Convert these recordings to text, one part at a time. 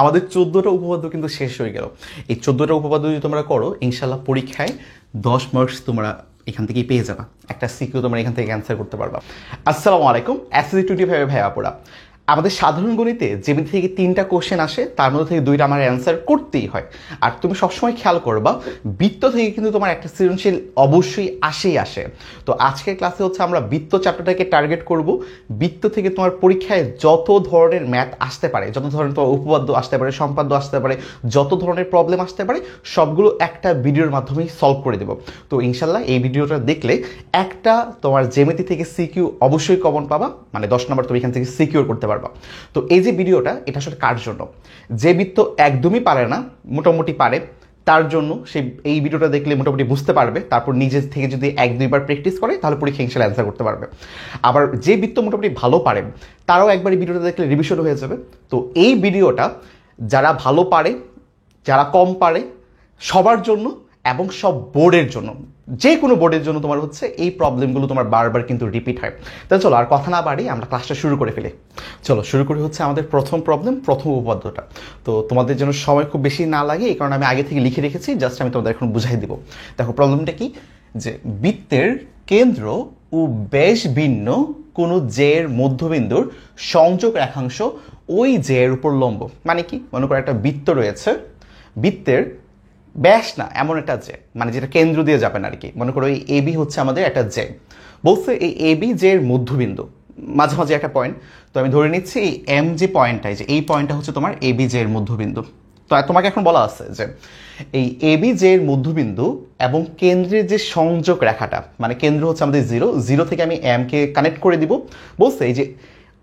আমাদের 14টা উপপাদ্য কিন্তু শেষ হয়ে গেল। এই 14টা উপপাদ্য যদি তোমরা করো, ইনশাল্লাহ পরীক্ষায় 10 মার্কস তোমরা এখান থেকেই পেয়ে যাবা। একটা সিকিউ তোমরা এখান থেকে অ্যান্সার করতে পারবা। আসসালামু আলাইকুম, এসএসসি 25 ভাই আপুরা। আমাদের সাধারণ গণিতে যেমনি থেকে 3টা কোশ্চেন আসে, তার মধ্যে থেকে 2টা আমার অ্যান্সার করতেই হয়। আর তুমি সবসময় খেয়াল করবা, বৃত্ত থেকে কিন্তু তোমার একটা সৃজনশীল অবশ্যই আসে। তো আজকের ক্লাসে হচ্ছে আমরা বৃত্ত চ্যাপ্টারটাকে টার্গেট করব। বৃত্ত থেকে তোমার পরীক্ষায় যত ধরনের ম্যাথ আসতে পারে, যত ধরনের তোমার উপপাদ্য আসতে পারে, সম্পাদ্য আসতে পারে, যত ধরনের প্রবলেম আসতে পারে, সবগুলো একটা ভিডিওর মাধ্যমেই সলভ করে দেবো। তো ইনশাল্লাহ এই ভিডিওটা দেখলে একটা তোমার জ্যামিতি থেকে সিকিউ অবশ্যই কমন পাবা, মানে 10 নম্বর তুমি এখান থেকে সিকিউর করতে পারবা। তো এই যে ভিডিওটা, এটা আসলে কার জন্য? যে বৃত্ত একদমই পারে না, মোটামুটি পারে, তার জন্য এই ভিডিওটা দেখলে মোটামুটি বুঝতে পারবে। তারপর নিজের থেকে যদি 1-2বার প্র্যাকটিস করে, তাহলে পরীক্ষা ইনশাল্লাহ অ্যান্সার করতে পারবে। আবার যে বৃত্ত মোটামুটি ভালো পারে, তারাও একবার এই ভিডিওটা দেখলে রিভিশন হয়ে যাবে। তো এই ভিডিওটা যারা ভালো পারে, যারা কম পারে, সবার জন্য এবং সব বোর্ডের জন্য, যে কোনো বোর্ডের জন্য তোমার হচ্ছে এই প্রবলেমগুলো তোমার বারবার কিন্তু রিপিট হয়। তাহলে চলো আর কথা না বাড়ি আমরা ক্লাসটা শুরু করে ফেলি। চলো শুরু করি হচ্ছে আমাদের প্রথম প্রবলেম, প্রথম উপপাদ্যটা। তো তোমাদের জন্য সময় খুব বেশি না লাগে, এই কারণে আমি আগে থেকে লিখে রেখেছি, জাস্ট আমি তোমাদের এখন বুঝাই দিব। দেখো প্রবলেমটা কি, যে বৃত্তের কেন্দ্র ও ব্যাস ভিন্ন কোনো জের মধ্যবিন্দুর সংযোগ রেখাংশ ওই জের উপর লম্ব। মানে কি, মনে করো একটা বৃত্ত রয়েছে, বৃত্তের ব্যাস না এমন একটা জে, মানে যেটা কেন্দ্র দিয়ে যাবে না আর কি। মনে করো এই এবি হচ্ছে আমাদের একটা জে, বলছে এই এবি জের মধ্যবিন্দু, মাঝামাঝি একটা পয়েন্ট। তো আমি ধরে নিচ্ছি এই এম যে পয়েন্টটাই, যে এই পয়েন্টটা হচ্ছে তোমার এবি জের মধ্যবিন্দু। তো তোমাকে এখন বলা আছে যে এই এবি জের মধ্যবিন্দু এবং কেন্দ্রের যে সংযোগ রেখাটা, মানে কেন্দ্র হচ্ছে আমাদের 0 থেকে আমি এম কে কানেক্ট করে দিব। বলছে এই যে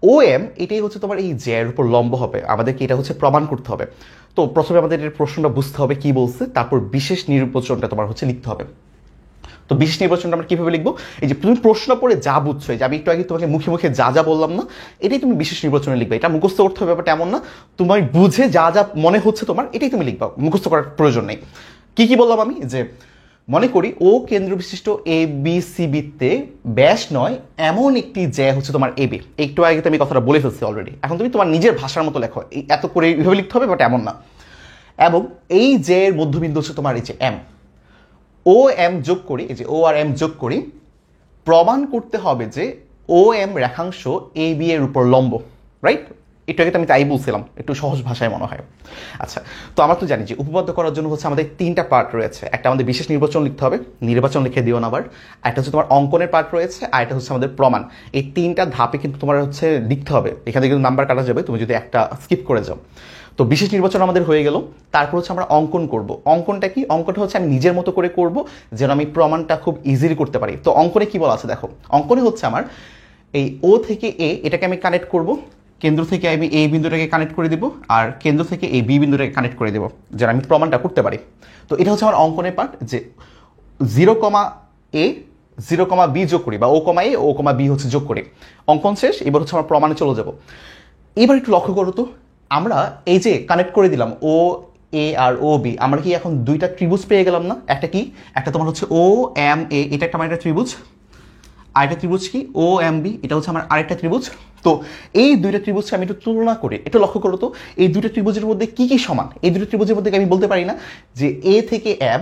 ও এম এটাই হচ্ছে তোমার এই জে এর উপর লম্ব হবে। আমাদেরকে এটা হচ্ছে প্রমাণ করতে হবে। তো প্রথমে আমাদের এর প্রশ্নটা বুঝতে হবে কি বলছে, তারপর বিশেষ নির্বাচনটা তোমার হচ্ছে লিখতে হবে। তো বিশেষ নির্বাচনটা আমরা কিভাবে লিখবো, এই যে তুমি প্রশ্ন পড়ে যা বুঝছো, যে আমি একটু আগে তোমাকে মুখে মুখে যা বললাম না, এটাই তুমি বিশেষ নির্বাচনে লিখবে। এটা মুখস্থ করতে হবে ব্যাপারটা এমন না, তোমার বুঝে যা মনে হচ্ছে তোমার, এটাই তুমি লিখবা, মুখস্থ করার প্রয়োজন নেই। কি বললাম আমি, যে মনে করি ও কেন্দ্র বিশিষ্ট এ বি সি বৃত্তে ব্যাস নয় এমন একটি জে হচ্ছে তোমার এবি। একটু আগে তো আমি কথাটা বলে ফেলছি অলরেডি, এখন তুমি তোমার নিজের ভাষার মতো লেখো, এত করে এইভাবে লিখতে হবে, বাট এমন না। এবং এই জে এর মধ্যবিন্দু হচ্ছে তোমার এই যে এম, ও এম যোগ করি, এই যে ও আর এম যোগ করি, প্রমাণ করতে হবে যে ও এম রেখাংশ এ বি এর উপর লম্ব, রাইট? একটু আগে তো আমি তাই বলছিলাম, একটু সহজ ভাষায় মনে হয়। আচ্ছা, তো আমরা তো জানি যে উপপাদ্য করার জন্য হচ্ছে আমাদের 3টা পার্ট রয়েছে। একটা আমাদের বিশেষ নির্বাচন লিখতে হবে, নির্বাচন লিখে দিও না আবার। একটা হচ্ছে তোমার অঙ্কনের পার্ট রয়েছে, আর একটা হচ্ছে আমাদের প্রমাণ। এই 3টা ধাপে কিন্তু তোমার হচ্ছে লিখতে হবে। এখানে কিন্তু নাম্বার কাটা যাবে তুমি যদি একটা স্কিপ করে যাও। তো বিশেষ নির্বাচন আমাদের হয়ে গেল, তারপর হচ্ছে আমরা অঙ্কন করব। অঙ্কনটা কি, অঙ্কনটা হচ্ছে আমি নিজের মতো করে করব, যেন আমি প্রমাণটা খুব ইজিলি করতে পারি। তো অঙ্কনে কি বলা আছে দেখো, অঙ্কনে হচ্ছে আমার এই ও থেকে এ, এটাকে আমি কানেক্ট করব, কেন্দ্র থেকে আমি এই বিন্দুটাকে কানেক্ট করে দিব, আর কেন্দ্র থেকে এই বি বিন্দুটাকে কানেক্ট করে দেবো, যেন আমি প্রমাণটা করতে পারি। তো এটা হচ্ছে আমার অঙ্কনের পার্ট, যে 0, এ 0, বি যোগ করি, বা ও, এ ও, বি হচ্ছে যোগ করি। অঙ্কন শেষ, এবার হচ্ছে আমার প্রমাণে চলে যাব। এবার একটু লক্ষ্য করো তো, আমরা এই যে কানেক্ট করে দিলাম ও এ আর ও বি, আমরা কি এখন 2টা ত্রিভুজ পেয়ে গেলাম না? একটা কি, একটা তোমার হচ্ছে ও এম এ, এটা একটা আমার একটা ত্রিভুজ, আরেকটা ত্রিভুজ কি ও এম বি, এটা হচ্ছে আমার আরেকটা ত্রিভুজ। তো এই 2টা ত্রিভুজকে আমি একটু তুলনা করে একটু লক্ষ্য করো তো, এই 2টা ত্রিভুজের মধ্যে কি সমান। এই 2টা ত্রিভুজের মধ্যে আমি বলতে পারি না যে এ থেকে এম,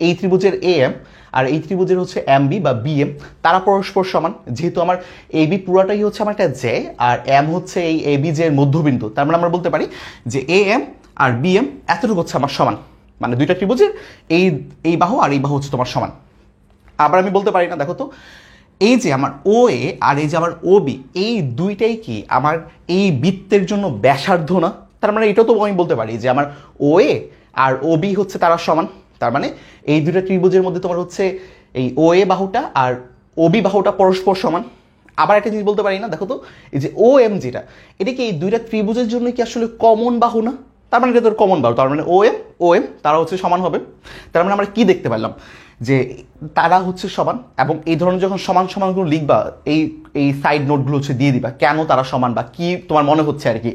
এই ত্রিভুজের এ এম আর এই ত্রিভুজের হচ্ছে এম বি বা বি এম, তারা পরস্পর সমান। যেহেতু আমার এ বি পুরাটাই হচ্ছে আমার একটা জে, আর এম হচ্ছে এই এ বি জের মধ্যবিন্দু, তার মানে আমরা বলতে পারি যে এ এম আর বি এম এতটুকু হচ্ছে আমার সমান। মানে 2টা ত্রিভুজের এই বাহু আর এই বাহু হচ্ছে তোমার সমান। আবার আমি বলতে পারি না, দেখো তো, এই যে আমার ও এ আর এই যে আমার ও বি, এই দুইটাই কি আমার এই বৃত্তের জন্য ব্যাসার্ধ না? তার মানে এটাও তো আমি বলতে পারি যে আমার ও এ আর ও বি হচ্ছে তারা সমান। তার মানে এই 2টা ত্রিভুজের মধ্যে তোমার হচ্ছে এই ও এ বাহুটা আর ও বি বাহুটা পরস্পর সমান। আবার একটা জিনিস বলতে পারি না, দেখো তো, এই যে ও এম যেটা, এটা কি এই 2টা ত্রিভুজের জন্য কি আসলে কমন বাহু না? তার মানে এটা তোর কমন বাহু, তার মানে ও এম তারা হচ্ছে সমান হবে। তার মানে আমরা কি দেখতে পারলাম, যে তারা হচ্ছে সমান। এবং এই ধরনের যখন সমানগুলো লিখবা, এই সাইড নোটগুলো হচ্ছে দিয়ে দিবা, কেন তারা সমান বা কি তোমার মনে হচ্ছে আর কি।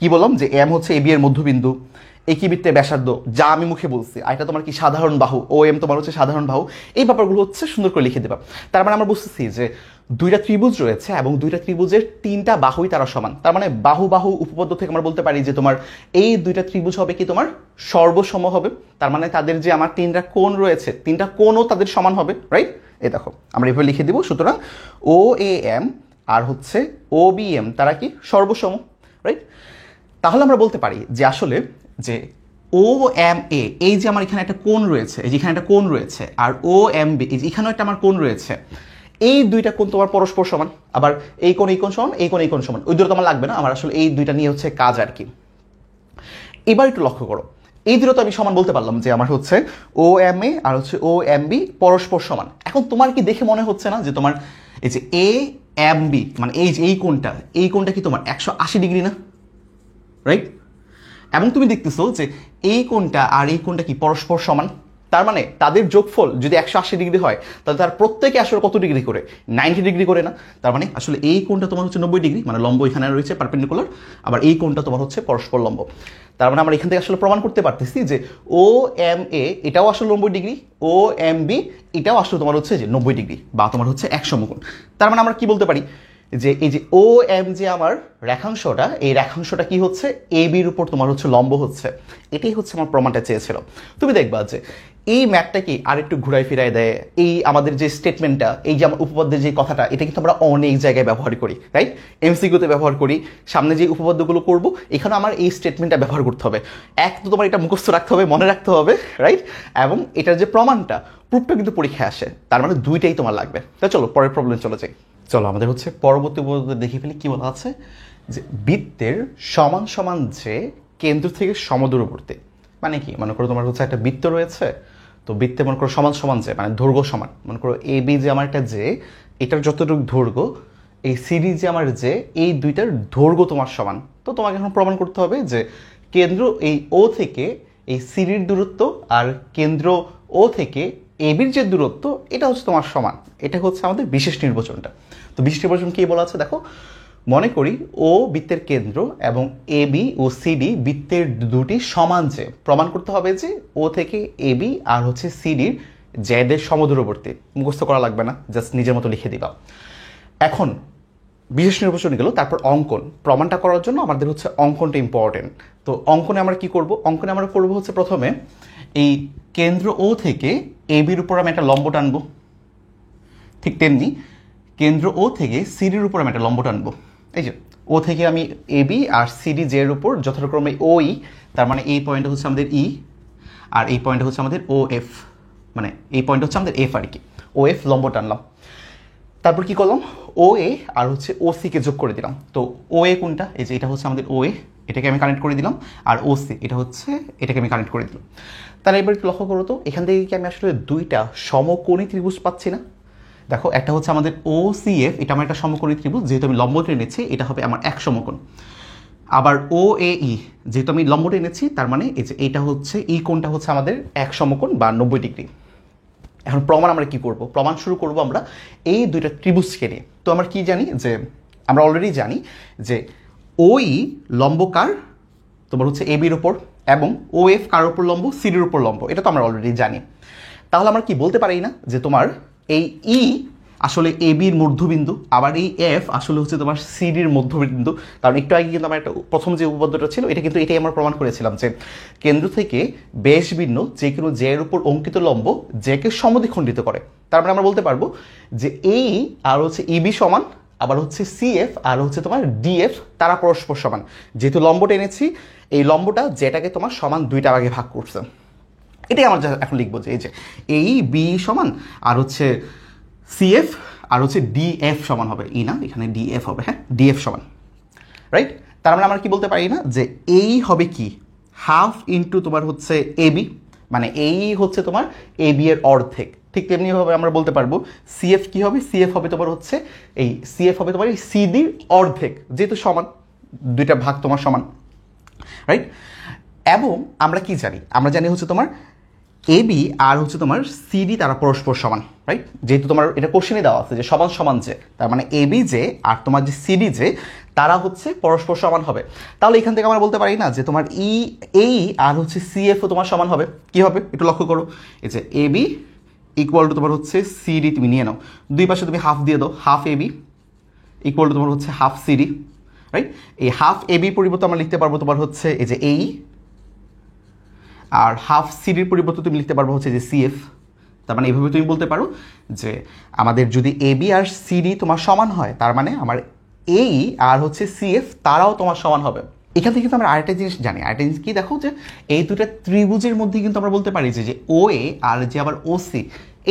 কি বললাম, যে এম হচ্ছে এ বি এর মধ্যবিন্দু, একই বৃত্তের ব্যাসার্ধ, যা আমি মুখে বলছি, আর এটা তোমার কি সাধারণ বাহু, ও এম তোমার হচ্ছে সাধারণ বাহু। এই ব্যাপারগুলো হচ্ছে সুন্দর করে লিখে দেবা। তার মানে আমরা বুঝতেছি যে দুইটা ত্রিভুজ রয়েছে এবং দুইটা ত্রিভুজের তিনটা বাহুই তারা সমান, তার মানে বাহু বাহু উপপাদ্য থেকে আমরা বলতে পারি যে তোমার এই দুইটা ত্রিভুজ হবে কি তোমার সর্বসম হবে, তার মানে তাদের যে আমার তিনটা কোণ রয়েছে তিনটা কোণও তাদের সমান হবে, রাইট? এই দেখো আমরা এভাবে লিখে দিব, সুতরাং ও এ এম আর হচ্ছে ও বি এম তারা কি সর্বসম, রাইট? তাহলে আমরা বলতে পারি যে আসলে যে ও এম এ এই যে আমার এখানে একটা কোণ রয়েছে, এই যে এখানে একটা কোণ রয়েছে, আর ও এম বি এই যে এখানেও একটা আমার কোণ রয়েছে, এই দুইটা কোণ তোমার পরস্পর সমান, আবার এই কোণ সমান, এই কোণ সমান, ওই দূরত্ব আমার লাগবে না, আমার আসলে এই দুইটা নিয়ে হচ্ছে কাজ আর কি। এবার একটু লক্ষ্য করো, এই দূরত্ব আমি সমান বলতে পারলাম যে আমার হচ্ছে ও এম এ আর হচ্ছে ও এম বি পরস্পর সমান। এখন তোমার কি দেখে মনে হচ্ছে না যে তোমার এই যে এ এম বি মানে এই কোণটা কি তোমার 180 ডিগ্রি না, রাইট? এবং তুমি দেখতেছো যে এই কোণটা আর এই কোণটা কি পরস্পর সমান, তার মানে তাদের যোগফল যদি 180 ডিগ্রি হয় তাহলে তার প্রত্যেকে আসলে কত ডিগ্রি করে 90 ডিগ্রি করে না, তার মানে আসলে এই কোণটা তোমার হচ্ছে 90 ডিগ্রি মানে লম্ব এখানে রয়েছে পারপেন্ডিকুলার, আবার এই কোণটা তোমার হচ্ছে পরস্পর লম্ব। তার মানে আমরা এখান থেকে আসলে প্রমাণ করতে পারতেছি যে ও এম এ এটাও আসলে 90 ডিগ্রি, ও এম বি এটাও আসলে তোমার হচ্ছে যে 90 ডিগ্রি বা তোমার হচ্ছে এক সমকোণ। তার মানে আমরা কি বলতে পারি যে এই যে ও এম যে আমার রেখাংশটা, এই রেখাংশটা কি হচ্ছে এ বির উপর তোমার হচ্ছে লম্ব হচ্ছে, এটাই হচ্ছে আমার প্রমাণটা চেয়েছিল। তুমি দেখবা যে এই ম্যাথটা কি আর একটু ঘুরাই ফিরাই দেয়, এই আমাদের যে স্টেটমেন্টটা, এই যে আমার উপপাদ্যের যে কথাটা, এটা কিন্তু আমরা অনেক জায়গায় ব্যবহার করি, রাইট? এমসিকিউতে ব্যবহার করি, সামনে যে উপপাদ্যগুলো করবো এখানে আমার এই স্টেটমেন্টটা ব্যবহার করতে হবে। এক তো তোমার এটা মুখস্থ রাখতে হবে, মনে রাখতে হবে, রাইট? এবং এটার যে প্রমাণটা প্রুফটা কিন্তু পরীক্ষায় আসে, তার মানে দুইটাই তোমার লাগবে। তো চলো পরের প্রবলেম চলে যাই। চলো আমাদের হচ্ছে পরবর্তী উপপাদ্য দেখে ফেলি কি বলা আছে, যে বৃত্তের সমান সমান যে কেন্দ্র থেকে সমদূরবর্তী, মানে কি মনে করো তোমার হচ্ছে একটা বৃত্ত রয়েছে, তো বৃত্তে মনে করো সমান সমান যে মানে দৈর্ঘ্য সমান, মনে করো এ বি যে আমার একটা যে এটার যতটুকু দৈর্ঘ্য, এই সিডি যে আমার যে এই দুইটার দৈর্ঘ্য তোমার সমান। তো তোমাকে এখন প্রমাণ করতে হবে যে কেন্দ্র এই ও থেকে এই সিডির দূরত্ব আর কেন্দ্র ও থেকে এ বির যে দূরত্ব এটা হচ্ছে তোমার সমান। এটা হচ্ছে আমাদের বিশেষ নির্বাচনটা। তো বিশেষ নির্বাচন কি বলা আছে দেখো, মনে করি ও বৃত্তের কেন্দ্র এবং এ বি ও সিডি বৃত্তের দুটি সমান যে, প্রমাণ করতে হবে যে ও থেকে এ বি আর হচ্ছে সিডির জেদের সমদূরবর্তী। মুখস্থ করা লাগবে না, জাস্ট নিজের মতো লিখে দিবা। এখন বিশেষ নির্বাচন গেল, তারপর অঙ্কন। প্রমাণটা করার জন্য আমাদের হচ্ছে অঙ্কনটা ইম্পর্টেন্ট। তো অঙ্কনে আমরা কি করব, অঙ্কনে আমরা করব হচ্ছে প্রথমে এই কেন্দ্র ও থেকে এ বির উপর আমি একটা লম্ব টানবো, ঠিক তেমনি কেন্দ্র ও থেকে সিডির উপর আমি একটা লম্ব টানবো। এই যে ও থেকে আমি এ বি আর সিডি জের উপর যথাক্রমে ও ই, তার মানে এই পয়েন্টটা হচ্ছে আমাদের ই আর এই পয়েন্টটা হচ্ছে আমাদের ও এফ, মানে এই পয়েন্ট হচ্ছে আমাদের এফ আর কি, ও এফ লম্ব টানলাম। তারপর কি করলাম, ও এ আর হচ্ছে ও সিকে যোগ করে দিলাম। তো ও এ কোনটা, এই যে এটা হচ্ছে আমাদের ও এ, এটাকে আমি কানেক্ট করে দিলাম, আর ও সি এটা হচ্ছে এটাকে আমি কানেক্ট করে দিলাম। তাহলে এবার একটু লক্ষ্য করো তো, এখান থেকে কি আমি আসলে দুইটা সমকোণী ত্রিভুজ পাচ্ছি না? দেখো একটা হচ্ছে আমাদের ও সি এফ, এটা আমার একটা সমকোণী ত্রিভুজ, যেহেতু আমি লম্ব টেনেছি এটা হবে আমার এক সমকোণ। আবার ও এ ই, যেহেতু আমি লম্ব টেনেছি তার মানে এই যে এইটা হচ্ছে এই কোণটা হচ্ছে আমাদের এক সমকোণ বা 90 ডিগ্রি। এখন প্রমাণ আমরা কি করব, প্রমাণ শুরু করব আমরা এই দুইটা ত্রিভুজকে নিয়ে। তো আমরা কি জানি যে আমরা অলরেডি জানি যে ওই লম্ব কার তোমার হচ্ছে এ বির উপর এবং ও এফ কার উপর লম্ব, সিডির উপর লম্ব, এটা তো আমরা অলরেডি জানি। তাহলে আমরা কি বলতে পারি না যে তোমার এই ই আসলে এ বির মধ্যবিন্দু, আবার এই এফ আসলে হচ্ছে তোমার সিডির মধ্যবিন্দু। কারণ একটু আগে কিন্তু আমার একটা প্রথম যে উপপাদ্যটা ছিল এটা কিন্তু এটাই আমরা প্রমাণ করেছিলাম যে কেন্দ্র থেকে বেশ ভিন্ন যে কোনো জে এর উপর অঙ্কিত লম্ব জেকে সমদ্বিখণ্ডিত করে। তার মানে আমরা বলতে পারবো যে এই আর হচ্ছে ইবি সমান, আবার হচ্ছে সিএফ আর হচ্ছে তোমার ডিএফ তারা পরস্পর সমান। যেহেতু লম্ব টেনেছি এই লম্বটা যেটাকে তোমার সমান দুইটা ভাগে ভাগ করছে, এটাই আমরা এখন লিখবো যে এই যে এই বি সমান আর হচ্ছে সিএফ আর হচ্ছে ডিএফ সমান হবে, ই না এখানে ডিএফ হবে, হ্যাঁ ডিএফ সমান, রাইট? তার মানে আমরা কি বলতে পারি না যে এই হবে কি হাফ ইন্টু তোমার হচ্ছে এবি, মানে এই হচ্ছে তোমার এবি এর অর্ধেক। ঠিক তেমনিভাবে আমরা বলতে পারবো সিএফ কি হবে, সিএফ হবে তোমার হচ্ছে এই সিএফ হবে তোমার এই সিডির অর্ধেক, যেহেতু সমান দুইটা ভাগ তোমার সমান, রাইট? এবং আমরা কি জানি, আমরা জানি হচ্ছে তোমার এ বি আর হচ্ছে তোমার সিডি তারা পরস্পর সমান, রাইট? যেহেতু তোমার এটা কোশ্চেনে দেওয়া আছে যে সমান সমান যে, তার মানে এ বি যে আর তোমার যে সিডি যে তারা হচ্ছে পরস্পর সমান হবে। তাহলে এখান থেকে আমরা বলতে পারি না যে তোমার এই আর হচ্ছে সিএফ ও তোমার সমান হবে। কি হবে একটু লক্ষ্য করো, এই যে এ বি ইকুয়াল টু তোমার হচ্ছে সিডি তুমি নিয়ে নাও, দুই পাশে তুমি হাফ দিয়ে দাও, হাফ এবি ইকুয়াল টু তোমার হচ্ছে হাফ সিডি, রাইট? এই হাফ এবি পরিবর্তে আমরা লিখতে পারবো তোমার হচ্ছে এই যে এই, আর হাফ সিডির পরিবর্তে তুমি লিখতে পারবো হচ্ছে যে সিএফ। তার মানে এইভাবে তুমি বলতে পারো যে আমাদের যদি এবি আর সিডি তোমার সমান হয়, তার মানে আমার এই আর হচ্ছে সিএফ তারাও তোমার সমান হবে। এখান থেকে কিন্তু আমরা আরেকটা জিনিস জানি, আরেকটা জিনিস কি দেখো, যে এই দুটা ত্রিভুজের মধ্যে কিন্তু আমরা বলতে পারি যে ও এ আর যে আবার ও সি,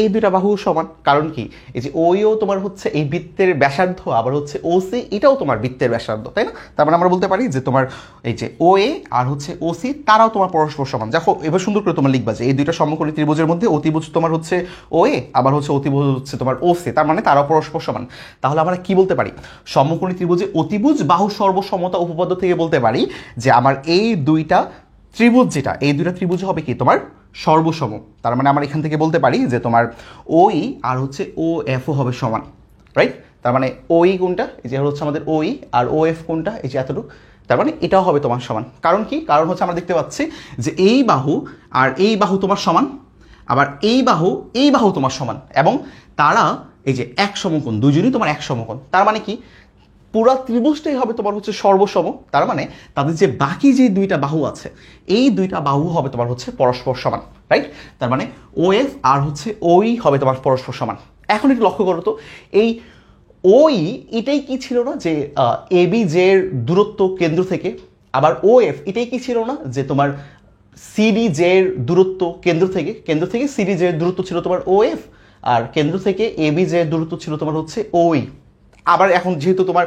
এই দুইটা বাহু সমান। কারণ কি, এই যে ওইও তোমার হচ্ছে এই বৃত্তের ব্যাসার্ধ, আবার হচ্ছে ও সি এটাও তোমার বৃত্তের ব্যাসার্ধ, তাই না? তার মানে আমরা বলতে পারি যে তোমার এই যে ও এ আর হচ্ছে ও সি তারাও তোমার পরস্পর সমান। দেখো এবার সুন্দর করে তোমার লিখবা যে এই দুইটা সমকোণী ত্রিভুজের মধ্যে অতিভুজ তোমার হচ্ছে ও এ, আবার হচ্ছে অতিভুজ হচ্ছে তোমার ও সি, তার মানে তারাও পরস্পর সমান। তাহলে আমরা কি বলতে পারি, সমকোণী ত্রিভুজে অতিভুজ বাহু সর্বসমতা উপপাদ্য থেকে বলতে পারি যে আমার এই দুইটা ত্রিভুজ, যেটা এই দুইটা ত্রিভুজ হবে কি তোমার সর্বসম। তার মানে আমরা এখান থেকে বলতে পারি যে তোমার ওই আর হচ্ছে ও এফও হবে সমান, রাইট? তার মানে ওই কোনটা, এই যে হচ্ছে আমাদের ওই, আর ও এফ কোনটা, এই যে এতটুকু, তার মানে এটাও হবে তোমার সমান। কারণ কি, কারণ হচ্ছে আমরা দেখতে পাচ্ছি যে এই বাহু আর এই বাহু তোমার সমান, আবার এই বাহু তোমার সমান, এবং তারা এই যে এক সমকোণ, দুজনই তোমার এক সমকোণ। তার মানে কি, পুরা ত্রিভুজটাই হবে তোমার হচ্ছে সর্বসম। তার মানে তাদের যে বাকি যে দুইটা বাহু আছে, এই দুইটা বাহু হবে তোমার হচ্ছে পরস্পর সমান, রাইট? তার মানে ও এফ আর হচ্ছে ওই হবে তোমার পরস্পর সমান। এখন একটু লক্ষ্য করো তো, এই ওই এটাই কি ছিল না যে এবি জের দূরত্ব কেন্দ্র থেকে, আবার ও এফ এটাই কি ছিল না যে তোমার সিডি জের দূরত্ব কেন্দ্র থেকে সিডি জের দূরত্ব ছিল তোমার ও এফ, আর কেন্দ্র থেকে এবি জের দূরত্ব ছিল তোমার হচ্ছে ওই। আবার এখন যেহেতু তোমার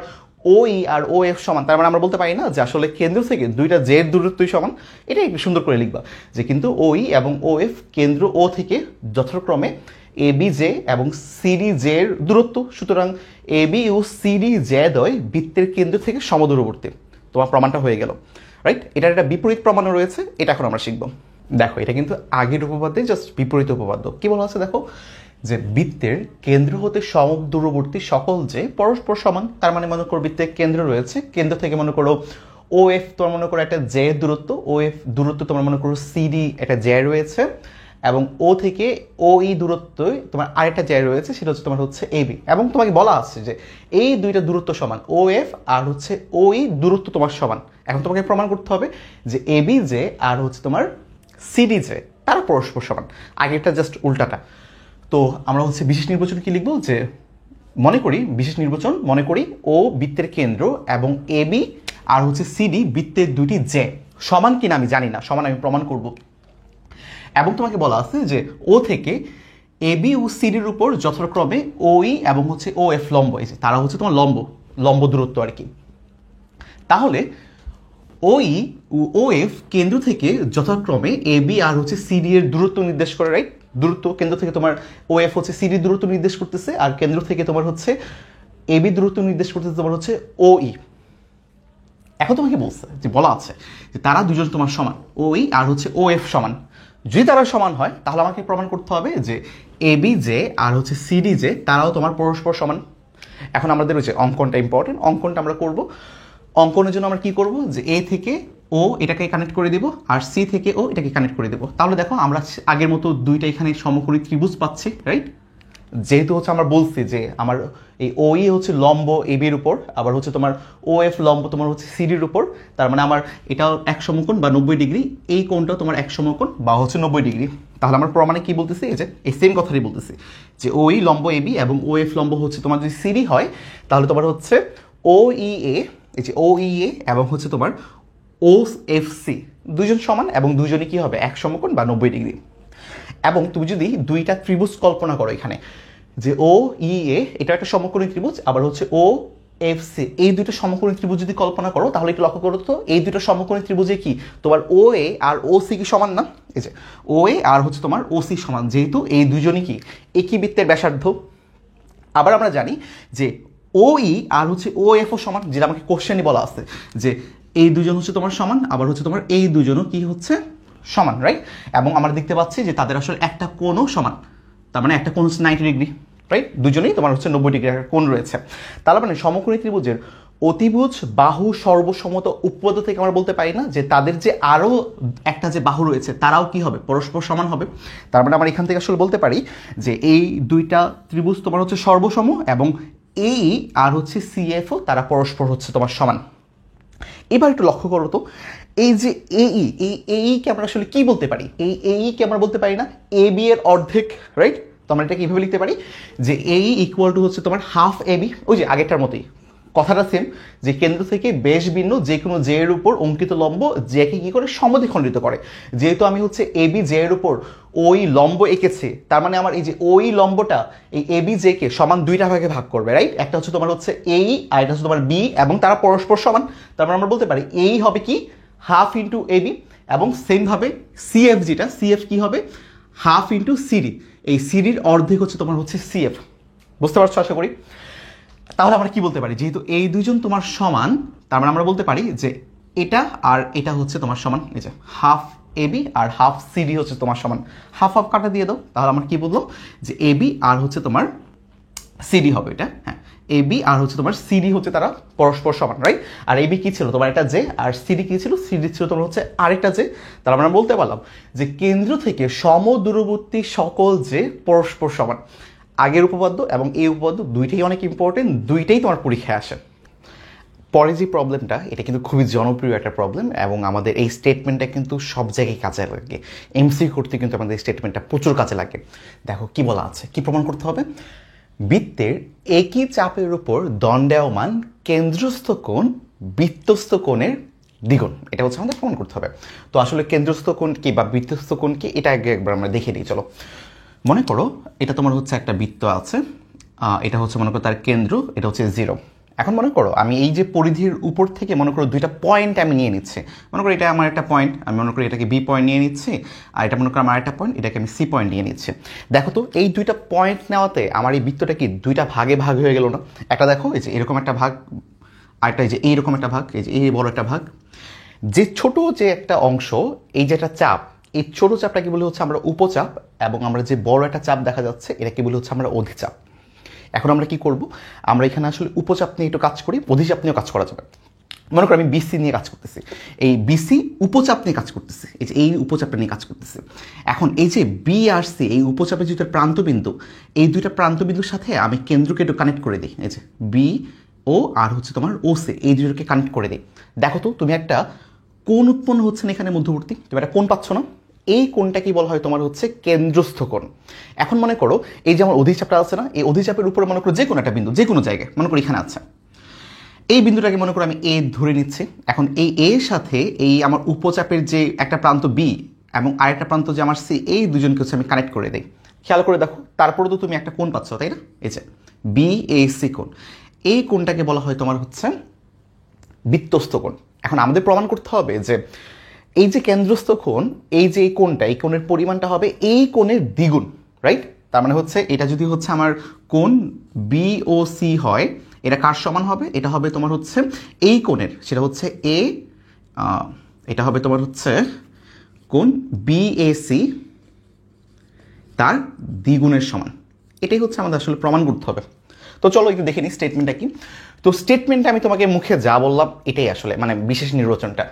ওই আর ও এফ সমান, তার মানে আমরা বলতে পারি না যে আসলে কেন্দ্র থেকে দুইটা জের দূরত্বই সমান। এটা একটু সুন্দর করে লিখবা যে কিন্তু ওই এবং ও এফ কেন্দ্র ও থেকে যথাক্রমে এবি জে এবং সিডি জের দূরত্ব, সুতরাং এবি ও সিডি জে দ্বয় বৃত্তের কেন্দ্র থেকে সমদূরবর্তী। তোমার প্রমাণটা হয়ে গেল, রাইট? এটার একটা বিপরীত প্রমাণও রয়েছে, এটা এখন আমরা শিখব। দেখো এটা কিন্তু আগের উপপাদ্যে জাস্ট বিপরীত উপপাদ্য। কি বলা আছে দেখো, যে বৃত্তের কেন্দ্র হতে সমদূরবর্তী সকল যে পরস্পর সমান। তার মানে মনে করো বৃত্তের কেন্দ্র রয়েছে, কেন্দ্র থেকে মনে করো ও এফ তোমার মনে করো একটা জে দূরত্ব, ও এফ দূরত্ব তোমার মনে করো সিডি একটা জে রয়েছে, এবং ও থেকে ও ই দূরত্ব তোমার আরেকটা জে রয়েছে, সেটা হচ্ছে তোমার হচ্ছে এবি। এবং তোমাকে বলা আছে যে এই দুইটা দূরত্ব সমান, ও এফ আর হচ্ছে ও ই দূরত্ব তোমার সমান। এখন তোমাকে প্রমাণ করতে হবে যে এবি জে আর হচ্ছে তোমার সিডি জে তারা পরস্পর সমান। আগেরটা জাস্ট উল্টাটা। তো আমরা হচ্ছে বিশেষ নির্বাচন কি লিখবো, যে বিশেষ নির্বাচন মনে করি ও বৃত্তের কেন্দ্র এবং এবি আর হচ্ছে সিডি বৃত্তের দুইটি জে সমান কিনা আমি জানি না, সমান আমি প্রমাণ করব। এবং তোমাকে বলা আছে যে ও থেকে এবি ও সিডির উপর যথাক্রমে ওই এবং হচ্ছে ও এফ লম্ব, এই যে তারা হচ্ছে তোমার লম্ব দূরত্ব আর কি। তাহলে ওই ও এফ কেন্দ্র থেকে যথাক্রমে এবি আর হচ্ছে সিডি এর দূরত্ব নির্দেশ করে, রাইট? দূরত্ব কেন্দ্র থেকে তোমার ও এফ হচ্ছে সিডি দূরত্ব নির্দেশ করতেছে, আর কেন্দ্র থেকে তোমার হচ্ছে এবি দূরত্ব নির্দেশ করতেছে তোমার হচ্ছে ও ই। এখন তোমাকে বলছে যে বলা আছে যে তারা দুজন তোমার সমান, ওই আর হচ্ছে ও এফ সমান। যদি তারা সমান হয় তাহলে আমাকে প্রমাণ করতে হবে যে এবি জে আর হচ্ছে সিডি জে তারাও তোমার পরস্পর সমান। এখন আমাদের হচ্ছে অঙ্কনটা ইম্পর্টেন্ট, অঙ্কনটা আমরা করব। অঙ্কনের জন্য আমরা কি করব, যে এ থেকে ও এটাকে কানেক্ট করে দেব, আর সি থেকে ও এটাকে কানেক্ট করে দেব। তাহলে দেখো আমরা আগের মতো দুইটা এখানে সমকোণী ত্রিভুজ পাচ্ছি, রাইট? যেহেতু হচ্ছে আমরা বলছি যে আমার এই ওই হচ্ছে লম্ব এবির উপর, আবার হচ্ছে তোমার ও এফ লম্ব তোমার হচ্ছে সিডির উপর, তার মানে আমার এটাও এক সমকোণ বা 90 ডিগ্রি, এই কোণটাও তোমার এক সমকোণ বা হচ্ছে 90 ডিগ্রি। তাহলে আমরা প্রমাণে কি বলতেছি, এই যে এই সেম কথাই বলতেছি যে ওই লম্ব এবি এবং ও এফ লম্ব হচ্ছে তোমার যদি সিডি হয়, তাহলে তোমার হচ্ছে ও ই এ, এই যে ও ই এ এবং হচ্ছে তোমার ও এফ সি দুজন সমান, এবং দুজনই কি হবে এক সমকোণ বা 90 ডিগ্রি। এবং তুমি যদি দুইটা ত্রিভুজ কল্পনা করো এখানে, যে ও ই এ এটা একটা সমকোণী ত্রিভুজ, আবার হচ্ছে ও এফ সি এই দুইটা সমকোণী ত্রিভুজ যদি কল্পনা করো, তাহলে একটু লক্ষ্য করো তো এই দুটো সমকোণী ত্রিভুজে কি তোমার ও এ আর ও সি কি সমান না? এই যে ও এ আর হচ্ছে তোমার ও সি সমান, যেহেতু এই দুজনই কি একই বৃত্তের ব্যাসার্ধ। আবার আমরা জানি যে ও ই আর হচ্ছে ও এফ ও সমান, যেটা আমাকে কোশ্চেনই বলা আছে যে এই দুজন হচ্ছে তোমার সমান, আবার হচ্ছে তোমার এই দুজনও কি হচ্ছে সমান, রাইট? এবং আমরা দেখতে পাচ্ছি যে তাদের আসলে একটা কোণও সমান, তার মানে একটা কোণ হচ্ছে 90 ডিগ্রি, রাইট? দুজনেই তোমার হচ্ছে 90 ডিগ্রি একটা কোণ রয়েছে। তার মানে সমকোণী ত্রিভুজের অতিভুজ বাহু সর্বসমত উপপাদ্য থেকে আমরা বলতে পারি না যে তাদের যে আরও একটা যে বাহু রয়েছে তারাও কি হবে, পরস্পর সমান হবে। তার মানে আমরা এখান থেকে আসলে বলতে পারি যে এই দুইটা ত্রিভুজ তোমার হচ্ছে সর্বসম এবং এই আর হচ্ছে সিএফও তারা পরস্পর হচ্ছে তোমার সমান। এবার একটু লক্ষ্য করো তো, এই যে এই কে আমরা আসলে কি বলতে পারি, এই কে আমরা বলতে পারি না এ বি এর অর্ধেক, রাইট? তো আমরা এটাকে এইভাবে লিখতে পারি যে এই ইকুয়াল টু হচ্ছে তোমার হাফ এ বি, ওই যে আগেরটার মতোই কথাটা সেম, যে কেন্দ্র থেকে বেশ ভিন্ন যে কোনো জে এর উপর অঙ্কিত লম্ব জেকে কি করে সমদ্বিখণ্ডিত করে। যেহেতু আমি হচ্ছে এ বি জে এর উপর ওই লম্ব এঁকেছে, তার মানে আমার এই যে ওই লম্বটা এই এ বি জে কে সমান দুইটা ভাগে ভাগ করবে, রাইট? একটা হচ্ছে তোমার হচ্ছে এই আর এটা হচ্ছে তোমার বি এবং তারা পরস্পর সমান। তার মানে আমরা বলতে পারি এই হবে কি হাফ ইন্টু এ বি এবং সেমভাবে সিএফ যেটা সিএফ কি হবে হাফ ইন্টু সিডি, এই সিডির অর্ধেক হচ্ছে তোমার হচ্ছে সিএফ। বুঝতে পারছো আশা করি? তাহলে আমরা কি বলতে পারি, যেহেতু এই দুজন তোমার সমান তার মানে আমরা বলতে পারি যে এটা আর এটা হচ্ছে তোমার সমান, এই যে হাফ এবি আর হাফ সিডি হচ্ছে তোমার সমান। হাফ হাফ কাটা দিয়ে দাও, তাহলে আমরা কি বললাম যে এবি আর হচ্ছে তোমার সিডি হবে এটা, হ্যাঁ এবি আর হচ্ছে তোমার সিডি হচ্ছে তারা পরস্পর সমান, রাইট? আর এবি কি ছিল তোমার এটা জে, আর সিডি কি ছিল, সিডি ছিল তোমার হচ্ছে আরেকটা জে। তার মানে আমরা বলতে পারলাম যে কেন্দ্র থেকে সমদূরবর্তী সকল জে পরস্পর সমান। আগের উপপাদ্য এবং এই উপপাদ্য দুইটাই অনেক ইম্পর্টেন্ট, দুইটাই তোমার পরীক্ষায় আসে। পরে যে প্রবলেমটা, এটা কিন্তু খুবই জনপ্রিয় একটা প্রবলেম এবং আমাদের এই স্টেটমেন্টটা কিন্তু সব জায়গায় কাজে লাগে। এমসি করতে কিন্তু আমাদের এই স্টেটমেন্টটা প্রচুর কাজে লাগে। দেখো কি বলা আছে, কি প্রমাণ করতে হবে, বৃত্তের একই চাপের উপর দণ্ডায়মান কেন্দ্রস্থ কোণ বৃত্তস্থ কোণের দ্বিগুণ, এটা হচ্ছে আমাদের প্রমাণ করতে হবে। তো আসলে কেন্দ্রস্থ কোণ কি বা বৃত্তস্থ কোণ কি, এটা আগে একবার আমরা দেখে নিই। চলো, মনে করো এটা তোমার হচ্ছে একটা বৃত্ত আছে, এটা হচ্ছে মনে করো তার কেন্দ্র, এটা হচ্ছে 0। এখন মনে করো আমি এই যে পরিধির উপর থেকে মনে করো দুইটা পয়েন্ট আমি নিয়ে নিচ্ছি। মনে করো এটা আমার একটা পয়েন্ট, আমি মনে করি এটাকে বি পয়েন্ট নিয়ে নিচ্ছি, আর এটা মনে করো আমার একটা পয়েন্ট, এটাকে আমি সি পয়েন্ট নিয়ে নিচ্ছি। দেখো তো এই দুইটা পয়েন্ট নেওয়াতে আমার এই বৃত্তটা কি দুইটা ভাগে ভাগ হয়ে গেল না? একটা দেখো এই যে এরকম একটা ভাগ, আরেকটা এই যে এইরকম একটা ভাগ, এই যে এই বড় একটা ভাগ। যে ছোট যে একটা অংশ, এই যে একটা চাপ, এই ছোট চাপটাকে বলে হচ্ছে আমরা উপচাপ, এবং আমরা যে বড় একটা চাপ দেখা যাচ্ছে এটাকে বলে হচ্ছে আমরা অধিচাপ। এখন আমরা কি করব, আমরা এখানে আসলে উপচাপ নিয়ে একটু কাজ করি, অধিচাপ নিয়েও কাজ করা যাবে। মনে করো আমি বিসি নিয়ে কাজ করতেছি, এই বিসি উপচাপ নিয়ে কাজ করতেছি, এই যে এই উপচাপটা নিয়ে কাজ করতেছি। এখন এই যে বি আর সি এই উপচাপের যে প্রান্তবিন্দু, এই দুইটা প্রান্তবিন্দুর সাথে আমি কেন্দ্রকে একটু কানেক্ট করে দিই, এই যে বি ও আর হচ্ছে তোমার ও সি, এই দুটোকে কানেক্ট করে দিই। দেখো তো তুমি একটা কোণ উৎপন্ন হচ্ছে না এখানে মধ্যবর্তী, তুমি একটা কোণ পাচ্ছ না? এই কোণটা কি বলা হয় তোমার হচ্ছে কেন্দ্রস্থ কোণ। এখন মনে করো এই যে আমার অধিচাপটা আছে না, এই অধিচাপের উপরে মনে করো যে কোনো একটা বিন্দু, যে কোনো জায়গায় মনে করো এখানে আছে, এই বিন্দুটাকে মনে করো আমি এ ধরে নিচ্ছি। এখন এই এর সাথে এই আমার উপচাপের যে একটা প্রান্ত বি এবং আরেকটা প্রান্ত যে আমার সি, এই দুজনকে হচ্ছে আমি কানেক্ট করে দিই। খেয়াল করে দেখো, তারপরে তো তুমি একটা কোণ পাচ্ছ, তাই না? এই যে বি এ সি কোণ, এই কোণটাকে বলা হয় তোমার হচ্ছে বৃত্তস্থ কোণ। এখন আমাদের প্রমাণ করতে হবে যে এই যে কেন্দ্রস্থ কোণ, এই যে এই কোণটা, এই কোণের পরিমাণটা হবে এই কোণের দ্বিগুণ, রাইট? তার মানে হচ্ছে এটা যদি হচ্ছে আমার কোণ বি ও সি হয়, এটা কার সমান হবে? এটা হবে তোমার হচ্ছে এই কোণের, সেটা হচ্ছে এ, এটা হবে তোমার হচ্ছে কোণ বি এ সি তার দ্বিগুণের সমান। এটাই হচ্ছে আমাদের আসলে প্রমাণ করতে হবে। তো চলো একটু দেখে নিই স্টেটমেন্টটা কি। তো স্টেটমেন্টটা আমি তোমাকে মুখে যা বললাম এটাই আসলে মানে বিশেষ নির্বাচনটা।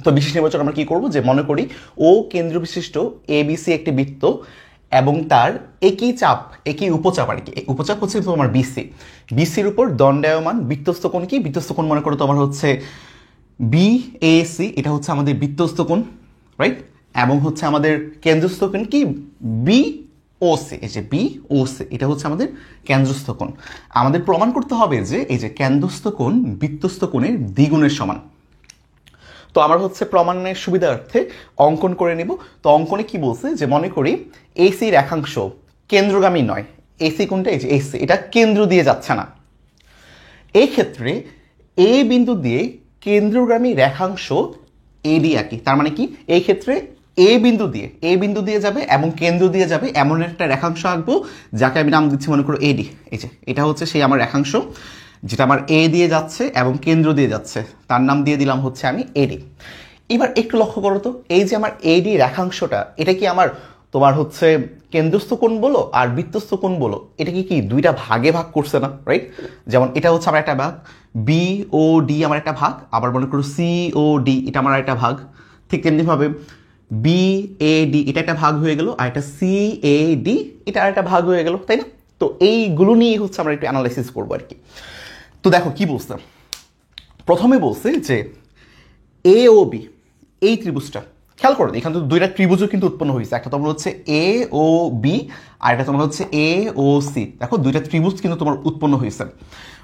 তো বিশেষ নির্বাচন আমরা কি করব, যে মনে করি ও কেন্দ্র বিশিষ্ট এবিসি একটি বৃত্ত এবং তার একই চাপ, একই উপচাপ, আর কি উপচাপ হচ্ছে তোমার বিসি, বিসির উপর দণ্ডায়মান বৃত্তস্থ কোণ কি, বৃত্তস্থ কোণ মনে করো তোমার হচ্ছে বি এ সি, এটা হচ্ছে আমাদের বৃত্তস্থ কোণ, রাইট? এবং হচ্ছে আমাদের কেন্দ্রস্থ কোণ কি বি ও সি, এই যে বি ও সি এটা হচ্ছে আমাদের কেন্দ্রস্থ কোণ। আমাদের প্রমাণ করতে হবে যে এই যে কেন্দ্রস্থ কোণ বৃত্তস্থ কোণের দ্বিগুণের সমান। তো আমার হচ্ছে প্রমাণের সুবিধার্থে অঙ্কন করে নিব। তো অঙ্কনে কি বলছে, যে মনে করি এসি রেখাংশ কেন্দ্রগামী নয়, এসি কোণটা এই যে এসি, এটা কেন্দ্র দিয়ে যাচ্ছে না। এই ক্ষেত্রে এ বিন্দু দিয়ে কেন্দ্রগামী রেখাংশ এডি আঁকি। তার মানে কি, এই ক্ষেত্রে এ বিন্দু দিয়ে যাবে এবং কেন্দ্র দিয়ে যাবে এমন একটা রেখাংশ আঁকবো যাকে আমি নাম দিচ্ছি মনে করো এডি। এই যে এটা হচ্ছে সেই আমার রেখাংশ যেটা আমার এ দিয়ে যাচ্ছে এবং কেন্দ্র দিয়ে যাচ্ছে, তার নাম দিয়ে দিলাম হচ্ছে আমি এডি। এবার একটু লক্ষ্য করো তো, এই যে আমার এডি রেখাংশটা, এটা কি আমার তোমার হচ্ছে কেন্দ্রস্থ কোণ বলো আর বৃত্তস্থ কোণ বলো, এটাকে কি দুইটা ভাগে ভাগ করছে না, রাইট? যেমন এটা হচ্ছে আমার একটা ভাগ, বি ও ডি আমার একটা ভাগ, আবার মনে করো সি ও ডি এটা আমার একটা ভাগ। ঠিক তেমনিভাবে বি এ ডি এটা একটা ভাগ হয়ে গেল, আর একটা সি এ ডি এটা আর একটা ভাগ হয়ে গেল, তাই না? তো এইগুলো নিয়ে হচ্ছে আমরা একটু অ্যানালাইসিস করবো আর কি। তো দেখো কি বলছে, প্রথমে বলছে যে এ ও বি এই ত্রিভুজটা, খেয়াল করো এখানে তো দুইটা ত্রিভুজও কিন্তু উৎপন্ন হয়েছে, একটা তোমার হচ্ছে এ ও বি আর একটা তোমার হচ্ছে এ ও সি। দেখো দুইটা ত্রিভুজ কিন্তু তোমার উৎপন্ন হয়েছে।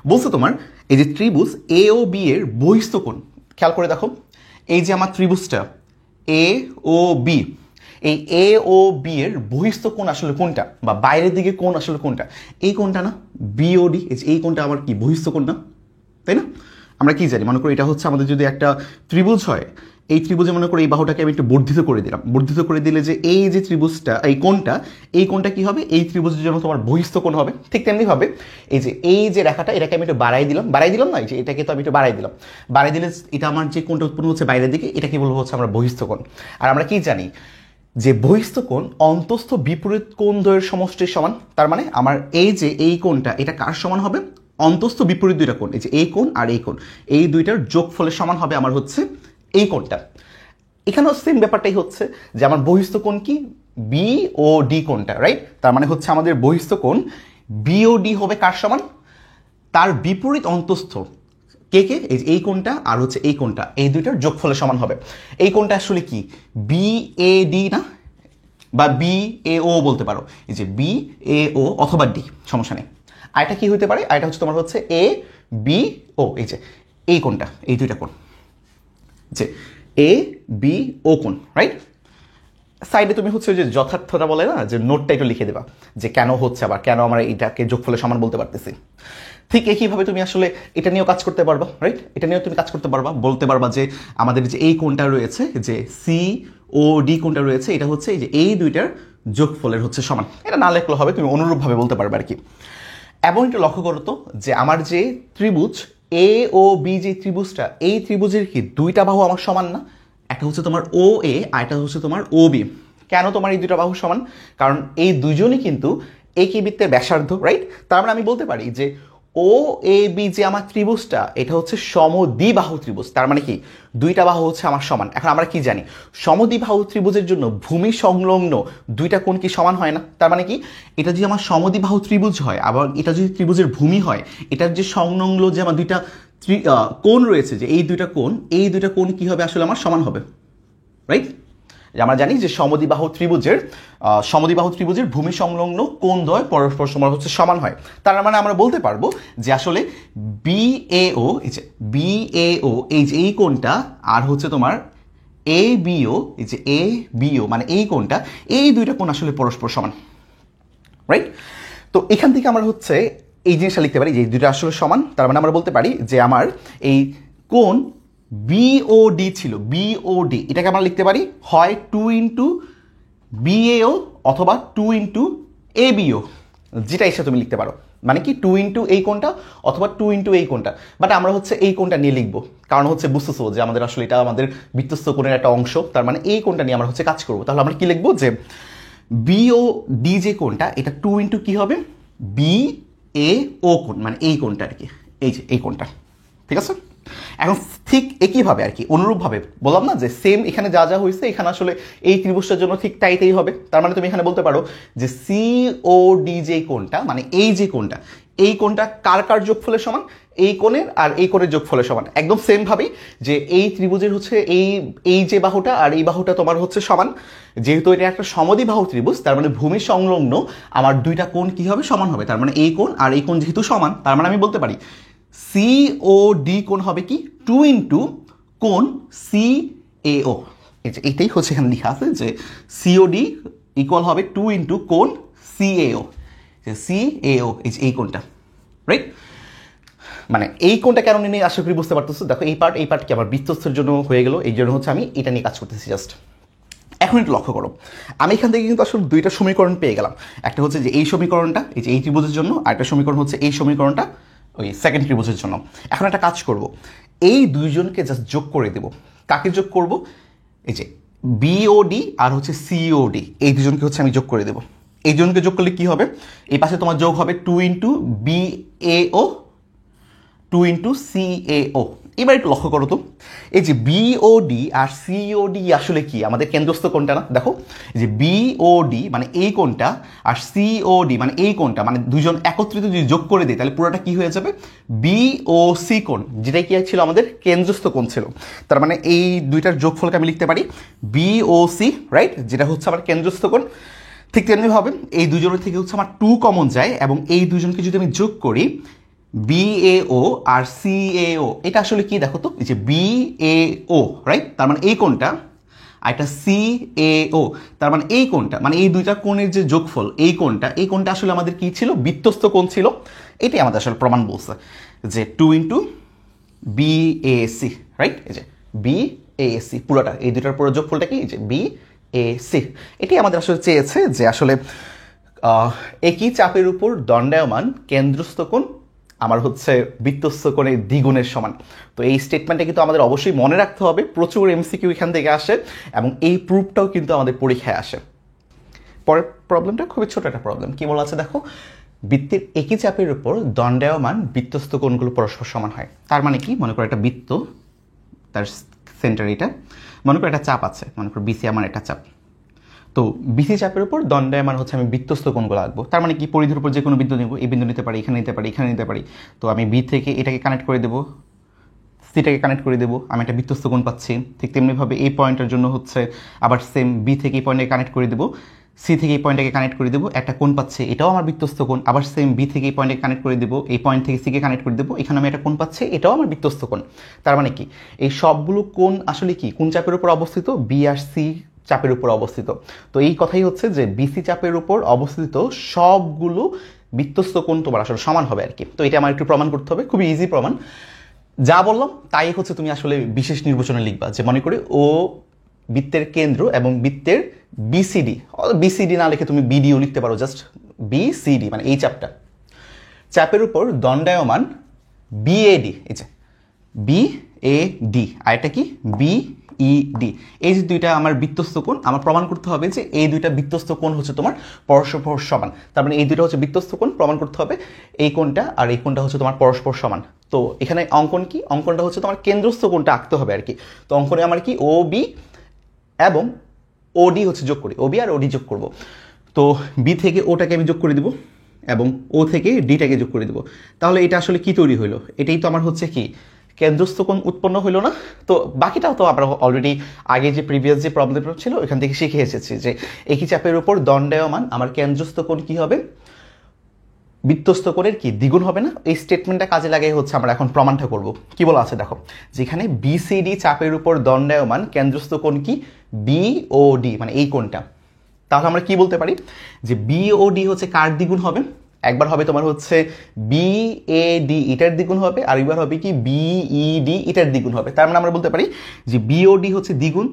বলছে তোমার এই যে ত্রিভুজ এ ও বি এর বহিস্থ কোণ, খেয়াল করে দেখো এই যে আমার ত্রিভুজটা এ ও বি, এই এ ও বি এর বহিস্থ কোণ আসলে কোনটা, বা বাইরের দিকে কোণ আসলে কোনটা? এই কোণটা না, বিওডি। এই কোণটা আমার কি বহিস্থ কোণ না, তাই না? আমরা কি জানি, মনে করি এটা হচ্ছে আমাদের যদি একটা ত্রিভুজ হয়, এই ত্রিভুজে মনে করি এই বাহুটাকে আমি একটু বর্ধিত করে দিলাম, বর্ধিত করে দিলে যে এই যে ত্রিভুজটা এই কোণটা কি হবে, এই ত্রিভুজের জন্য তোমার বহিস্থ কোণ হবে। ঠিক তেমনি ভাবে এই যে রেখাটা এটাকে আমি একটু বাড়াই দিলাম না, এই যে এটাকে তো আমি একটু বাড়াই দিলে এটা আমার যে কোণটা উৎপন্ন হচ্ছে বাইরের দিকে, এটাকে বলবো হচ্ছে আমরা বহিস্থ কোণ। আর আমরা কি জানি যে বহিস্থ কোণ অন্তস্থ বিপরীত কোণ দ্বয়ের সমষ্টির সমান। তার মানে আমার এই যে এই কোণটা এটা কার সমান হবে? অন্তস্থ বিপরীত দুইটা কোণ, এই যে এই কোণ আর এই কোণ, এই দুইটার যোগফলের সমান হবে আমার হচ্ছে এই কোণটা। এখানেও সেম ব্যাপারটাই হচ্ছে যে আমার বহিস্থ কোণ কি, বি ও ডি কোণটা, রাইট? তার মানে হচ্ছে আমাদের বহিস্থ কোণ বি ও ডি হবে কার সমান? তার বিপরীত অন্তস্থ কে কে, এই কোণটা আর হচ্ছে এই কোণটা, এই দুইটার যোগফলের সমান হবে। এই কোণটা আসলে কি বি এ ডি না, বা বি এ ও বলতে পারো, এই যে বি এ ও অথবা ডি, সমস্যা নেই। আর এটা কি হতে পারে, আর এটা হচ্ছে তোমার হচ্ছে এ বি ও, এই যে এই কোণটা, এই দুইটা কোণ যে এ বি ও কোণ, রাইট? সাইডে তুমি হচ্ছে যে যথার্থতা বলে না, যে নোটটা একটু লিখে দেবা যে কেন হচ্ছে, আবার কেন আমরা এটাকে যোগফলের সমান বলতে পারতেছি। ঠিক একইভাবে তুমি আসলে এটা নিয়েও কাজ করতে পারবা, রাইট? এটা নিয়েও তুমি কাজ করতে পারবা, বলতে পারবা যে আমাদের যে এই কোণটা রয়েছে, যে সি ও ডি কোণটা রয়েছে, এটা হচ্ছে এই যে এই দুইটার যোগফলের হচ্ছে সমান। এটা না লেখলে হবে, তুমি অনুরূপভাবে বলতে পারবে আর কি। এবং একটু লক্ষ্য করো তো যে আমার যে ত্রিভুজ এ ও বি, যে ত্রিভুজটা, এই ত্রিভুজের কি দুইটা বাহু আমার সমান না? একটা হচ্ছে তোমার ও এ আর একটা হচ্ছে তোমার ও বি। কেন তোমার এই দুইটা বাহু সমান? কারণ এই দুজনই কিন্তু একই বৃত্তের ব্যাসার্ধ, রাইট? তার মানে আমি বলতে পারি যে ও এ বি যে আমার ত্রিভুজটা, এটা হচ্ছে সমদ্বিবাহু ত্রিভুজ। তার মানে কি দুইটা বাহু হচ্ছে আমার সমান। এখন আমরা কি জানি, সমদ্বিবাহু ত্রিভুজের জন্য ভূমি সংলগ্ন দুইটা কোণ কি সমান হয় না? তার মানে কি এটা যদি আমার সমদ্বিবাহু ত্রিভুজ হয়, আবার এটা যদি ত্রিভুজের ভূমি হয়, এটার যে সংলগ্ন যে আমার দুইটা কোণ রয়েছে, যে এই দুইটা কোণ কি হবে আসলে আমার সমান হবে, রাইট? আমরা জানি যে সমদ্বিবাহু ত্রিভুজের ভূমি সংলগ্ন কোণদ্বয় পরস্পর হচ্ছে সমান হয়। তার মানে আমরা বলতে পারবো যে আসলে বিএও, এই যে বিএও, এই যে এই কোণটা, আর হচ্ছে তোমার এ বিও, এই যে এ বিও মানে এই কোণটা, এই দুইটা কোণ আসলে পরস্পর সমান, রাইট? তো এখান থেকে আমরা হচ্ছে এই জিনিসটা লিখতে পারি যে এই দুইটা আসলে সমান। তার মানে আমরা বলতে পারি যে আমার এই কোণ বিওডি ছিল, বিওডি এটাকে আমরা লিখতে পারি হয় 2 ইন্টু বিএও অথবা 2 ইন্টু এ বিও, যেটা এসে তুমি লিখতে পারো। মানে কি 2 ইন্টু এই কোণটা অথবা 2 ইন্টু এই কোণটা, বাট আমরা হচ্ছে এই কোণটা নিয়ে লিখবো, কারণ হচ্ছে বুঝতেছো যে আমাদের আসলে এটা আমাদের বৃত্তস্থ কোণের একটা অংশ। তার মানে এই কোণটা নিয়ে আমরা হচ্ছে কাজ করবো। তাহলে আমরা কি লিখবো যে বিওডি যে কোণটা, এটা 2 ইন্টু কি হবে, বি এ ও কোণ, মানে এই কোণটা আর কি, এই যে এই কোণটা, ঠিক আছে? এখন ঠিক একইভাবে আর কি অনুরূপভাবে বললাম না যে সেম এখানে যা যা হয়েছে এখানে আসলে এই ত্রিভুজটার জন্য ঠিক তাইতেই হবে। তার মানে তুমি এখানে বলতে পারো যে সি ও ডি যে কোণটা, মানে এই যে কোণটা, এই কোণটা কার কার যোগফলের সমান, এই কোণের আর এই কোণের যোগফলের সমান। একদম সেম ভাবেই যে এই ত্রিভুজের হচ্ছে এই যে বাহুটা আর এই বাহুটা তোমার হচ্ছে সমান। যেহেতু এটা একটা সমদ্বিবাহু ত্রিভুজ, তার মানে ভূমি সংলগ্ন আমার দুইটা কোণ কি হবে, সমান হবে। তার মানে এই কোণ আর এই কোণ যেহেতু সমান, তার মানে আমি বলতে পারি সি ও ডি কোণ হবে কি 2 ইন্টু কোণ সি এ ও। এইটাই হচ্ছে এখানে লেখা আছে যে সিওডি ইকুয়াল হবে 2 ইন্টু কোণ সি এ ও, সি এ ও এই কোণটা, রাইট? মানে এই কোণটা কেন নিয়ে আশা করি বুঝতে পারতেছো। দেখো এই পার্ট কি আমার বৃত্তস্থের জন্য হয়ে গেল, এই জন্য হচ্ছে আমি এটা নিয়ে কাজ করতেছি জাস্ট। এখন একটু লক্ষ্য করো, আমি এখান থেকে কিন্তু আসলে দুইটা সমীকরণ পেয়ে গেলাম। একটা হচ্ছে যে এই সমীকরণটা, এই যে এই ত্রিভুজের জন্য, আর একটা সমীকরণ হচ্ছে এই সমীকরণটা ওই সেকেন্ড ত্রিভুজের জন্য। এখন একটা কাজ করব, এই দুইজনকে জাস্ট যোগ করে দেব। কাকে যোগ করব? এই যে বিওডি আর হচ্ছে সিওডি, এই দুজনকে হচ্ছে আমি যোগ করে দেবো। এই দুজনকে যোগ করলে কি হবে, এই পাশে তোমার যোগ হবে 2 ইন্টু বিএও 2 ইন্টু সিএও। এবার একটু লক্ষ্য করো তো, এই যে বিওডি আর সিওডি আসলে কি আমাদের কেন্দ্রস্থ কোণটা না? দেখো যে বিওডি মানে এই কোণটা আর সিওডি মানে এই কোণটা, মানে দুজন একত্রিত যদি যোগ করে দিই তাহলে পুরোটা কি হয়ে যাবে, বিওসি কোণ, যেটা কি ছিল আমাদের কেন্দ্রস্থ কোণ ছিল। তার মানে এই দুইটার যোগফলকে আমি লিখতে পারি বিওসি, রাইট, যেটা হচ্ছে আমার কেন্দ্রস্থ কোণ। ঠিক তেমনিভাবে এই দুজনের থেকে হচ্ছে আমার 2 কমন যায়, এবং এই দুজনকে যদি আমি যোগ করি বিএও আর সিএও, এটা আসলে কি দেখো তো, এই যে বিএও, রাইট, তার মানে এই কোণটা, আর এটা সিএও, তার মানে এই কোণটা, মানে এই দুইটা কোণের যে যোগফল, এই কোণটা আসলে আমাদের কি ছিল, বৃত্তস্থ কোণ ছিল। এটাই আমাদের আসলে প্রমাণ বলছে যে 2 ইন্টু বিএসি, রাইট, এই যে বিএসি পুরোটা, এই দুটার পুরো যোগফলটা কি, এই যে বিএসি। এটি আমাদের আসলে চেয়েছে যে আসলে একই চাপের উপর দণ্ডায়মান কেন্দ্রস্থ কোণ আমার হচ্ছে বৃত্তস্থ কোণের দ্বিগুণের সমান। তো এই স্টেটমেন্টটা কিন্তু আমাদের অবশ্যই মনে রাখতে হবে, প্রচুর এমসিকিউ এখান থেকে আসে, এবং এই প্রুফটাও কিন্তু আমাদের পরীক্ষায় আসে। পরের প্রবলেমটা খুবই ছোট একটা প্রবলেম, কি বলা আছে দেখো, বৃত্তের একই চাপের উপর দণ্ডায়মান বৃত্তস্থ কোণগুলো পরস্পর সমান হয়। তার মানে কি, মনে করো একটা বৃত্ত, তার সেন্টার এটা, মনে করো একটা চাপ আছে, মনে করো বিসি আমার একটা চাপ। তো বিসি চাপের উপর দণ্ডায়মান হচ্ছে আমি বৃত্তস্থ কোণগুলো আঁকবো। তার মানে কি, পরিধির উপর যে কোনো বিন্দু নেব, এই বিন্দু নিতে পারি, এখানে নিতে পারি, এখানে নিতে পারি। তো আমি বি থেকে এটাকে কানেক্ট করে দেবো, সিটাকে কানেক্ট করে দেবো, আমি একটা বৃত্তস্থ কোণ পাচ্ছি। ঠিক তেমনিভাবে এই পয়েন্টের জন্য হচ্ছে আবার সেম, বি থেকে এই পয়েন্টকে কানেক্ট করে দেবো, সি থেকে এই পয়েন্টটাকে কানেক্ট করে দেবো, একটা কোণ পাচ্ছে, এটাও আমার বৃত্তস্থ কোণ। আবার সেম, বি থেকে এই পয়েন্টকে কানেক্ট করে দেবো, এই পয়েন্ট থেকে সিকে কানেক্ট করে দেবো, এখানে আমি একটা কোণ পাচ্ছি, এটাও আমার বৃত্তস্থ কোণ। তার মানে কি, এই সবগুলো কোণ আসলে কি, কোন চাপের উপর অবস্থিত, বি আর সি চাপের উপর অবস্থিত। তো এই কথাই হচ্ছে যে বিসি চাপের উপর অবস্থিত সবগুলো বৃত্তস্থ কোণ তোমার আসলে সমান হবে আর কি। তো এটা আমার একটু প্রমাণ করতে হবে, খুবই ইজি প্রমাণ। যা বললাম তাই হচ্ছে তুমি আসলে বিশেষ নির্বাচনে লিখবা, যে মনে করে ও বৃত্তের কেন্দ্র এবং বৃত্তের বিসিডি, বিসিডি না লিখে তুমি বিডিও লিখতে পারো, জাস্ট বিসিডি মানে এই চাপের উপর দণ্ডায়মান বিএডি, এই যে বিএডি, আর এটা কি বিইডি, এই যে দুইটা আমার বৃত্তস্থ কোণ, আমার প্রমাণ করতে হবে যে এই দুইটা বৃত্তস্থ কোণ হচ্ছে তোমার পরস্পর সমান। তার মানে এই দুইটা হচ্ছে বৃত্তস্থ কোণ, প্রমাণ করতে হবে এই কোণটা আর এই কোণটা হচ্ছে তোমার পরস্পর সমান। তো এখানে অঙ্কন কি, অঙ্কনটা হচ্ছে তোমার কেন্দ্রস্থ কোণটা আঁকতে হবে আর কি। তো অঙ্কনে আমার কি ও বি এবং ওডি হচ্ছে যোগ করি, ওবি আর ওডি যোগ করব। তো বি থেকে ওটাকে আমি যোগ করে দিব এবং ও থেকে ডিটাকে যোগ করে দিব। তাহলে এটা আসলে কি তৈরি হইলো, এটাই তো আমার হচ্ছে কি কেন্দ্রস্থ কোণ উৎপন্ন হইলো না? তো বাকিটাও তো আমরা অলরেডি আগে যে প্রিভিয়াস যে প্রবলেমটা ছিল ওইখান থেকে শিখে এসেছি যে একই চাপের উপর দণ্ডায়মান আমার কেন্দ্রস্থ কোণ কি হবে, বৃত্তস্থ কোণের কি দ্বিগুণ হবে না? এই স্টেটমেন্টটা কাজে লাগাই হচ্ছে আমরা এখন প্রমাণটা করব। কি বলা আছে দেখো, যেখানে বিসিডি চাপের উপর দণ্ডায়মান কেন্দ্রস্থ কোণ কি বিওডি, মানে এই কোণটা। তাহলে আমরা কি বলতে পারি যে বিওডি হচ্ছে কার দ্বিগুণ হবে, একবার হবে তোমার হচ্ছে বিএডি এটার দ্বিগুণ হবে, আর একবার হবে কি বিইডি এটার দ্বিগুণ হবে। তার মানে আমরা বলতে পারি যে বিওডি হচ্ছে দ্বিগুণ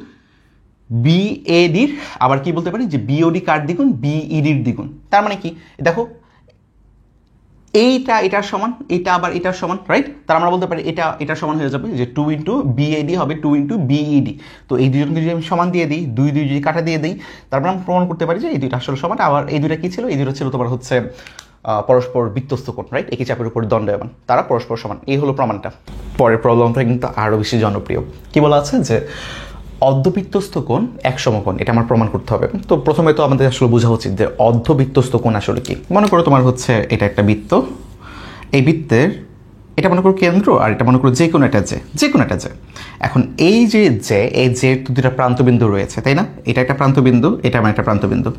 বিএডির, আবার কি বলতে পারি যে বিওডি কার দ্বিগুণ, বিইডির দ্বিগুণ। তার মানে কি দেখো, এইটা এটার সমান, এটা আবার এটার সমান, রাইট। তার আমরা বলতে পারি এটা এটার সমান হয়ে যাবে, যে 2 ইন্টু বিএডি হবে 2 ইন্টু বিইডি। তো এই দুজনকে যদি আমি সমান দিয়ে দিই, দুই দুই যদি কাটা দিয়ে দিই, তারপর আমরা প্রমাণ করতে পারি যে এই দুইটা আসলে সমান। আবার এই দুইটা কি ছিল, এই দুইটা ছিল তোমার হচ্ছে পরস্পর বৃত্তস্থ কোণ, রাইট, একই চাপের উপর দণ্ডায়মান, তারা পরস্পর সমান। এই হলো প্রমাণটা। পরের প্রবলেমটা কিন্তু আরও বেশি জনপ্রিয়। কি বলা আছে যে অর্ধবৃত্তস্থ কোণ এক সমকোণ, এটা আমার প্রমাণ করতে হবে। তো প্রথমে তো আমাদের আসলে বোঝা উচিত যে অর্ধবৃত্তস্থ কোণ আসলে কি। মনে করো তোমার হচ্ছে এটা একটা বৃত্ত, এই বৃত্তের এটা মনে করো কেন্দ্র, আর এটা মনে করো যে কোনো একটা যে। এখন এই যে এই যে দুটা প্রান্তবিন্দু রয়েছে, তাই না? এটা একটা প্রান্তবিন্দু, এটা আমার একটা প্রান্তবিন্দু।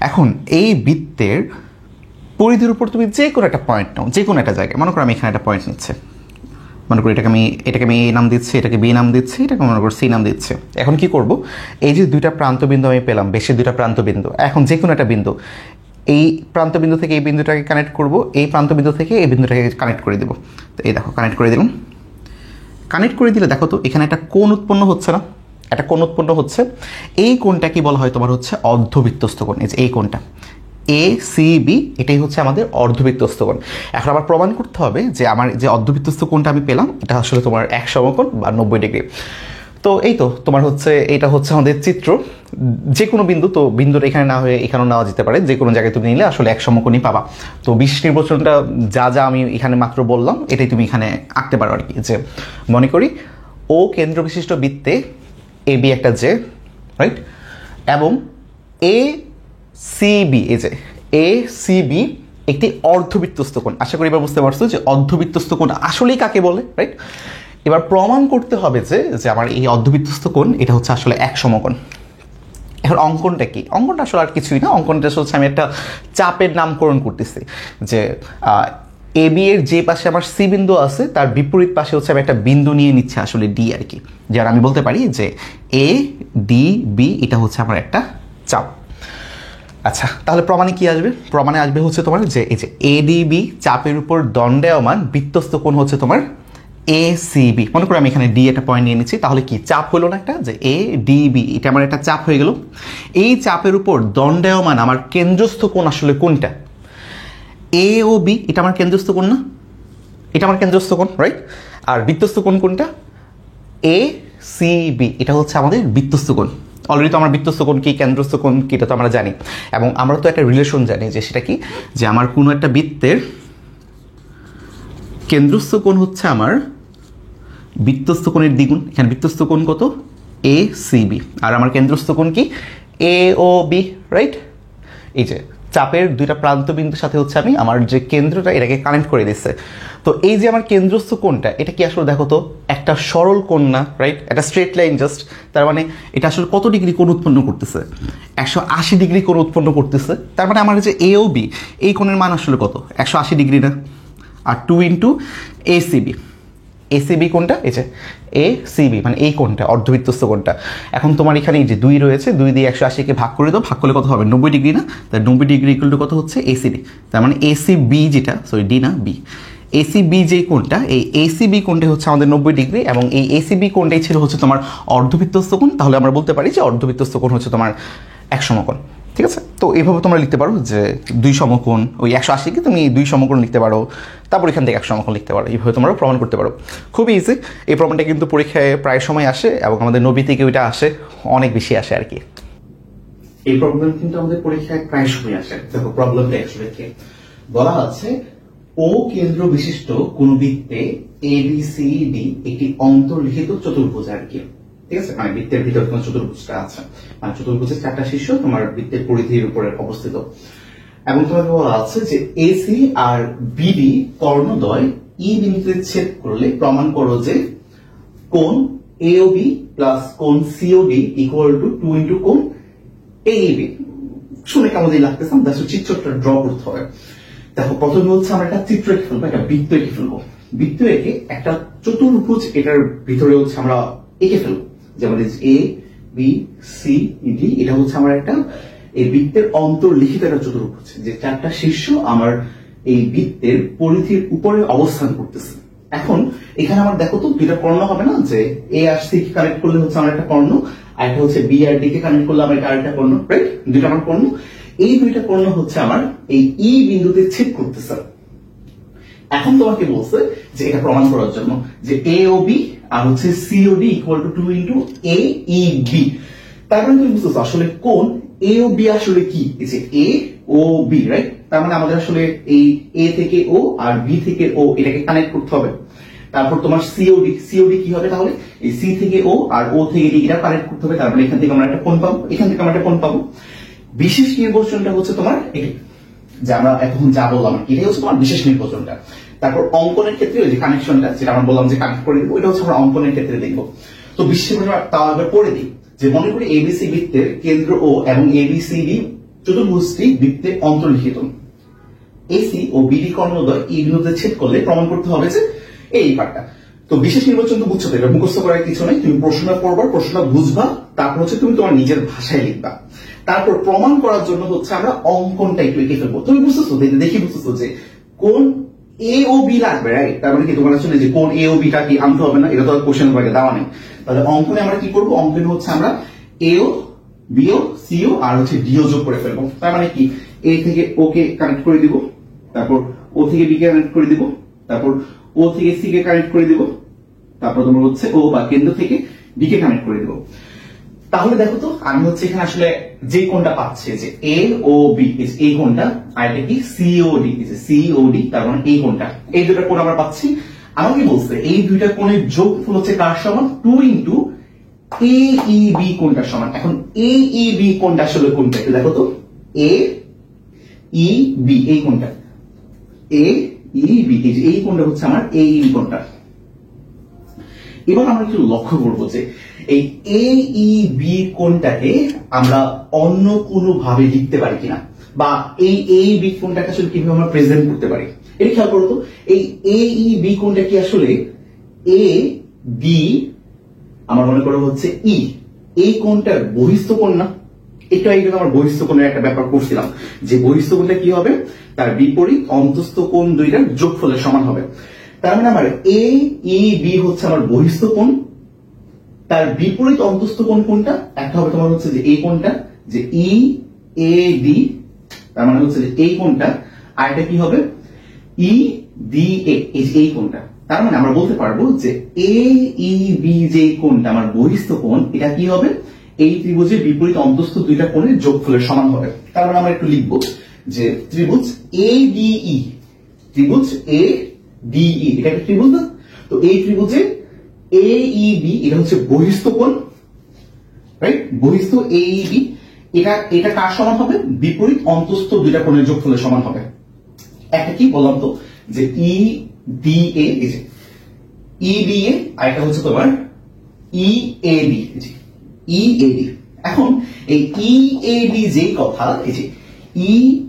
এখন এই বৃত্তের পরিধির উপর তুমি যে কোনো একটা পয়েন্ট নাও, যে কোনো একটা জায়গায়। মনে করো আমি এখানে একটা পয়েন্ট নিচ্ছে, মনে করি এটাকে আমি এ নাম দিচ্ছি, এটাকে বি নাম দিচ্ছি, এটাকে মনে করো সি নাম দিচ্ছি। এখন কি করব, এই যে দুইটা প্রান্তবিন্দু আমি পেলাম, বেশি দুইটা প্রান্তবিন্দু, এখন যে কোনো একটা বিন্দু, এই প্রান্তবিন্দু থেকে এই বিন্দুটাকে কানেক্ট করব, এই প্রান্তবিন্দু থেকে এই বিন্দুটাকে কানেক্ট করে দেবো। তো এই দেখো কানেক্ট করে দিলাম। কানেক্ট করে দিলে দেখো তো এখানে একটা কোণ উৎপন্ন হচ্ছে না, একটা কোণ উৎপন্ন হচ্ছে। এই কোণটা কি বলা হয় তোমার হচ্ছে অর্ধবৃত্তস্থ কোণ। এই যে এই কোণটা এ সি বি, এটাই হচ্ছে আমাদের অর্ধবৃত্তস্থ কোণ। এখন আবার প্রমাণ করতে হবে যে আমার যে অর্ধবৃত্তস্থ কোণটা আমি পেলাম এটা আসলে তোমার এক সমকোণ বা 90 ডিগ্রি। তো এই তো তোমার হচ্ছে এটা হচ্ছে আমাদের চিত্র, যে কোনো বিন্দু, তো বিন্দুর এখানে না হয়ে এখানেও নেওয়া যেতে পারে, যে কোনো জায়গায় তুমি নিলে আসলে এক সমকোণই পাবা। তো বিশেষ নির্বাচনটা যা যা আমি এখানে মাত্র বললাম এটাই তুমি এখানে আঁকতে পারো আর কি। যে মনে করি ও কেন্দ্র বিশিষ্ট বৃত্তে এ বি একটা যে, রাইট, এবং এ সি বি, এই যে এ সি বি একটি অর্ধবৃত্তস্থ কোণ। আশা করি এবার বুঝতে পারছো যে অর্ধবৃত্তস্থ কোণ আসলেই কাকে বলে, রাইট। এবার প্রমাণ করতে হবে যে আমার এই অর্ধবৃত্তস্থ কোণ এটা হচ্ছে আসলে এক সমকোণ। এখন অঙ্কনটা কি? অঙ্কনটা আসলে আর কিছুই না, অঙ্কনটা হচ্ছে আমি একটা চাপের নামকরণ করতেছি, যে এ বি এর যে পাশে আমার সি বিন্দু আছে তার বিপরীত পাশে হচ্ছে আমি একটা বিন্দু নিয়ে নিচ্ছে আসলে ডি আর কি। যার আমি বলতে পারি যে এ ডি বি এটা হচ্ছে আমার একটা চাপ। আচ্ছা, তাহলে প্রমাণে কি আসবে? প্রমাণে আসবে হচ্ছে তোমার যে এই যে এডিবি চাপের উপর দণ্ডায়মান বৃত্তস্থ কোণ হচ্ছে তোমার এ সি বি। মনে করো আমি এখানে ডি একটা পয়েন্ট নিয়ে নিচ্ছি, তাহলে কি চাপ হলো না একটা, যে এ ডি বি এটা আমার একটা চাপ হয়ে গেল। এই চাপের উপর দণ্ডায়মান আমার কেন্দ্রস্থ কোণ আসলে কোনটা? এ ও বি এটা আমার কেন্দ্রস্থ কোণ না? এটা আমার কেন্দ্রস্থ কোণ, রাইট। আর বৃত্তস্থ কোণ কোনটা? এ সি বি এটা হচ্ছে আমাদের বৃত্তস্থ কোণ। অলরেডি তো আমরা বৃত্তস্থ কোণ কি কেন্দ্রস্থ কোণ কি এটা তো আমরা জানি, এবং আমরা তো একটা রিলেশন জানি যে সেটা কি, যে আমার কোনো একটা বৃত্তের কেন্দ্রস্থ কোণ হচ্ছে আমার বৃত্তস্থ কোণের দ্বিগুণ। এখানে বৃত্তস্থ কোণ কত? এ সি বি, আর আমার কেন্দ্রস্থ কোণ কি? এ ও বি, রাইট। এই যে চাপের দুইটা প্রান্ত বিন্দুর সাথে হচ্ছে আমি আমার যে কেন্দ্রটা এটাকে কানেক্ট করে দিচ্ছে। তো এই যে আমার কেন্দ্রস্থ কোণটা এটা কি আসলে দেখো তো একটা সরল কোণ না, রাইট, একটা স্ট্রেট লাইন জাস্ট। তার মানে এটা আসলে কত ডিগ্রি কোণ উৎপন্ন করতেছে? 180 ডিগ্রি কোণ উৎপন্ন করতেছে। তার মানে আমার যে এ ও বি এই কোণের মান আসলে কত? 180 ডিগ্রি না? আর 2 ইন্টু এসিবি, এসিবি কোনটা? এই যে এ সিবি মানে এই কোণটা অর্ধবৃত্তস্থ কোণটা। এখন তোমার এখানে এই যে 2 রয়েছে, 2 দিয়ে 180কে ভাগ করে দাও, ভাগ করলে কত হবে? 90 ডিগ্রি না? তাই 90 ডিগ্রি ইকুয়াল টু কত হচ্ছে? এসিডি। তার মানে এসিবি যেটা, সরি ডি না বি, এসিবি যে কোণটা, এই এসিবি কোণটা হচ্ছে আমাদের 90 ডিগ্রি, এবং এই এসিবি কোণটাই ছিল হচ্ছে তোমার অর্ধবৃত্তস্থ কোণ। তাহলে আমরা বলতে পারি যে অর্ধবৃত্তস্থ কোণ হচ্ছে তোমার এক সমকোণ। ঠিক আছে, তো এইভাবে তোমরা লিখতে পারো যে 2 সমকোণ, ওই 180কে তুমি 2 সমকোণ লিখতে পারো, তারপর এখান থেকে 1 সমকোণ লিখতে পারো। এইভাবে তোমরা প্রমাণ করতে পারো, খুবই ইজি। এই প্রমাণটা কিন্তু পরীক্ষায় প্রায় সময় আসে, এবং আমাদের নবী থেকে ওইটা আসে, অনেক বেশি আসে আর কি। এই প্রবলেম কিন্তু আমাদের পরীক্ষায় প্রায় সময় আসে। দেখো প্রবলেমটা অ্যাকচুয়ালি কি বলা আছে, ও কেন্দ্র বিশিষ্ট কোন বৃত্তে এবিসিডি একটি অন্তর্লিখিত চতুর্ভুজ আর কি। ঠিক আছে, মানে বৃত্তের ভিতরে তোমার চতুর্ভুজটা আছে, মানে চতুর্ভুজের 4টা শীর্ষ তোমার বৃত্তের পরিধির উপরে অবস্থিত, এবং তোমাকে বলা আছে যে এসি আর বিডি কর্ণদ্বয় ই বিন্দুতে ছেদ করলে প্রমাণ করো যে কোণ এওবি প্লাস কোণ সিওডি ইকুয়াল টু 2 ইন্টু কোণ এইবি। শুনে কেমন লাগতেছে? আমাদের চিত্রটা ড্র করতে হবে। দেখো প্রথমে হচ্ছে আমরা একটা চিত্র এঁকে ফেলবো, একটা বৃত্ত এঁকে ফেলবো। বৃত্ত এঁকে একটা চতুর্ভুজ এটার ভিতরে হচ্ছে আমরা এঁকে ফেলবো, যেমন এ বি সি ডি এটা হচ্ছে আমার একটা এই বৃত্তের অন্তর্লিখিত একটা চতুর্ভুজ, যে 4টা শীর্ষ আমার এই বৃত্তের পরিধির উপরে অবস্থান করতেছে। এখন এখানে আমার দেখো তো 2টা কর্ণ হবে না, যে এ আর সি কে কানেক্ট করলে হচ্ছে আমার একটা কর্ণ, আর একটা হচ্ছে বি আর ডি কে কানেক্ট করলে আমার আরেকটা কর্ণ, রাইট? 2টা আমার কর্ণ। এই 2টা কর্ণ হচ্ছে আমার এই ই বিন্দুতে ছেদ করতেছে। এখন তোমাকে বলছে যে এটা প্রমাণ করার জন্য যে এ ও বি আর হচ্ছে C O D equal to 2 into A E B. তার মানে তুমি বুঝতেছো আসলে কোণ এ ও বি আসলে কি? এই যে এ ও বি, রাইট? তার মানে আমাদের আসলে এই এ থেকে ও আর বি থেকে ও এটাকে কানেক্ট করতে হবে। তারপর তোমার সিওডি, সিওডি কি হবে তাহলে? এই সি থেকে ও আর ও থেকে ডি এটা কানেক্ট করতে হবে। তার মানে এখান থেকে আমরা একটা কোণ পাবো, এখান থেকে আমরা একটা কোণ পাবো। বিশেষ নির্বাচনটা হচ্ছে তোমার এটাই, যে আমরা এখন যা বললাম এটাই হচ্ছে তোমার বিশেষ নির্বাচনটা। তারপর অঙ্কনের ক্ষেত্রে ওই যে কানেকশনটা যেটা আমরা বললাম যে কানেক্ট করে দেবো, এটা হচ্ছে আমরা অঙ্কনের ক্ষেত্রে দেখবো। তো বিশেষ নির্বাচন তাও আবার পড়ে দিই, যে মনে করি এবিসি বৃত্তের কেন্দ্র ও এবং এবিসিডি চতুর্ভুজটি বৃত্তে অন্তর্লিখিত। এসি ও বিডি কর্ণদ্বয় এই বিন্দুতে ছেদ করলে প্রমাণ করতে হবে যে এই পার্টটা। তো বিশেষ নির্বাচন তো বুঝছো, এটা মুখস্থ করার কিছু নেই, তুমি প্রশ্নটা পড়বা, প্রশ্নটা বুঝবা, তারপর হচ্ছে তুমি তোমার নিজের ভাষায় লিখবা। তারপর প্রমাণ করার জন্য হচ্ছে আমরা অঙ্কনটা একটু এঁকে ফেলবো। তুমি বুঝতেছো, দেখি বুঝতেছো যে কোন এ ও বি লাগবে, রাইট? তার মানে কি তোমার আসলে যে কোন এ ও বিটা কি আনতে হবে না, এটা তো কোশ্চেন পেপারে দেওয়া নেই। তাহলে অঙ্কনে আমরা কি করবো? অঙ্কনে হচ্ছে আমরা এও বিও সিও আর হচ্ছে ডিও যোগ করে ফেলবো। তার মানে কি এ থেকে ও কে কানেক্ট করে দিব, তারপর ও থেকে বি কে কানেক্ট করে দিব, তারপর ও থেকে সি কে কানেক্ট করে দিব, তারপর তোমার হচ্ছে ও বা কেন্দ্র থেকে বি কে কানেক্ট করে দেবো। তাহলে দেখো তো আমি হচ্ছে এখানে আসলে যে কোণটা পাচ্ছি যে এ ও বি, এই কোণটা, আর এটা কি সিওডি, সিওডি, তার মানে এই কোণটা, এই দুটো কোণ আমরা পাচ্ছি। আমাকে বলছে এই দুইটা কোণের যোগফল হচ্ছে কার সমান, 2 ইন্টু AEB কোণটার সমান। এখন AEB কোণটা আসলে কোনটা একটু দেখো তো, AEB এই কোণটা, AEB এই কোণটা হচ্ছে আমার AEB কোণটা। এবার আমরা একটু লক্ষ্য করবো যে এই AEB কোণটাকে আমরা অন্য কোনো ভাবে লিখতে পারি কিনা, বা এই AEB কোণটাকে আসলে কিভাবে আমরা প্রেজেন্ট করতে পারি। এটা খেয়াল করো তো, এই AEB কোণটা কি আসলে A B আমার মনে করো হচ্ছে ই, এই কোণটার বহিস্থ কোণ না? এটা এইভাবে আমরা বহিস্থ কোণের একটা ব্যাপার করছিলাম যে বহিস্থ কোণটা কি হবে, তার বিপরীত অন্তস্থ কোণ দুইটার যোগফলের সমান হবে। তার মানে আমার AEB হচ্ছে আমার বহিস্থ কোণ, তার বিপরীত অন্তস্থ কোণ কোনটা, একটা হবে তোমার হচ্ছে যে এই কোণটা যে EAD, তার মানে হচ্ছে যে এই কোণটা, আর এটা কি হবে EDA, এই কোণটা। তার মানে আমরা বলতে পারবো যে AEB যে কোণটা আমার বহিস্থ কোণ, এটা কি হবে এই ত্রিভুজের বিপরীত অন্তস্থ দুইটা কোণের যোগফলের সমান হবে। তার মানে আমরা একটু লিখবো যে ত্রিভুজ ADE, ত্রিভুজ ADE এটা একটা ত্রিভুজ না? তো এই ত্রিভুজে AEB এটা হচ্ছে বহিস্থ কোণ, রাইট? বহিস্থ AEB এটা কার সমান হবে, বিপরীত অন্তস্থ দুইটা কোণের যোগফলের সমান হবে। একটা কি বললাম তো যে EDA, এই যে EDA, আর এটা হচ্ছে তোমার EAD, EAD। এখন এই EAD যেই কথা, এই যে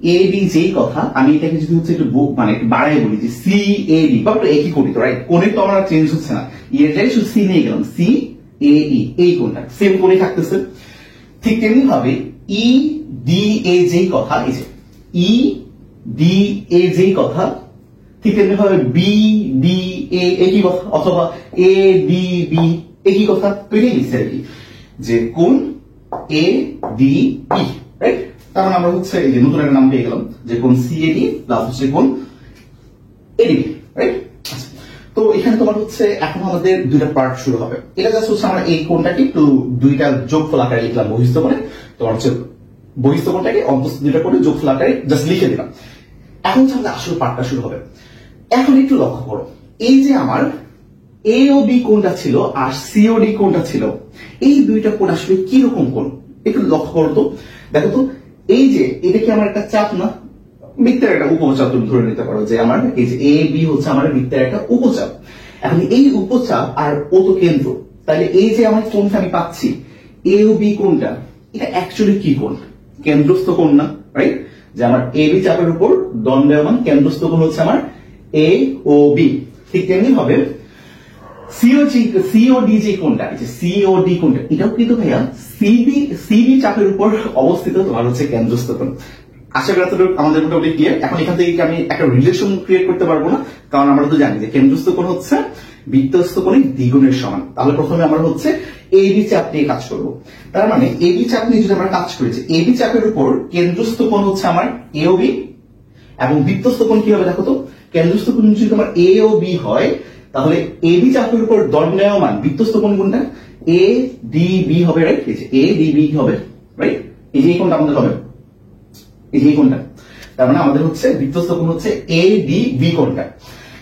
EAD যেই কথা, আমি এটাকে যদি হচ্ছে একটু মানে বাড়াই বলি যে CAD, বা একই কোণই তো, রাইট? কোণের তো আমার চেঞ্জ হচ্ছে না, এটাই শুধু সি নিয়ে গেলাম, CAE এই কোণটা সেম কোণই থাকতেছে। ঠিক তেমনি ভাবে EDA যেই কথা, এই যে EDA যেই কথা, ঠিক তেমনি ভাবে BDA একই কথা, অথবা ADB একই কথা। তো এটাই লিখছে আর কি যে কোণ ADE, রাইট? তার মানে আমরা হচ্ছে এই যে নতুন একটা নাম পেয়ে গেলাম যে কোণ CAD প্লাস হচ্ছে কোণ ADB, রাইট? তো এখানে তোমার হচ্ছে এখন আমাদের দুইটা পার্ট শুরু হবে। এটা জাস্ট হচ্ছে আমরা এই কোণটাকে একটু দুইটা যোগফল আকারে লিখলাম বহিস্থ কোণে, তোমার হচ্ছে বহিস্থ কোণটাকে অন্তস্থ দুইটা কোণে যোগফল আকারে জাস্ট লিখে দিলাম। এখন হচ্ছে আমাদের আসল পার্টটা শুরু হবে। এখন একটু লক্ষ্য করো, এই যে আমার AOB কোণটা ছিল আর COD কোণটা ছিল, এই দুইটা কোণ আসলে কি রকম কোণ একটু লক্ষ্য করো তো। দেখো তো, এই যে এটা কি আমার একটা চাপ না, বৃত্তের একটা উপচাপ তুমি ধরে নিতে পারো যে আমার এই যে AB হচ্ছে আমার বৃত্তের একটা উপচাপ। এখন এই উপচাপ আর ও তো কেন্দ্র, তাহলে এই যে আমার কোণটা আমি পাচ্ছি AOB কোণটা, এটা অ্যাকচুয়ালি কি কোণ, কেন্দ্রস্থ কোণ না, রাইট? যে আমার AB চাপের উপর দণ্ডায়মান কেন্দ্রস্থ কোণ হচ্ছে আমার AOB। ঠিক তেমনি হবে COD যে কোণটা, COD কোণটা, এটাও কিন্তু ভাইয়া CB চাপের উপর অবস্থিত তোমার হচ্ছে কেন্দ্রস্থ কোণ। আশা করি এতটুকু আমাদের মোটামুটি ক্লিয়ার। এখন এখান থেকে আমি একটা রিলেশন ক্রিয়েট করতে পারবো না, কারণ আমরা তো জানি যে কেন্দ্রস্থ কোণ হচ্ছে বৃত্তস্থ কোণের দ্বিগুণের সমান। তাহলে প্রথমে আমরা হচ্ছে AB চাপ নিয়ে কাজ করব। তার মানে AB চাপ নিয়ে যদি আমরা কাজ করেছি, AB চাপের উপর কেন্দ্রস্থ কোণ হচ্ছে আমার AOB, এবং বৃত্তস্থ কোণ কি হবে দেখো তো, কেন্দ্রস্থ কোণ যদি তোমার AOB হয়, তাহলে AB চাপের উপর দণ্ডায়মান বৃত্তস্থ কোণ কোনটা, ADB হবে, রাইট? এই যে ADB হবে, রাইট? এই যে এই কোণটা আমাদের হবে, এই যে এই কোণটা। তার মানে আমাদের হচ্ছে বৃত্তস্থ কোণ হচ্ছে ADB কোণটা।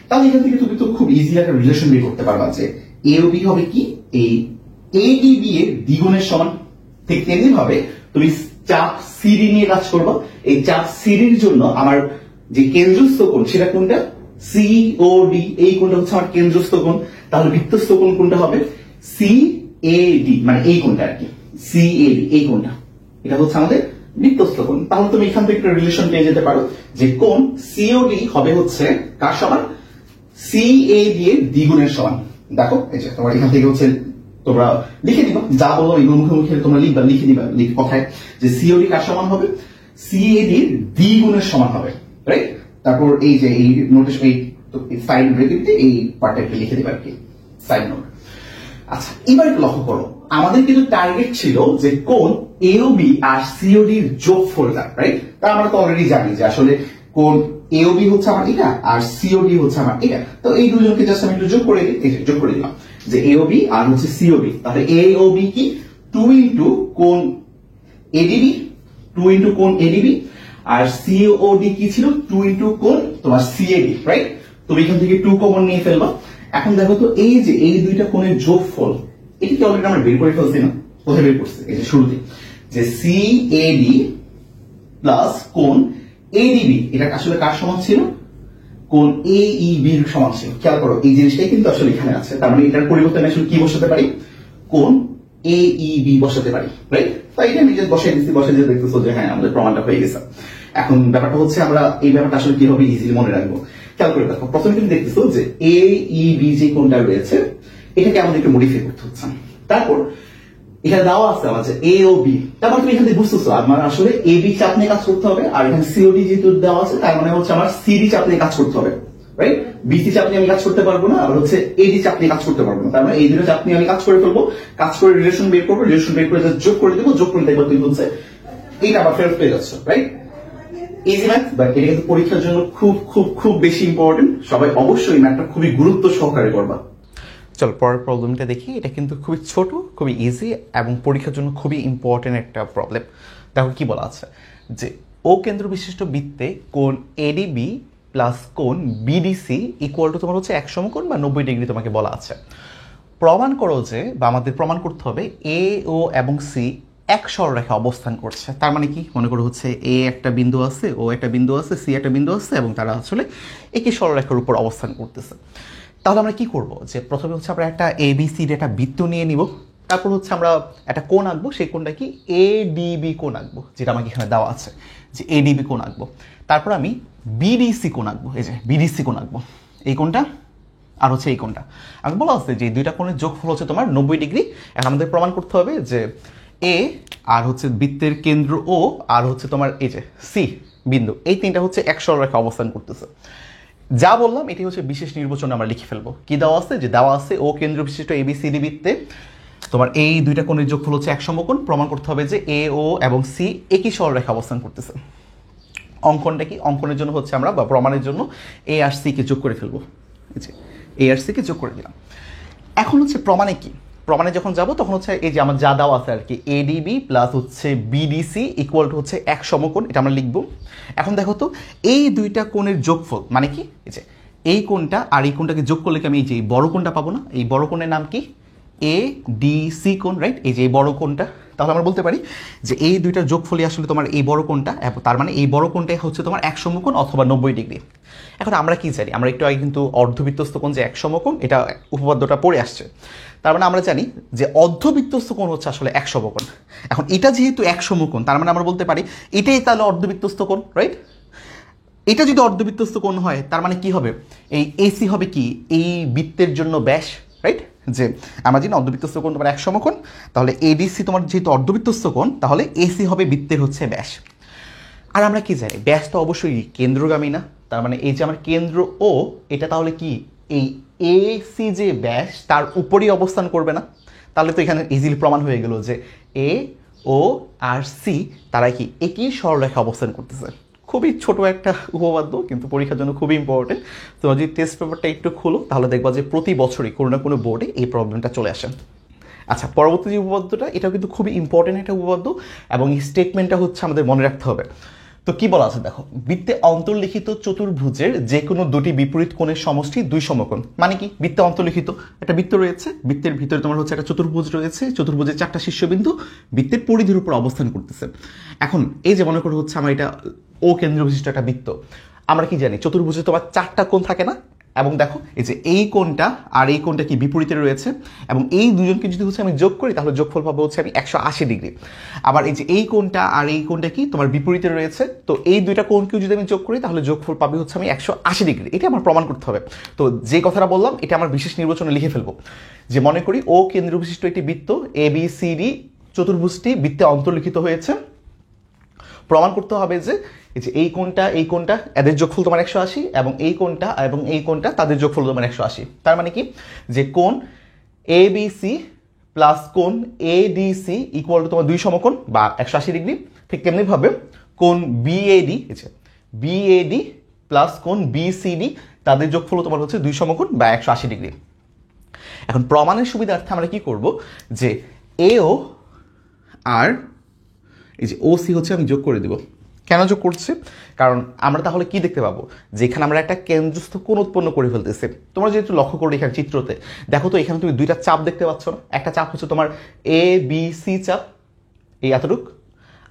তাহলে এখান থেকে তুমি তো খুব ইজিলি একটা রিলেশন বের করতে পারবা যে AOB হবে কি এই ADB এর দ্বিগুণের সমান। ঠিক তেমনি ভাবে তুমি চাপ CD নিয়ে কাজ করবা, এই চাপ CD এর জন্য আমার যে কেন্দ্রস্থ কোণ সেটা কোনটা, COD, এই কোণটা হচ্ছে আমার কেন্দ্রস্থ কোণ। তাহলে বৃত্তস্থ কোণ কোনটা হবে, CAD, মানে এই কোণটা আর কি, CAD এই কোণটা, এটা হচ্ছে আমাদের বৃত্তস্থ কোণ। তাহলে তুমি এখান থেকে একটা রিলেশন পেয়ে যেতে পারো যে কোণ COD হবে হচ্ছে কার সমান, CAD এর দ্বিগুণের সমান। দেখো এই যে তোমার এখান থেকে হচ্ছে তোমরা লিখে দিবা, যা বলো এগুলো মুখে মুখে তোমরা লিখবা, লিখে দিবা কথায় যে COD কার সমান হবে, CAD এর দ্বিগুণের সমান হবে, রাইট? তারপর এই যে এই নোটিশ, এই সাইড ব্রেকেটে এই পার্টটা লিখে দিবা আর কি, সাইড নোট। আচ্ছা, এবার একটু লক্ষ্য করো, আমাদের কিন্তু টার্গেট ছিল যে কোণ AOB আর COD এর যোগফলটা, রাইট? তা আমরা তো অলরেডি জানি যে আসলে কোণ AOB হচ্ছে আমার এটা আর COD হচ্ছে আমার এটা। তো এই দুজনকে জাস্ট আমি একটু যোগ করে দিই, যোগ করে দিলাম। যে এওবি আর হচ্ছে সিওবি, তাহলে এওবি কি 2 ইন্টু কোণ এডিবি, 2 ইন্টু কোণ এডিবি, আর সিওডি কি ছিল 2 ইন্টু কোণ তোমার সিএডি, রাইট? তুমি এখান থেকে 2 কমন নিয়ে ফেলবা। এখন দেখো তো এই যে এই দুইটা কোণের যোগফল, এটা কি অলরেডি আমরা বের করে ফেলছি না? কোথায় বের করছি? এই যে শুরুতে যে সিএডি প্লাস কোণ এডিবি, এটা আসলে কার সমান ছিল? কোণ এইবি এর সমান ছিল। খেয়াল করো এই জিনিসটাই কিন্তু আসলে এখানে আছে, তার মানে এটার পরিবর্তে আমি আসলে কি বসাতে পারি? কোণ এইবি বসাতে পারি, রাইট? তাই এটা আমি জাস্ট বসাই দিচ্ছি, বসাই দিয়ে দেখতেছো যে হ্যাঁ আমাদের প্রমাণটা হয়ে গেছে। এখন ব্যাপারটা হচ্ছে আমরা এই ব্যাপারটা আসলে কিভাবে ইজিলি মনে রাখবো, খেয়াল করে দেখো। প্রথমে তুমি দেখতেছো যে এইবি যে কোণটা রয়েছে এটাকে আমাদের একটু মডিফাই করতে হচ্ছে। তারপর এখানে দেওয়া আছে আমার যে এ ও বি, তারপর তুমি এখান থেকে বুঝতেছো আমার আসলে এ বি চাপ নিয়ে কাজ করতে হবে, আর এখানে সিওডি যেহেতু দেওয়া আছে তার মানে হচ্ছে আমার সিডি চাপ নিয়ে কাজ করতে হবে, রাইট? বিসি চাপ নিয়ে আমি কাজ করতে পারবো না, আর হচ্ছে এডি চাপ নিয়ে কাজ করতে পারবো না। তার মানে এই দুটো চাপ নিয়ে আমি কাজ করে ফেলবো, কাজ করে রিলেশন বের করবো, রিলেশন বের করে যোগ করে দেবো, যোগ করে দেখবো তুমি হচ্ছে এইটা আবার ফেরত পেয়ে যাচ্ছ, রাইট? ইজি ম্যাথ, বাট এটা কিন্তু পরীক্ষার জন্য খুব খুব খুব বেশি ইম্পর্টেন্ট। সবাই অবশ্যই ম্যাথটা খুবই গুরুত্ব সহকারে করবা। চলো পরের প্রবলেমটা দেখি। এটা কিন্তু খুবই ছোট, খুবই ইজি এবং পরীক্ষার জন্য খুবই ইম্পর্টেন্ট একটা প্রবলেম। দেখো কি বলা আছে যে ও কেন্দ্র বিশিষ্ট বৃত্তে কোণ এডিবি প্লাস কোণ বিডিসি ইকুয়াল টু তোমার হচ্ছে 1 সমকোণ বা 90 ডিগ্রি তোমাকে বলা আছে। প্রমাণ করো যে, বা আমাদের প্রমাণ করতে হবে এ ও এবং সি এক সরলরেখা অবস্থান করছে। তার মানে কি? মনে করো হচ্ছে এ একটা বিন্দু আছে, ও একটা বিন্দু আছে, সি একটা বিন্দু আছে এবং তারা আসলে একই সরলরেখার উপর অবস্থান করতেছে। তাহলে আমরা কি করব? যে প্রথমে হচ্ছে আমরা একটা এবিসির একটা বৃত্ত নিয়ে নিব, তারপর হচ্ছে আমরা একটা কোণ আঁকবো, সেই কোণটা কি এডিবি কোণ আঁকবো, যেটা আমাকে এখানে দেওয়া আছে যে এডিবি কোণ আঁকবো। তারপর আমি বিডিসি কোণ আঁকবো, এই যে বিডিসি কোণ আঁকবো, এই কোণটা আর হচ্ছে এই কোণটা। আমি বলা আছে যে দুইটা কোণের যোগফল হচ্ছে তোমার 90 ডিগ্রি। এখন আমাদের প্রমাণ করতে হবে যে এ আর হচ্ছে বৃত্তের কেন্দ্র ও আর হচ্ছে তোমার এই যে সি বিন্দু, এই তিনটা হচ্ছে এক সরলরেখা অবস্থান করতেছে। যা বললাম এটি হচ্ছে বিশেষ নির্বাচন আমরা লিখে ফেলবো। কি দেওয়া আছে? যে দেওয়া আছে ও কেন্দ্র বিশিষ্ট এবিসিডি বৃত্তে তোমার এই দুইটা কোণের যোগফল হচ্ছে 1 সমকোণ। প্রমাণ করতে হবে যে এ ও এবং সি একই সরলরেখা অবস্থান করতেছে। অঙ্কনটা কি? অঙ্কনের জন্য হচ্ছে আমরা বা প্রমাণের জন্য এ আর সি কে যোগ করে ফেলবো, এ আর সি কে যোগ করে দিলাম। এখন হচ্ছে প্রমাণে কি? প্রমাণে যখন যাব তখন হচ্ছে এই যে আমার যা দেওয়া আছে আর কি, এডিবি প্লাস হচ্ছে বিডিসি ইকুয়াল টু হচ্ছে 1 সমকোণ, এটা আমরা লিখবো। এখন দেখো তো এই দুইটা কোণের যোগফল মানে কি? এই যে এই কোণটা আর এই কোণটাকে যোগ করলে কি আমি এই যে বড় কোণটা পাবো না? এই বড় কোণের নাম কি? এ ডি সি কোণ, রাইট? এই যে এই বড় কোণটা। তাহলে আমরা বলতে পারি যে এই দুইটার যোগফলই আসলে তোমার এই বড় কোণটা, তার মানে এই বড় কোণটাই হচ্ছে তোমার 1 সমকোণ অথবা 90 ডিগ্রি। এখন আমরা কি জানি? আমরা একটু আগে কিন্তু অর্ধবৃত্তস্থ কোণ যে 1 সমকোণ, এটা উপপাদ্যটা পড়ে আসছে। তার মানে আমরা জানি যে অর্ধবৃত্তস্থ কোণ হচ্ছে আসলে 1 সমকোণ। এখন এটা যেহেতু 1 সমকোণ, তার মানে আমরা বলতে পারি এটাই তাহলে অর্ধবৃত্তস্থ কোণ, রাইট? এটা যদি অর্ধবৃত্তস্থ কোণ হয় তার মানে কি হবে? এই এসি হবে কি? এই বৃত্তের জন্য ব্যাস, রাইট? যে আমরা জানি অর্ধবৃত্তস্থ কোণ তোমার 1 সমকোণ, তাহলে এডিসি তোমার যেহেতু অর্ধবৃত্তস্থ কোণ, তাহলে এসি হবে বৃত্তের হচ্ছে ব্যাস। আর আমরা কি জানি? ব্যাস তো অবশ্যই কেন্দ্রগামী না, তার মানে এই যে আমার কেন্দ্র ও, এটা তাহলে কি এই এসি যে ব্যাস তার উপরই অবস্থান করবে না? তাহলে তো এখানে ইজিলি প্রমাণ হয়ে গেল যে এ ও আর সি তারা কি একই সরলরেখা অবস্থান করতেছে। খুবই ছোট একটা উপপাদ্য, কিন্তু পরীক্ষার জন্য খুবই ইম্পর্টেন্ট। তোমরা যদি টেস্ট পেপারটা একটু খোলো তাহলে দেখবা যে প্রতি বছরই কোনো না কোনো বোর্ডে এই প্রবলেমটা চলে আসে। আচ্ছা, পরবর্তী যে উপপাদ্যটা, এটাও কিন্তু খুবই ইম্পর্টেন্ট একটা উপপাদ্য এবং এই স্টেটমেন্টটা হচ্ছে আমাদের মনে রাখতে হবে। তো কি বলা আছে দেখো, বৃত্তে অন্তর্লিখিত চতুর্ভুজের যে কোনো দুটি বিপরীত কোণের সমষ্টি 2 সমকোণ। মানে কি? বৃত্তে অন্তর্লিখিত একটা বৃত্ত রয়েছে, বৃত্তের ভিতরে তোমার হচ্ছে একটা চতুর্ভুজ রয়েছে, চতুর্ভুজের 4টা শীর্ষবিন্দু বৃত্তের পরিধির উপর অবস্থান করতেছে। এখন এই যে মনে করো হচ্ছে আমার এটা ও কেন্দ্র বিশিষ্ট একটা বৃত্ত, আমরা কি জানি চতুর্ভুজে তোমার 4টা কোণ থাকে না? এবং দেখো এই যে এই কোণটা আর এই কোণটা কি বিপরীতে রয়েছে, এবং এই দুজনকে যদি হচ্ছে আমি যোগ করি তাহলে যোগফল পাবো হচ্ছে আমি 180 ডিগ্রি। আবার এই যে এই কোণটা আর এই কোণটা কি তোমার বিপরীতে রয়েছে, তো এই দুইটা কোণকেও যদি আমি যোগ করি তাহলে যোগফল পাবে হচ্ছে আমি 180 ডিগ্রি। এটা আমার প্রমাণ করতে হবে। তো যে কথাটা বললাম এটা আমার বিশেষ নির্বাচনে লিখে ফেলবো। যে মনে করি ও কেন্দ্র বিশিষ্ট একটি বৃত্ত এ বি সি ডি চতুর্ভুজটি বৃত্তে অন্তর্লিখিত হয়েছে। প্রমাণ করতে হবে যে এই কোণটা এদের যোগফল তোমার 180, এবং এই কোণটা তাদের যোগফল তোমার 180। তার মানে কি? যে কোণ এ বি সি প্লাস কোণ A D C equal to তোমার 2 সমকোণ বা 180 ডিগ্রি। ঠিক তেমনি ভাবে কোণ বিএডি প্লাস কোণ বিসিডি তাদের যোগফল তোমার হচ্ছে 2 সমকোণ বা 180 ডিগ্রি। এখন প্রমাণের সুবিধার্থে আমরা কি করব যে এও আর এই যে ওসি হচ্ছে আমি যোগ করে দিব। কেন যোগ করছে? কারণ আমরা তাহলে কি দেখতে পাবো যে এখানে আমরা একটা কেন্দ্রস্থ কোণ উৎপন্ন করে ফেলতেছি। তোমরা যেহেতু লক্ষ্য করো এখানে চিত্রতে দেখো তো, এখানে তুমি দুইটা চাপ দেখতে পাচ্ছ না? একটা চাপ হচ্ছে তোমার এ বি সি চাপ, এই এতটুক,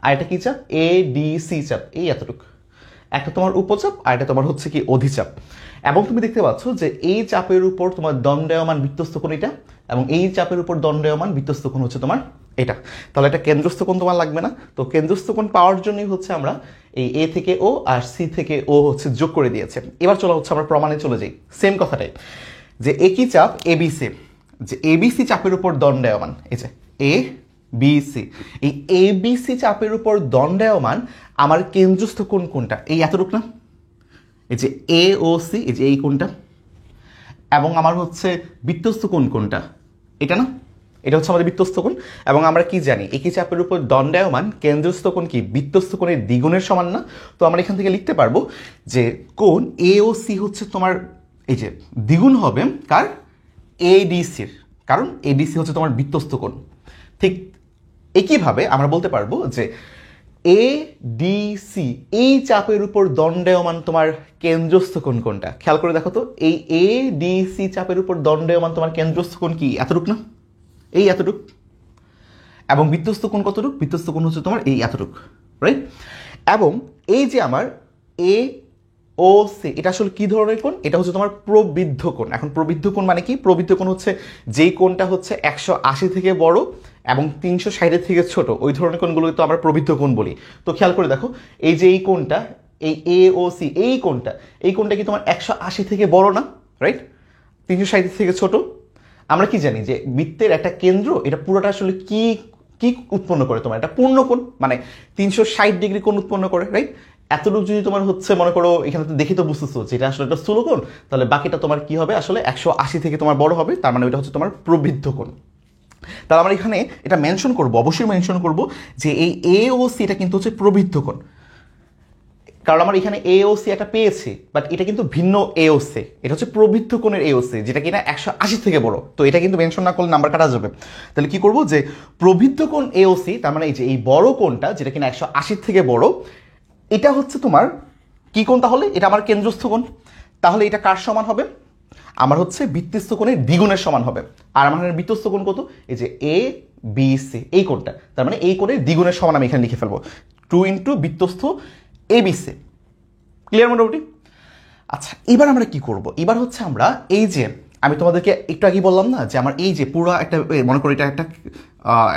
আর এটা কি চাপ? এ ডি সি চাপ, এই এতটুক। একটা তোমার উপচাপ আর এটা তোমার হচ্ছে কি অধিচাপ। এবং তুমি দেখতে পাচ্ছ যে এই চাপের উপর তোমার দণ্ডায়মান বৃত্তস্থ কোণ এটা, এবং এই চাপের উপর দণ্ডায়মান বৃত্তস্থ কোণ হচ্ছে তোমার এটা। তাহলে এটা কেন্দ্রস্থ কোণ তোমার লাগবে না? তো কেন্দ্রস্থ কোণ পাওয়ার জন্যই হচ্ছে আমরা এই এ থেকে ও আর সি থেকে ও হচ্ছে যোগ করে দিয়েছে। এবার চলো হচ্ছে আমরা প্রমাণে চলে যাই। সেম কথাটাই, যে একই চাপ এবিসি, যে এবিসি চাপের উপর দণ্ডায়মান, এই যে এ বিসি, এই এবিসি চাপের উপর দণ্ডায়মান আমার কেন্দ্রস্থ কোণ কোনটা? এই এতটুক না? এই যে এ ও সি, এই যে এই কোণটা। এবং আমার হচ্ছে বৃত্তস্থ কোণ কোনটা? এটা না? এটা হচ্ছে আমাদের বৃত্তস্থ কোণ। এবং আমরা কি জানি একই চাপের উপর দণ্ডায়মান কেন্দ্রস্থ কোণ কি বৃত্তস্থ কোণের দ্বিগুণের সমান না? তো আমরা এখান থেকে লিখতে পারবো যে কোণ এ ও সি হচ্ছে তোমার এই যে দ্বিগুণ হবে কার? এডিসির, কারণ এডিসি হচ্ছে তোমার বৃত্তস্থ কোণ। ঠিক একইভাবে আমরা বলতে পারবো যে এ ডি সি এই চাপের উপর দণ্ডায়মান তোমার কেন্দ্রস্থ কোণ কোনটা? খেয়াল করে দেখো তো, এই এ ডি সি চাপের উপর দণ্ডায়মান তোমার কেন্দ্রস্থ কোণ কি এতটুক না? এই এতটুক। এবং বৃত্তস্থ কোণ কতটুক? বৃত্তস্থ কোণ হচ্ছে তোমার এই এতটুক, রাইট? এবং এই যে আমার এ ও সি, এটা আসলে কি ধরনের কোণ? এটা হচ্ছে তোমার প্রবৃদ্ধ কোণ। এখন প্রবৃদ্ধ কোণ মানে কি? প্রবৃদ্ধ কোণ হচ্ছে যেই কোণটা হচ্ছে 180 থেকে বড় এবং 360 থেকে ছোট, ওই ধরনের কোণগুলোকে তো আমরা প্রবৃদ্ধ কোণ বলি। তো খেয়াল করে দেখো, এই যে এই কোণটা, এই এ ও সি, এই কোণটা কি তোমার 180 থেকে বড় না? রাইট? 360 থেকে ছোট। আমরা কি জানি যে বৃত্তের একটা কেন্দ্র, এটা পুরোটা আসলে কি কি উৎপন্ন করে? তোমার এটা পূর্ণ কোণ, মানে 360 ডিগ্রি কোণ উৎপন্ন করে, রাইট? এতটুকু যদি তোমার হচ্ছে মনে করো এখানে তো দেখি তো বুঝতেছো যে এটা আসলে একটা স্থূল কোণ, তাহলে বাকিটা তোমার কি হবে? আসলে 180 থেকে তোমার বড় হবে, তার মানে ওইটা হচ্ছে তোমার প্রবৃদ্ধ কোণ। তাহলে আমরা এখানে এটা মেনশন করব, অবশ্যই মেনশন করব যে এই এ ও সি এটা কিন্তু হচ্ছে প্রবৃদ্ধ কোণ। কারণ আমরা এখানে এ ও সি একটা পেয়েছি, বাট এটা কিন্তু ভিন্ন এ ও সি, এটা হচ্ছে প্রবৃদ্ধ কোণের এ ও সি, যেটা কিনা 180 থেকে বড়। তো এটা কিন্তু মেনশন না করলে নাম্বার কাটা যাবে। তাহলে কি করব যে প্রবৃদ্ধ কোণ এ ও সি, তার মানে এই যে এই বড় কোণটা যেটা কিনা 180 থেকে বড়, এটা হচ্ছে তোমার কি কোণ? তাহলে এটা আমার কেন্দ্রস্থ কোণ। তাহলে এটা কার সমান হবে? আমার হচ্ছে বৃত্তস্থ কোণের দ্বিগুণের সমান হবে। আর আমার বৃত্তস্থ কোণ কত? এই যে এ বি সি, এই কোণটা, তার মানে এই কোণের দ্বিগুণের সমান আমি এখানে লিখে ফেলবো 2 into বৃত্তস্থ A B C. Clear মোটামুটি? আচ্ছা, এবার আমরা কি করব? এবার হচ্ছে আমরা এই যে আমি তোমাদেরকে একটু আগে বললাম না যে আমার এই যে পুরো একটা, মনে করো এটা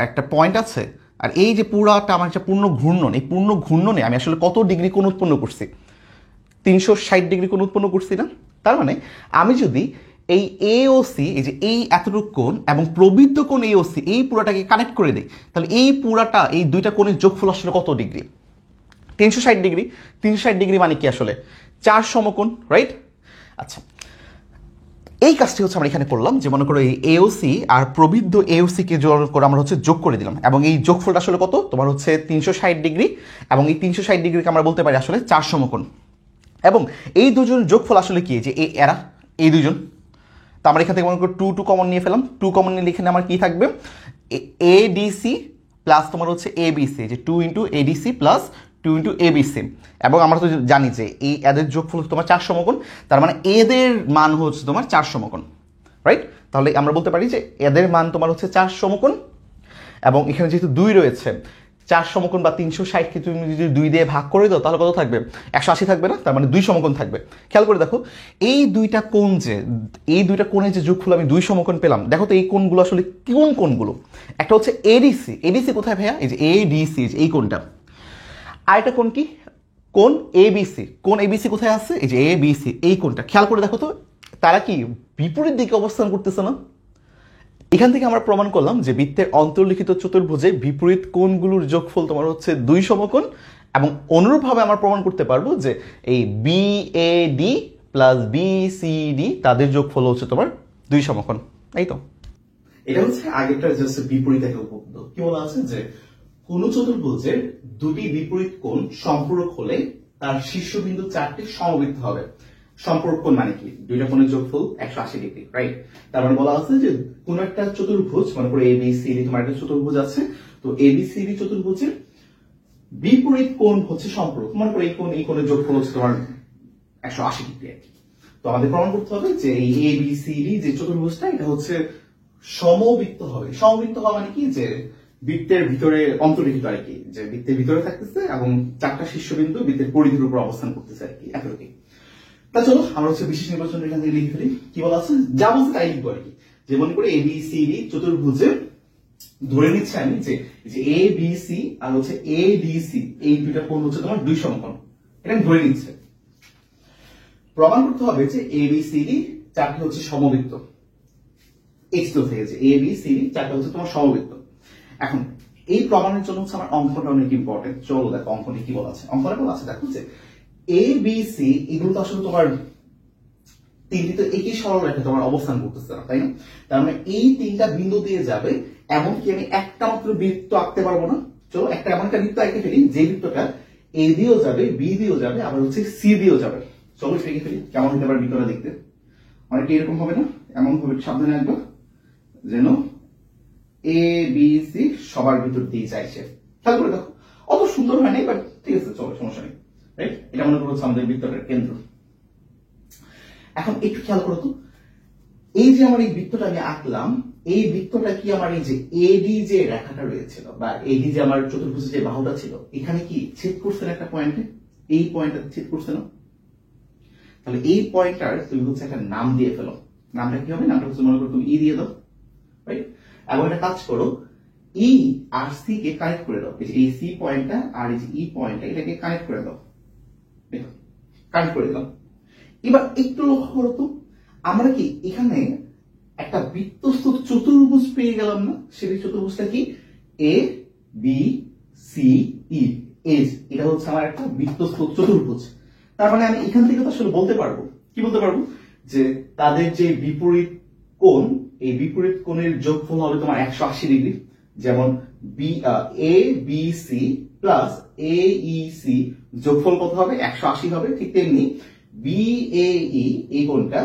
একটা পয়েন্ট আছে, আর এই যে পুরাটা আমার একটা পূর্ণ ঘূর্ণন, এই পূর্ণ ঘূর্ণনে আমি আসলে কত ডিগ্রি কোণ উৎপন্ন করছি? 360 ডিগ্রি কোণ উৎপন্ন করছি না? তার মানে আমি যদি এই এ ও সি, এই যে এই এতটুকু কোণ এবং প্রবৃদ্ধ কোণ এ ও সি, এই পুরাটাকে কানেক্ট করে দিই, তাহলে এই পুরাটা, এই দুইটা কোণের যোগফল আসলে কত ডিগ্রি? 360 ডিগ্রি। 360 ডিগ্রি মানে কি? আসলে 4 সমকোণ, রাইট? আচ্ছা, এই কাজটি হচ্ছে আমরা এখানে করলাম, যে মনে করো এই এওসি আর প্রবৃদ্ধ এওসি কে করে আমরা হচ্ছে যোগ করে দিলাম, এবং এই যোগফলটা আসলে কত? তোমার হচ্ছে 360 ডিগ্রি, এবং এই 360 ডিগ্রিকে আমরা বলতে পারি আসলে 4 সমকোণ। এবং এই দুজন যোগফল আসলে কি? যে এরা এই দুজন, তো আমরা এখান থেকে মনে করো 2 কমন নিয়ে ফেলাম। 2 কমন নিয়ে এখানে আমার কি থাকবে? এডিসি প্লাস তোমার হচ্ছে এবিসি, যে 2 into ADC plus 2 into ABC. এবং আমরা তো জানি যে এই এদের যোগফল তোমার 4 সমকোণ, তার মানে এদের মান হচ্ছে তোমার 4 সমকোণ, রাইট? তাহলে আমরা বলতে পারি যে এদের মান তোমার হচ্ছে 4 সমকোণ, এবং এখানে যেহেতু 2 রয়েছে, 4 সমকোণ বা 360কে তুমি যদি 2 দিয়ে ভাগ করে দাও তাহলে কত থাকবে? 180 থাকবে না? তার মানে 2 সমকোণ থাকবে। খেয়াল করে দেখো, এই দুইটা কোণ যে, এই দুইটা কোণের যে যোগফল আমি 2 সমকোণ পেলাম, দেখো তো এই কোণগুলো আসলে কোন কোণগুলো? একটা হচ্ছে এডিসি। এডিসি কোথায় ভাইয়া? এই যে এডিসি, এই কোণটা। আর একটা কোণ কি? কোণ এবিসি। কোণ এবিসি কোথায় আছে? এই যে এবিসি, এই কোণটা। খেয়াল করে দেখো তো, তারা কি বিপরীত দিকে অবস্থান করতেছে না? এখান থেকে আমরা প্রমাণ করলাম যে বৃত্তের অন্তর্লিখিত চতুর্ভুজে বিপরীত কোণগুলোর যোগফল তোমার হচ্ছে 2 সমকোণ, এবং অনুরূপভাবে আমরা প্রমাণ করতে পারবো যে এই বিএডি প্লাস বিসিডি তাদের যোগফল হচ্ছে তোমার 2 সমকোণ। এই তো, এটা হচ্ছে আগেরটা জাস্ট বিপরীত একক উপপাদ্য। কি বলা আছে যে কোন চতুর্ভুজের দুটি বিপরীত কোণ সম্পূরক হলে তার শীর্ষবিন্দু 4টি সমবৃত্ত হবে। সম্পর্ক মানে কি, দুইটা কোণের যোগফল 180 ডিগ্রি, রাইট? তার মানে বলা আছে যে কোন একটা চতুর্ভুজ, মনে করো এবিসিডি, তোমার একটা চতুর্ভুজ আছে, তো এবিসিডি চতুর্ভুজের বিপরীত কোণ হচ্ছে সম্পর্ক। মনে করো এই কোণের যোগফল হচ্ছে তোমার 180 ডিগ্রি আর কি। তো আমাদের প্রমাণ করতে হবে যে এই এবিসিডি যে চতুর্ভুজটা, এটা হচ্ছে সমবৃত্ত হবে। সমবৃত্ত হওয়া মানে কি, যে বৃত্তের ভিতরে অন্তর্নিহিত আর কি, যে বৃত্তের ভিতরে থাকতেছে এবং চারটা শীর্ষবিন্দু বৃত্তের পরিধির উপর অবস্থান করতেছে আর কি, এতটুকু। তা চলো আমরা হচ্ছে বিশেষ নির্বাচন এখান থেকে লিখে ফেলি। কি বলা আছে, যা বলছে তাই লিখবো আর কি। যে মনে করি এবিসিডি চতুর্ভুজে ধরে নিচ্ছে আমি যে এ বি সি আর হচ্ছে এ ডি সি, এই দুইটা কোণ হচ্ছে তোমার দুই সমকোণ, এটা ধরে নিচ্ছে। প্রমাণ করতে হবে যে এবিসিডি চারটি হচ্ছে সমবৃত্ত। এক্সপ্লোর হয়ে গেছে, এবিসিডি চারটি হচ্ছে তোমার সমবৃত্ত। এখন এই প্রমাণের জন্য হচ্ছে আমার অঙ্কটা অনেক ইম্পর্টেন্ট। চলো দেখো অঙ্কটি কি বলা আছে। অঙ্কটা বলা আছে দেখো যে এ বি সি এগুলো তো আসলে তোমার তিনটি তো একই সরল রেখে তোমার অবস্থান করতেছে না, তাই না? তার মানে এই তিনটা বিন্দু দিয়ে যাবে, এমনকি আমি একটা মাত্র বৃত্ত আঁকতে পারবো না। চলো একটা এমন একটা বৃত্ত আঁকে ফেলি যে বৃত্তটা এ দিয়েও যাবে, বি দিয়েও যাবে, আবার হচ্ছে সি দিয়েও যাবে। চলো এঁকে ফেলি, কেমন হতে পারে বৃত্তটা দেখতে। অনেকটা এরকম হবে না? এমন ভাবে সাবধানে আঁকবো যেন এ বি সি সবার ভিতর দিয়ে যাইছে। খেয়াল করে দেখো, অত সুন্দর হয় নাই, বাট ঠিক আছে, চলো সমস্যা নেই, রাইট? এটা মনে করো আমাদের বৃত্তটার কেন্দ্র। এখন একটু খেয়াল করো তো, এই যে আমার এই বৃত্তটা আমি আঁকলাম, এই বৃত্তটা কি আমার এই যে এডি যে রেখাটা রয়েছিল, বা এডি যে আমার চতুর্ভুজে যে বাহুটা ছিল, এখানে কি ছেদ করছে না একটা পয়েন্টে? এই পয়েন্টটা ছেদ করছে না? তাহলে এই পয়েন্টটার তুমি হচ্ছে একটা নাম দিয়ে ফেলো। নামটা কি হবে? নামটা হচ্ছে মনে করো তুমি ই দিয়ে দাও, রাইট? এবং একটা কাজ করো, ই আর সি কে কানেক্ট করে দাও। এই সি পয়েন্টটা আর এই যে ই পয়েন্টটা, এটাকে কানেক্ট করে দাও। কানেক্ট করে দিলাম। এবার একটু লক্ষ্য করো তো, আমরা কি এখানে একটা বৃত্তস্থ চতুর্ভুজ পেয়ে গেলাম না? সেই চতুর্ভুজটা কি? A B C E. এটা হচ্ছে আমার একটা বৃত্তস্থ চতুর্ভুজ। তার মানে আমি এখান থেকে তো আসলে বলতে পারবো, কি বলতে পারবো, যে তাদের যে বিপরীত কোণ, এই বিপরীত কোণের যোগফল হবে তোমার 180 ডিগ্রি। যেমন A B C plus A E C যোগফল কত হবে? 180 হবে। ঠিক তেমনি বিএই এই কোণটা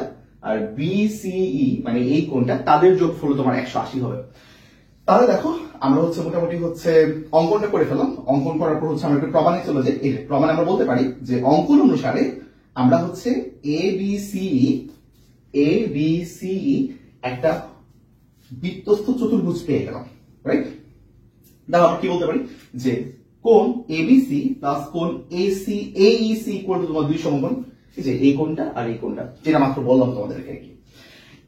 আর বিসিই মানে এই কোণটা, তাদের যোগফল তোমার 180 হবে। তাহলে দেখো আমরা হচ্ছে মোটামুটি হচ্ছে অঙ্কনটা করে ফেলাম। অঙ্কন করার পর হচ্ছে আমরা একটু প্রমাণে চলে যাই। এই প্রমাণে আমরা বলতে পারি যে অঙ্কন অনুসারে আমরা হচ্ছে এ বি সি একটা বৃত্তস্থ চতুর্ভুজ পেয়ে গেলাম, রাইট? তাহলে আমরা কি বলতে পারি যে কোণ এবিসি প্লাস কোণ এইসি ইকুয়াল টু তোমার দুই সমকোণ, এই যে এই কোণটা আর এই কোণটা, যেটা মাত্র বললাম তোমাদেরকে আর কি।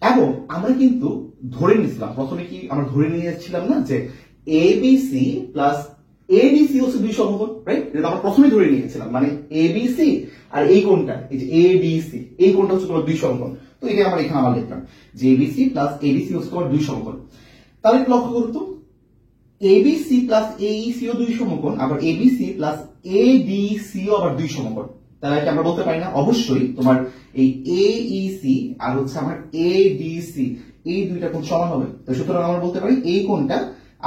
এবং আমরা কিন্তু ধরে নিয়েছিলাম প্রথমে, কি আমরা ধরে নিয়ে যাচ্ছিলাম না যে এবিসি প্লাস এডিসি হচ্ছে দুই সমকোণ, রাইট? এটা আমরা প্রথমেই ধরে নিয়েছিলাম, মানে এবিসি আর এই কোণটা, এই যে এডিসি, এই কোণটা হচ্ছে তোমার দুই সমকোণ। তো এটা আমরা এখানে আবার লিখলাম যে এবিসি প্লাস এডিসি হচ্ছে তোমার দুই সমকোণ। তাহলে একটু লক্ষ্য করো তো, এবিসি প্লাস এইসি ও দুই সমকোণ, আবার এবিসি প্লাস এডিসি ও আবার দুই সমকোণ। তাহলে কি আমরা বলতে পারি না অবশ্যই তোমার এই এইসি আর হচ্ছে আমার এডিসি এই দুইটা কোণ সমান হবে? তো সুতরাং আমরা বলতে পারি এই কোণটা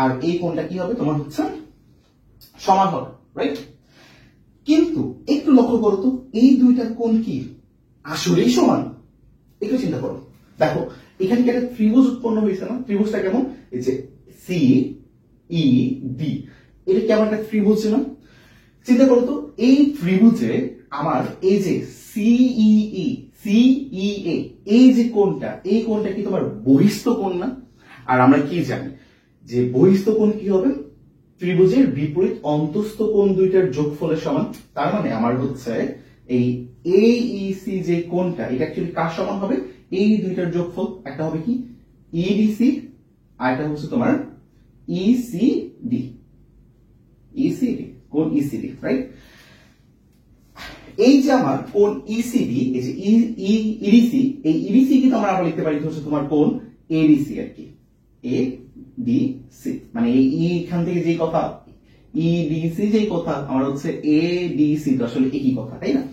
আর এই কোণটা কি হবে তোমার হচ্ছে সমান হবে, রাইট? কিন্তু একটু লক্ষ্য করো তো, এই দুইটা কোণ কি আসলেই সমান? একটু চিন্তা করো, দেখো এখানে কি একটা ত্রিভুজ উৎপন্ন হয়েছে না? ত্রিভুজটা কেমন? এই যে সি ই ডি, এটা কেমন একটা ত্রিভুজ না? চিন্তা করো তো, এই ত্রিভুজে আমার এই যে সিইএ এই যে কোণটা, এই কোণটা কি তোমার বহিস্থ কোণ না? আর আমরা কি জানি যে বহিস্থ কোণ কি হবে? ত্রিভুজের বিপরীত অন্তস্থ কোণ দুইটার যোগফলের সমান। তার মানে আমার হচ্ছে এই এইসি যে কোণটা, এটা অ্যাকচুয়ালি কার সমান হবে? এই দুইটার যোগফল। একটা হবে কি ইডিসি, আর একটা হচ্ছে তোমার ইসিডি। কোণ ইসিডি, রাইট? এই যে আমার কোণ ইসিডি, এই যে ইডিসি, এই ইডিসি কিন্তু আমরা আবার লিখতে পারি হচ্ছে তোমার কোণ এডিসি আর কি, এডিসি মানে এইখান থেকে যে কথা ইডিসি যে কথা আমার হচ্ছে এডিসি, তো আসলে একই কথা, তাই না?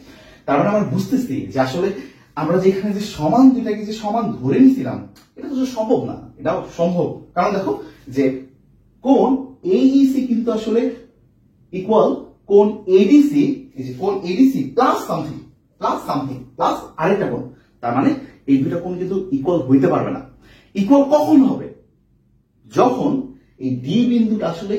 তার মানে আমরা বুঝতেছি যে আসলে আমরা যেখানে যে সমান দুইটাকে যে সমান ধরে নিছিলাম, এটা তো সম্ভব না। এটাও সম্ভব, কারণ দেখো যে কোণ এইসি কিন্তু আসলে ইকুয়াল কোণ এডিসি, এই যে কোণ ADC plus something, plus something plus আরেকটা কোণ। তার মানে এই দুইটা কোণ কিন্তু ইকুয়াল হইতে পারবে না। ইকুয়াল কখন হবে? যখন এই ডি বিন্দুটা আসলে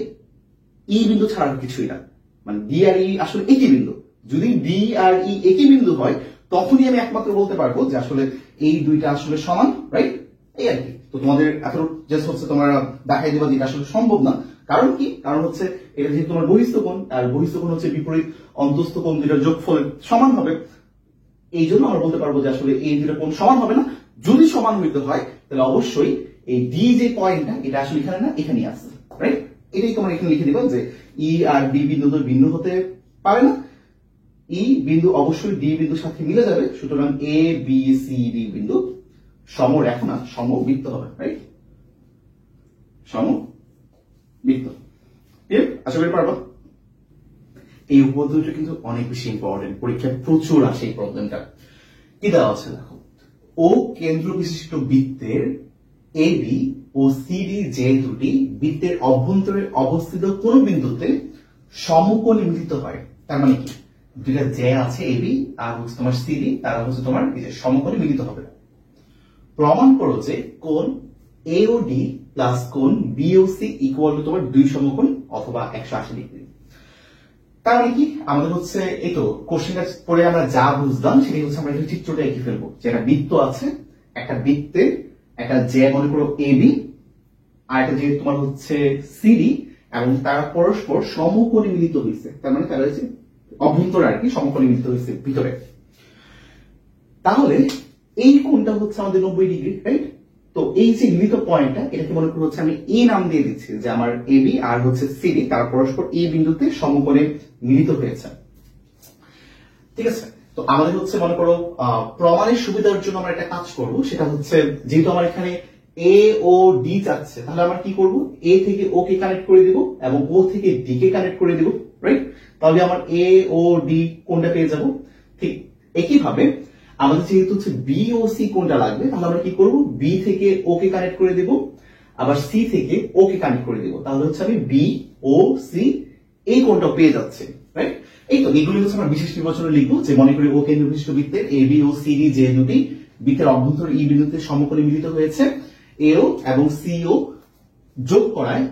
ই বিন্দু ছাড়া কিছুই না, মানে ডি আর ই আসলে একই বিন্দু। যদি ডি আর ই একই বিন্দু হয় তখনই আমি একমাত্র বলতে পারবো যে আসলে এই দুইটা আসলে সমান, রাইট? এই আর কি। তো তোমাদের এত জাস্ট হচ্ছে তোমরা দেখাই দিবা যে এটা আসলে সম্ভব না। কারণ কি? কারণ হচ্ছে এটা যেহেতু তোমার বহিস্থ কোণ, আর বহিস্থ কোণ হচ্ছে বিপরীত অন্তস্থ কোণ দুইটার যোগফল সমান হবে, এই জন্য আমরা বলতে পারবো যে আসলে এই দুইটা কোণ সমান হবে না। যদি সমান হইতে হয় তাহলে অবশ্যই এই ডি যে পয়েন্টটা এটা আসলে এখানে না, এখানেই আসছে, রাইট? এটাই তোমরা এখানে লিখে দিবা যে ই আর ডি বিন্দু তো ভিন্ন হতে পারে না। ই বিন্দু অবশ্যই ডি বিন্দুর সাথে মিলে যাবে, সুতরাং এ বি সি ডি বিন্দু সমরেখা না, সমবৃত্ত হবে, রাইট? সমবৃত্ত। আশা করি পারবা। এই উপপাদ্যটা কিন্তু অনেক বেশি ইম্পর্টেন্ট, পরীক্ষায় প্রচুর আসে এই প্রবলেমটা। কি দেওয়া আছে দেখো, ও কেন্দ্র বিশিষ্ট বৃত্তের এ বি ও সিডি যে দুটি বৃত্তের অভ্যন্তরে অবস্থিত কোন বিন্দুতে সমকোণে মিলিত হয়। তার মানে কি, দুইটা যে আছে এ বি আর হচ্ছে তোমার সিডি, তারা হচ্ছে তোমার এই যে সমকোণে মিলিত হবে। প্রমাণ করো যে কোণ এ ও ডি প্লাস কোণ B O C equal to তোমার দুই সমকোণ অথবা 180 ডিগ্রি। তার মানে কি, আমাদের হচ্ছে এই তো কোশ্চেনটা পড়ে আমরা যা বুঝলাম সেটাই হচ্ছে আমরা এখানে চিত্রটা এঁকে ফেলবো। যে একটা বৃত্ত আছে, একটা বৃত্তে একটা যে মনে করো এ বি আর একটা যে তোমার হচ্ছে সিডি, এবং তারা পরস্পর সমকোণে মিলিত হয়েছে। তার মানে তারা হচ্ছে অভ্যন্তরে আর কি সমকোণে মিলিত হয়েছে ভিতরে। তাহলে এই কোণটা হচ্ছে আমাদের 90 ডিগ্রি, রাইট? তো এই যে মিলিত পয়েন্টটা, এটাকে মনে করো হচ্ছে আমি এ নাম দিয়ে দিচ্ছি, যে আমার এ বি আর হচ্ছে সিডি তারা পরস্পর এই বিন্দুতে সমকোণে মিলিত হয়েছে, ঠিক আছে? তো আমাদের হচ্ছে মনে করো প্রমাণের সুবিধার জন্য আমরা একটা কাজ করব, সেটা হচ্ছে যেহেতু আমার এখানে এ ও ডি যাচ্ছে, তাহলে আমরা কি করব, এ থেকে ও কে কানেক্ট করে দিব এবং ও থেকে ডি কে কানেক্ট করে দিব, রাইট? তাহলে আমার এ ও ডি কোণটা পেয়ে যাব। ঠিক একইভাবে আমাদের যেহেতু হচ্ছে বি ও সি কোণটা লাগবে, তাহলে আমরা কি করব, বি থেকে ও কে কানেক্ট করে দিব, আবার সি থেকে ও কে কানেক্ট করে দিব। তাহলে হচ্ছে আমি বি ও সি এই কোণটা পেয়ে যাচ্ছে, রাইট? এই তো এগুলি হচ্ছে আমরা বিশেষ নির্বাচনে লিখবো, যে মনে করি ও কেন্দ্র বিশিষ্ট বৃত্তের A B O C D যে দুটি বৃত্তের অভ্যন্তরে ই বিন্দুতে সমকোণে মিলিত হয়েছে, এও এবং সিও যোগ করায়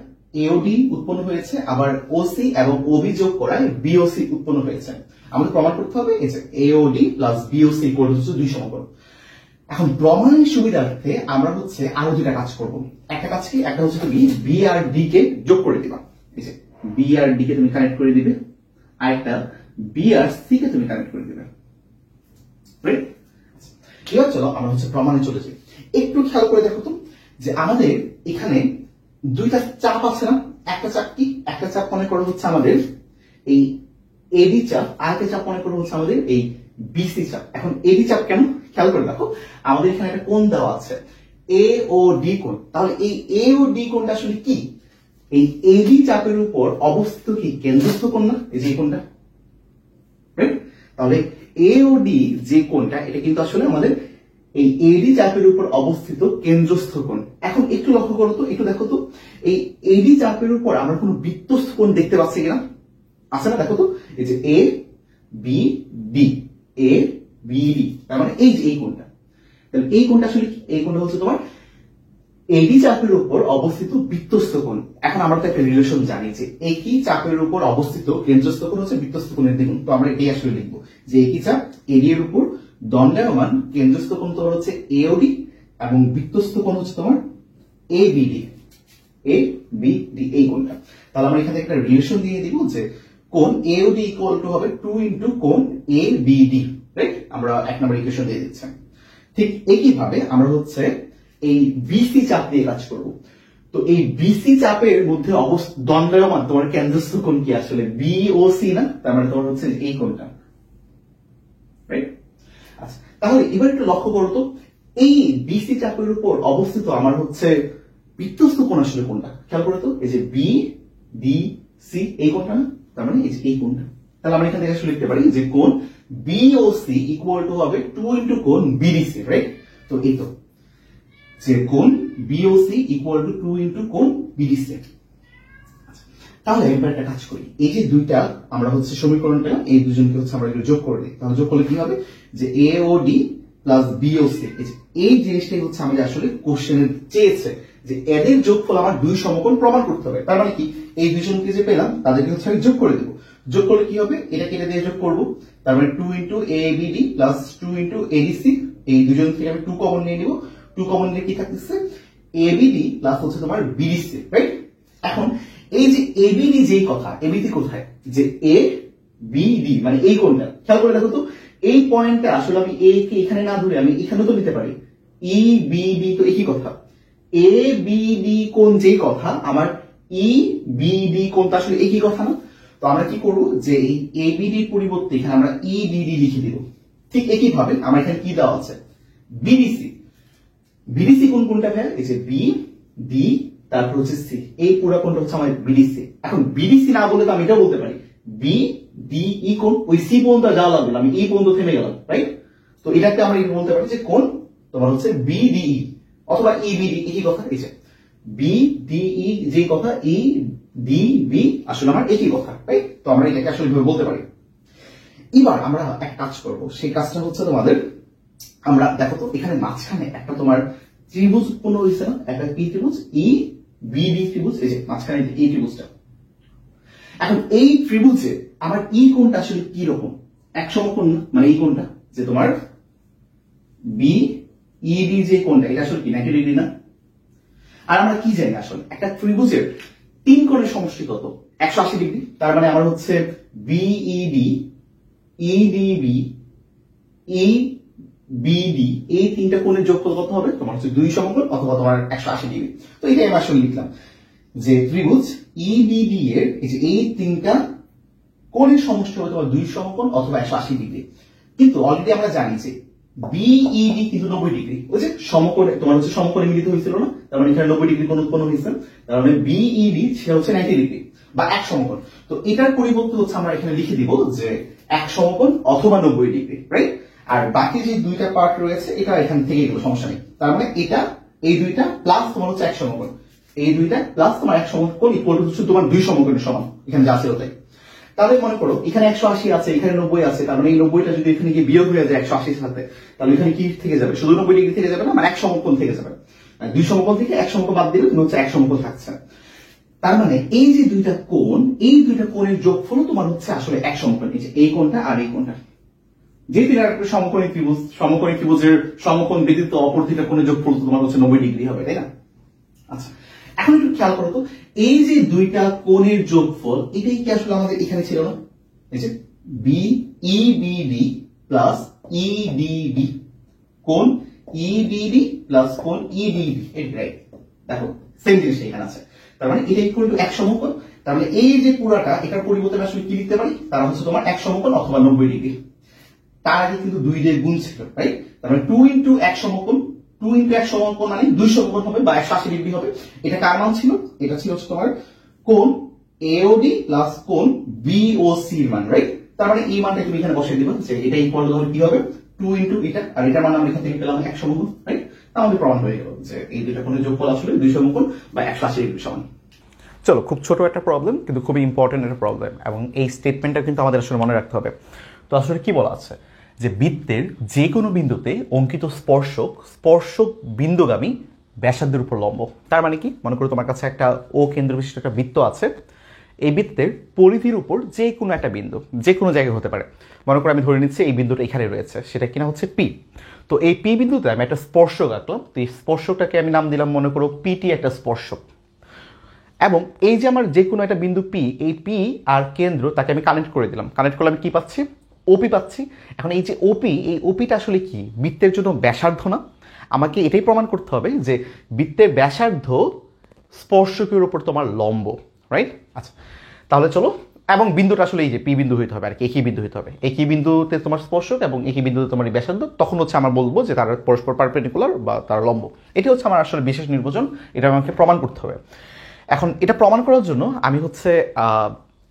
এওডি উৎপন্ন হয়েছে, আবার ওসি এবং ওবি যোগ করায় বিওসি উৎপন্ন হয়েছে। আমাদের প্রমাণ করতে হবে এই যে AOD plus BOC equal to দুই সমকোণ। এখন প্রমাণের সুবিধার্থে আমরা হচ্ছে আরো দুটা কাজ করব। একটা কাজ কি, একটা হচ্ছে তুমি বি আর ডি কে যোগ করে দিবা, এই যে বি আর ডি কে তুমি কানেক্ট করে দিবে, আর একটা বি আর সি কে তুমি কানেক্ট করে দিবে, রাইট? এবার চলো আমরা হচ্ছে প্রমাণে চলে যাই। একটু খেয়াল করে দেখো তো, যে আমাদের এখানে দুইটা চাপ আছে না? একটা চাপ কি, একটা চাপ মনে করো হচ্ছে আমাদের এই এডি চাপ, আর একটা চাপ মনে করো হচ্ছে আমাদের এই বিসি চাপ। এখন এডি চাপ কেন, খেয়াল করে দেখো, আমাদের এখানে একটা কোণ দেওয়া আছে এ ও ডি কোণ। তাহলে এই এ ও ডি কোণটা আসলে কি, এই এডি চাপের উপর অবস্থিত কি কেন্দ্রস্থ কোণ না, এই যে কোণটা, রাইট? তাহলে এ ও ডি যে কোণটা, এটা কিন্তু আসলে আমাদের এই এডি চাপের উপর অবস্থিত কেন্দ্রস্থ কোণ। এখন একটু লক্ষ্য করো তো, একটু দেখো তো, এই এডি চাপের উপর আমরা কোনো বৃত্তস্থ কোণ দেখতে পাচ্ছি কিনা? আছে না? দেখো তো, এই যে এ বি ডি, এ বি ডি, তার মানে এই যে এই কোণটা। তাহলে এই কোণটা আসলে কি, এই কোণটা হচ্ছে তোমার এডি চাপের উপর অবস্থিত বৃত্তস্থ কোণ। এখন আমরা তো একটা রিলেশন জানি যে একই চাপের উপর অবস্থিত কেন্দ্রস্থ কোণ হচ্ছে বৃত্তস্থ কোণের দ্বিগুণ। তো আমরা এটাই আসলে লিখবো, যে একই চাপ এডি এর উপর দণ্ডায়মান কেন্দ্রস্থ কোণ তোমার হচ্ছে এওডি এবং বৃত্তস্থ কোণ হচ্ছে তোমার A BD, A B D এই কোণটা। তাহলে আমরা এখানে একটা রিলেশন দিয়ে দিব যে কোণ এওডি ইকুয়াল টু হবে 2 ইনটু কোণ এ বিডি, রাইট? আমরা এক নম্বর ইকুয়েশন দিয়ে দিচ্ছি। ঠিক একইভাবে আমরা হচ্ছে এই বিসি চাপ দিয়ে কাজ করব। তো এই বিসি চাপের মধ্যে দণ্ডায়মান তোমার কেন্দ্রস্থ কোণ কি আসলে বি ও সি না? তার মানে তোমার হচ্ছে এই কোণটা, রাইট? আচ্ছা, তাহলে এবার একটু লক্ষ্য করো তো, এই বিসি চাপের উপর অবস্থিত আমার হচ্ছে বৃত্তস্থ কোণ আসলে কোনটা, খেয়াল করো তো, এই যে বি ডি সি এই কোণটা না? তার মানে এই যে এই কোণটা। তাহলে আমরা এখান থেকে আসলে লিখতে পারি যে কোণ B O C equal to হবে 2 ইনটু কোণ বিডিসি, রাইট? তো এই তো যে কোণ B O C equal to 2 into কোণ বিডিসি। তাহলে এবার একটা কাজ করি, এই যে দুইটা আমরা হচ্ছে সমীকরণ পেলাম, এই দুজনকে হচ্ছে আমরা একটু যোগ করে দিই। তাহলে যোগ করলে কি হবে যে এ O D plus B O C, এই জিনিসটাই হচ্ছে আমাদের আসলে কোশ্চেনে চেয়েছে যে এদের যোগফল আমার দুই সমকোণ প্রমাণ করতে হবে। তার মানে কি, এই দুজনকে যে পেলাম তাদেরকে হচ্ছে আমি যোগ করে দেবো। যোগ করলে কি হবে, এটা কেটে দিয়ে যোগ করবো, তার মানে 2 into A B D plus 2 into ADC, এই দুজন থেকে আমি 2 কমন নিয়ে নিব। 2 কমন নিয়ে কি থাকতেছে, এ বি ডি প্লাস হচ্ছে তোমার বিডিসি, রাইট? এখন এই যে এবিডি যেই কথা, এবিডি কোথায়, যে এ বি ডি মানে এই কোণটা, খেয়াল করে দেখো তো, এই পয়েন্টটা আসলে আমি এ কে এখানে না ধরে আমি এখানেও তো নিতে পারি। ই বি ডি তো একই কথা, এ বি ডি কোণ যেই কথা, আমার ই বি ডি কোণটা আসলে একই কথা না? তো আমরা কি করব, যে এই এ বি ডির পরিবর্তে এখানে আমরা ই বি ডি লিখে দিব। ঠিক একই ভাবে আমার এখানে কি দেওয়া আছে, বিডিসি। বিডিসি কোনটা ভাই, এই যে বি ডি তারপর হচ্ছে সি, এই পুরো কোণটা হচ্ছে আমার বিডিসি। এখন বিডিসি না বলে তো আমি এটা বলতে পারি বি ডি ই কোণ, ওই সি পর্যন্ত যাওয়া লাগবে না, আমি ই পর্যন্ত থেমে গেলাম, রাইট? তো এটাকে আমরা বলতে পারি যে কোণ তোমার হচ্ছে বিডিই অথবা ই বিডি, একই কথা। এই যে বি ডি ই যে কথা, ই ডি বি আসলে আমার একই কথা, রাইট? তো আমরা এটাকে আসলে ভাবে বলতে পারি। এবার আমরা এক কাজ করব, সেই কাজটা হচ্ছে তোমাদের, আমরা দেখো তো এখানে মাঝখানে একটা তোমার ত্রিভুজ উৎপন্ন হয়েছে না, একটা কি ত্রিভুজ, ই বি ডি ত্রিভুজ, এই যে মাঝখানে এই ত্রিভুজটা। এখন এই ত্রিভুজে আমার ই কোণটা আসলে কি রকম, এক সমকোণ না, মানে এই কোণটা যে তোমার বি ই ডি যে কোণটা, এটা আসলে কি 90 ডিগ্রি না? আর আমরা কি জানি আসলে একটা ত্রিভুজের তিন কোণের সমষ্টি কত, 180 ডিগ্রি। তার মানে আমার হচ্ছে বিইডি, ইডিবি, ই বিডি, এই তিনটা কোণের যোগফল কত হবে, তোমার হচ্ছে দুই সমকোণ অথবা তোমার 180 ডিগ্রি। তো এটাই আমি আসলে লিখলাম যে ত্রিভুজ ইবিডি এর এই যে এই তিনটা কোণের সমষ্টি হবে তোমার দুই সমকোণ অথবা 180 ডিগ্রি। কিন্তু অলরেডি আমরা জানি যে বিইডি কিন্তু 90 ডিগ্রি, ওই যে সমকোণে তোমার হচ্ছে সমকোণে মিলিত হয়েছিল না, তার মানে এখানে 90 ডিগ্রি কোণ উৎপন্ন হয়েছে, তার মানে বিইডি সেটা হচ্ছে 90 ডিগ্রি বা এক সমকোণ। তো এটার পরিবর্তে হচ্ছে আমরা এখানে লিখে দিব যে এক সমকোণ অথবা 90 ডিগ্রি, রাইট? আর বাকি যে দুইটা পার্ট রয়েছে এটা এখান থেকে এগুলো সমস্যা নেই। তার মানে এটা এই দুইটা প্লাস তোমার হচ্ছে এক সমকোণ, এই দুইটা প্লাস তোমার এক সমকোণ ইকুয়াল হচ্ছে তোমার দুই সমকোণের সমান, এখানে যা আছে ওটাই। তাহলে মনে করো এখানে 180 আছে, এখানে 90 আছে, তার মানে এই 90টা যদি এখানে গিয়ে বিয়োগ হয়ে যায় 180 এর সাথে, তাহলে এখানে কি থেকে যাবে, শুধু 90 ডিগ্রি থেকে যাবে না, মানে এক সমকোণ থেকে যাবে। দুই সমকোণ থেকে এক সমকোণ বাদ দিলে তুমি হচ্ছে এক সমকোণ থাকছে। তার মানে এই যে দুইটা কোণ, এই দুইটা কোণের যোগফল তোমার হচ্ছে আসলে এক সমকোণ, এই কোণটা আর এই কোণটা। যেহেতু এটা একটা সমকোণী ত্রিভুজ, সমকোণী ত্রিভুজের সমকোণ ব্যতীত অপর দুইটা কোণের যোগফল তোমার হচ্ছে 90 ডিগ্রি হবে, তাই না? আচ্ছা, এখন একটু খেয়াল করো তো, এই যে দুইটা কোণের যোগফল, এটাই কি আসলে আমাদের এখানে ছিল না, এই যে বিইবিডি প্লাস ইডিবি, কোণ ইবিডি প্লাস কোণ ইডিবি, এটাই দেখো সেম জিনিস এখানে আছে। তার মানে এটা ইকুয়াল টু এক সমকোণ। তার মানে এই যে পুরাটা, এটার পরিবর্তে আসলে কি লিখতে পারি, তারা হচ্ছে তোমার এক সমকোণ অথবা 90 ডিগ্রি। তার আগে কিন্তু 2 দিয়ে গুণ ছিল, রাইট? তার মানে 2 ইনটু এক সমকোণ, 2 ইনটু এক সমকোণ মানে 2 সমকোণ হবে বা 180 ডিগ্রি হবে। এটা কার মান ছিল, এটা ছিল হচ্ছে তোমার কোণ এওডি প্লাস কোণ বিওসি এর মান, রাইট? তার মানে এই মানটা তুমি এখানে বসিয়ে দিবা যে এটা ইকুয়াল টু কি হবে, 2 ইনটু এটা, আর এটার মান আমরা এখান থেকে পেলাম এক সমকোণ, রাইট? আমাদের প্রমাণ হয়ে গেল যে এই দুইটা কোণের যোগফল আসলে 2 সমকোণ বা 180 ডিগ্রি সমান। চলো, খুব ছোট একটা প্রবলেম কিন্তু খুবই ইম্পর্টেন্ট একটা প্রবলেম, এবং এই স্টেটমেন্টটা কিন্তু আমাদের আসলে মনে রাখতে হবে। তো আসলে কি বলা আছে, যে বৃত্তের যে কোনো বিন্দুতে অঙ্কিত স্পর্শক স্পর্শক বিন্দুগামী ব্যাসার্ধের উপর লম্ব। তার মানে কি, মনে করো তোমার কাছে একটা ও কেন্দ্র বিশিষ্ট একটা বৃত্ত আছে, এই বৃত্তের পরিধির উপর যে কোনো একটা বিন্দু যে কোনো জায়গায় হতে পারে, মনে করো আমি ধরে নিচ্ছি এই বিন্দুটা এখানে রয়েছে, সেটা কিনা হচ্ছে পি। তো এই পি বিন্দুতে আমি একটা স্পর্শক আঁকলাম, তো এই স্পর্শকটাকে আমি নাম দিলাম মনে করো পিটি একটা স্পর্শক। এবং এই যে আমার যে কোনো একটা বিন্দু পি, এই পি আর কেন্দ্র তাকে আমি কানেক্ট করে দিলাম, কানেক্ট করলে আমি কি পাচ্ছি, ওপি পাচ্ছি। এখন এই যে ওপি, এই ওপিটা আসলে কি, বৃত্তের জন্য ব্যাসার্ধ না? আমাকে এটাই প্রমাণ করতে হবে যে বৃত্তের ব্যাসার্ধ স্পর্শকের উপর তোমার লম্ব, রাইট? আচ্ছা, তাহলে চলো, এবং বিন্দুটা আসলে এই যে পি বিন্দু হইতে হবে আর কি, একই বিন্দু হইতে হবে, একই বিন্দুতে তোমার স্পর্শক এবং একই বিন্দুতে তোমার ব্যাসার্ধ, তখন হচ্ছে আমার বলবো যে তারা পরস্পর পারপেন্ডিকুলার বা তার লম্ব। এটি হচ্ছে আমার আসলে বিশেষ নির্বাচন, এটা আমাকে প্রমাণ করতে হবে। এখন এটা প্রমাণ করার জন্য আমি হচ্ছে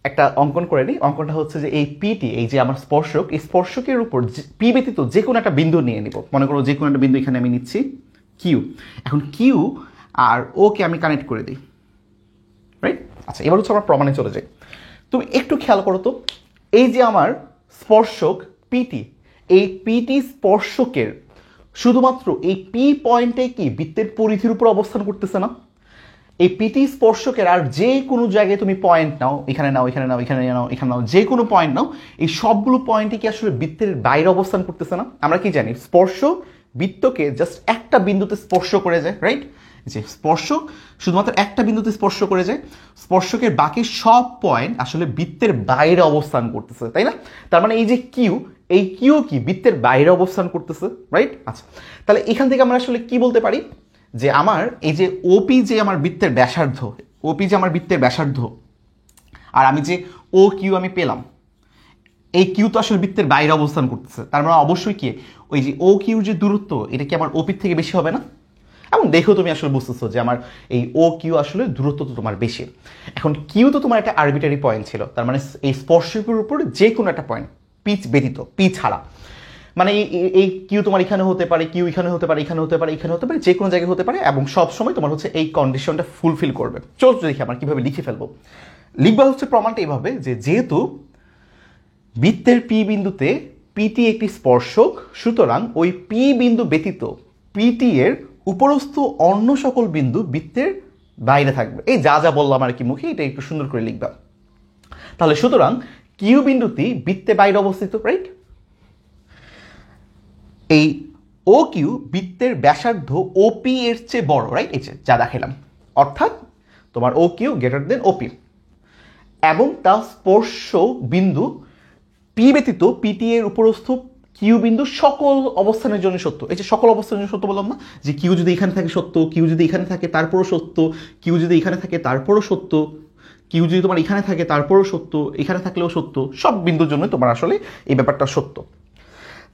একটা অঙ্কন করে নিই। অঙ্কনটা হচ্ছে যে এই পিটি, এই যে আমার স্পর্শক, এই স্পর্শকের উপর পি ব্যতীত যে কোনো একটা বিন্দু নিয়ে নিব, মনে করো যে কোনো একটা বিন্দু এখানে আমি নিচ্ছি কিউ। এখন কিউ আর ওকে আমি কানেক্ট করে দিই, রাইট? আচ্ছা, এবার হচ্ছে আমরা প্রমাণে চলে যাই। তুমি একটু খেয়াল করো তো, এই যে আমার স্পর্শক পিটি, এই পিটি স্পর্শকের শুধুমাত্র এই পি পয়েন্টে কি বৃত্তের পরিধির উপর অবস্থান করতেছে না? এই পিটি স্পর্শকের আর যে কোনো জায়গায় তুমি পয়েন্ট নাও, এখানে নাও, এখানে নাও, এখানে নাও, এখানে নাও, যে কোনো পয়েন্ট নাও, এই সবগুলো পয়েন্টে কি আসলে বৃত্তের বাইরে অবস্থান করতেছে না? আমরা কি জানি, স্পর্শ বৃত্তকে জাস্ট একটা বিন্দুতে স্পর্শ করে যায়, রাইট? যে স্পর্শক শুধুমাত্র একটা বিন্দুতে স্পর্শ করে যায়, স্পর্শকের বাকি সব পয়েন্ট আসলে বৃত্তের বাইরে অবস্থান করতেছে, তাই না? তার মানে এই যে কিউ, এই কিউ কি বৃত্তের বাইরে অবস্থান করতেছে, রাইট? আচ্ছা, তাহলে এখান থেকে আমরা আসলে কি বলতে পারি যে আমার এই যে ওপি যে আমার বৃত্তের ব্যাসার্ধ, ওপি যে আমার বৃত্তের ব্যাসার্ধ, আর আমি যে ও কিউ আমি পেলাম, এই কিউ তো আসলে বৃত্তের বাইরে অবস্থান করতেছে। তার মানে অবশ্যই কি ওই যে ও কিউ যে দূরত্ব, এটা কি আমার ওপির থেকে বেশি হবে না? এবং দেখো তুমি আসলে বুঝতেছো যে আমার এই ও কিউ আসলে দূরত্ব তো তোমার বেশি। এখন কিউ তো তোমার একটা আরবিটারি পয়েন্ট ছিল, তার মানে এই স্পর্শকের উপর যে কোনো একটা পয়েন্ট, পিচ ব্যতীত, পি ছাড়া, মানে এই কিউ তোমার এখানে হতে পারে, কিউ এখানে হতে পারে, এখানে হতে পারে, এখানে হতে পারে, যে কোনো জায়গায় হতে পারে, এবং সব সময় তোমার হচ্ছে এই কন্ডিশনটা ফুলফিল করবে। চলো দেখি আমরা কিভাবে লিখে ফেলবো। লিখবা হচ্ছে প্রমাণটা এইভাবে যে যেহেতু বৃত্তের পি বিন্দুতে পিটি একটি স্পর্শক, সুতরাং ওই পি বিন্দু ব্যতীত পিটি এর উপরস্থ অন্য সকল বিন্দু বৃত্তের বাইরে থাকবে। এই যা যা বললাম আর কি মুখে, এটা একটু সুন্দর করে লিখবা। তাহলে সুতরাং কিউ বিন্দুটি বৃত্তের বাইরে অবস্থিত, রাইট? এই ও কিউ বৃত্তের ব্যাসার্ধ ওপি এর চেয়ে বড়, রাইট? এই যে যা দেখালাম, অর্থাৎ তোমার ও কিউ গ্রেটার দেন ওপি, এবং তার স্পর্শ বিন্দু পি ব্যতীত পিটি এর উপরস্থ কিউ বিন্দু সকল অবস্থানের জন্য সত্য। এই যে সকল অবস্থানের জন্য সত্য বললাম না, যে কিউ যদি এখানে থাকে সত্য, কিউ যদি এখানে থাকে তারপরও সত্য, কিউ যদি এখানে থাকে তারপরও সত্য, কিউ যদি তোমার এখানে থাকে তারপরও সত্য, এখানে থাকলেও সত্য, সব বিন্দুর জন্য তোমার আসলে এই ব্যাপারটা সত্য।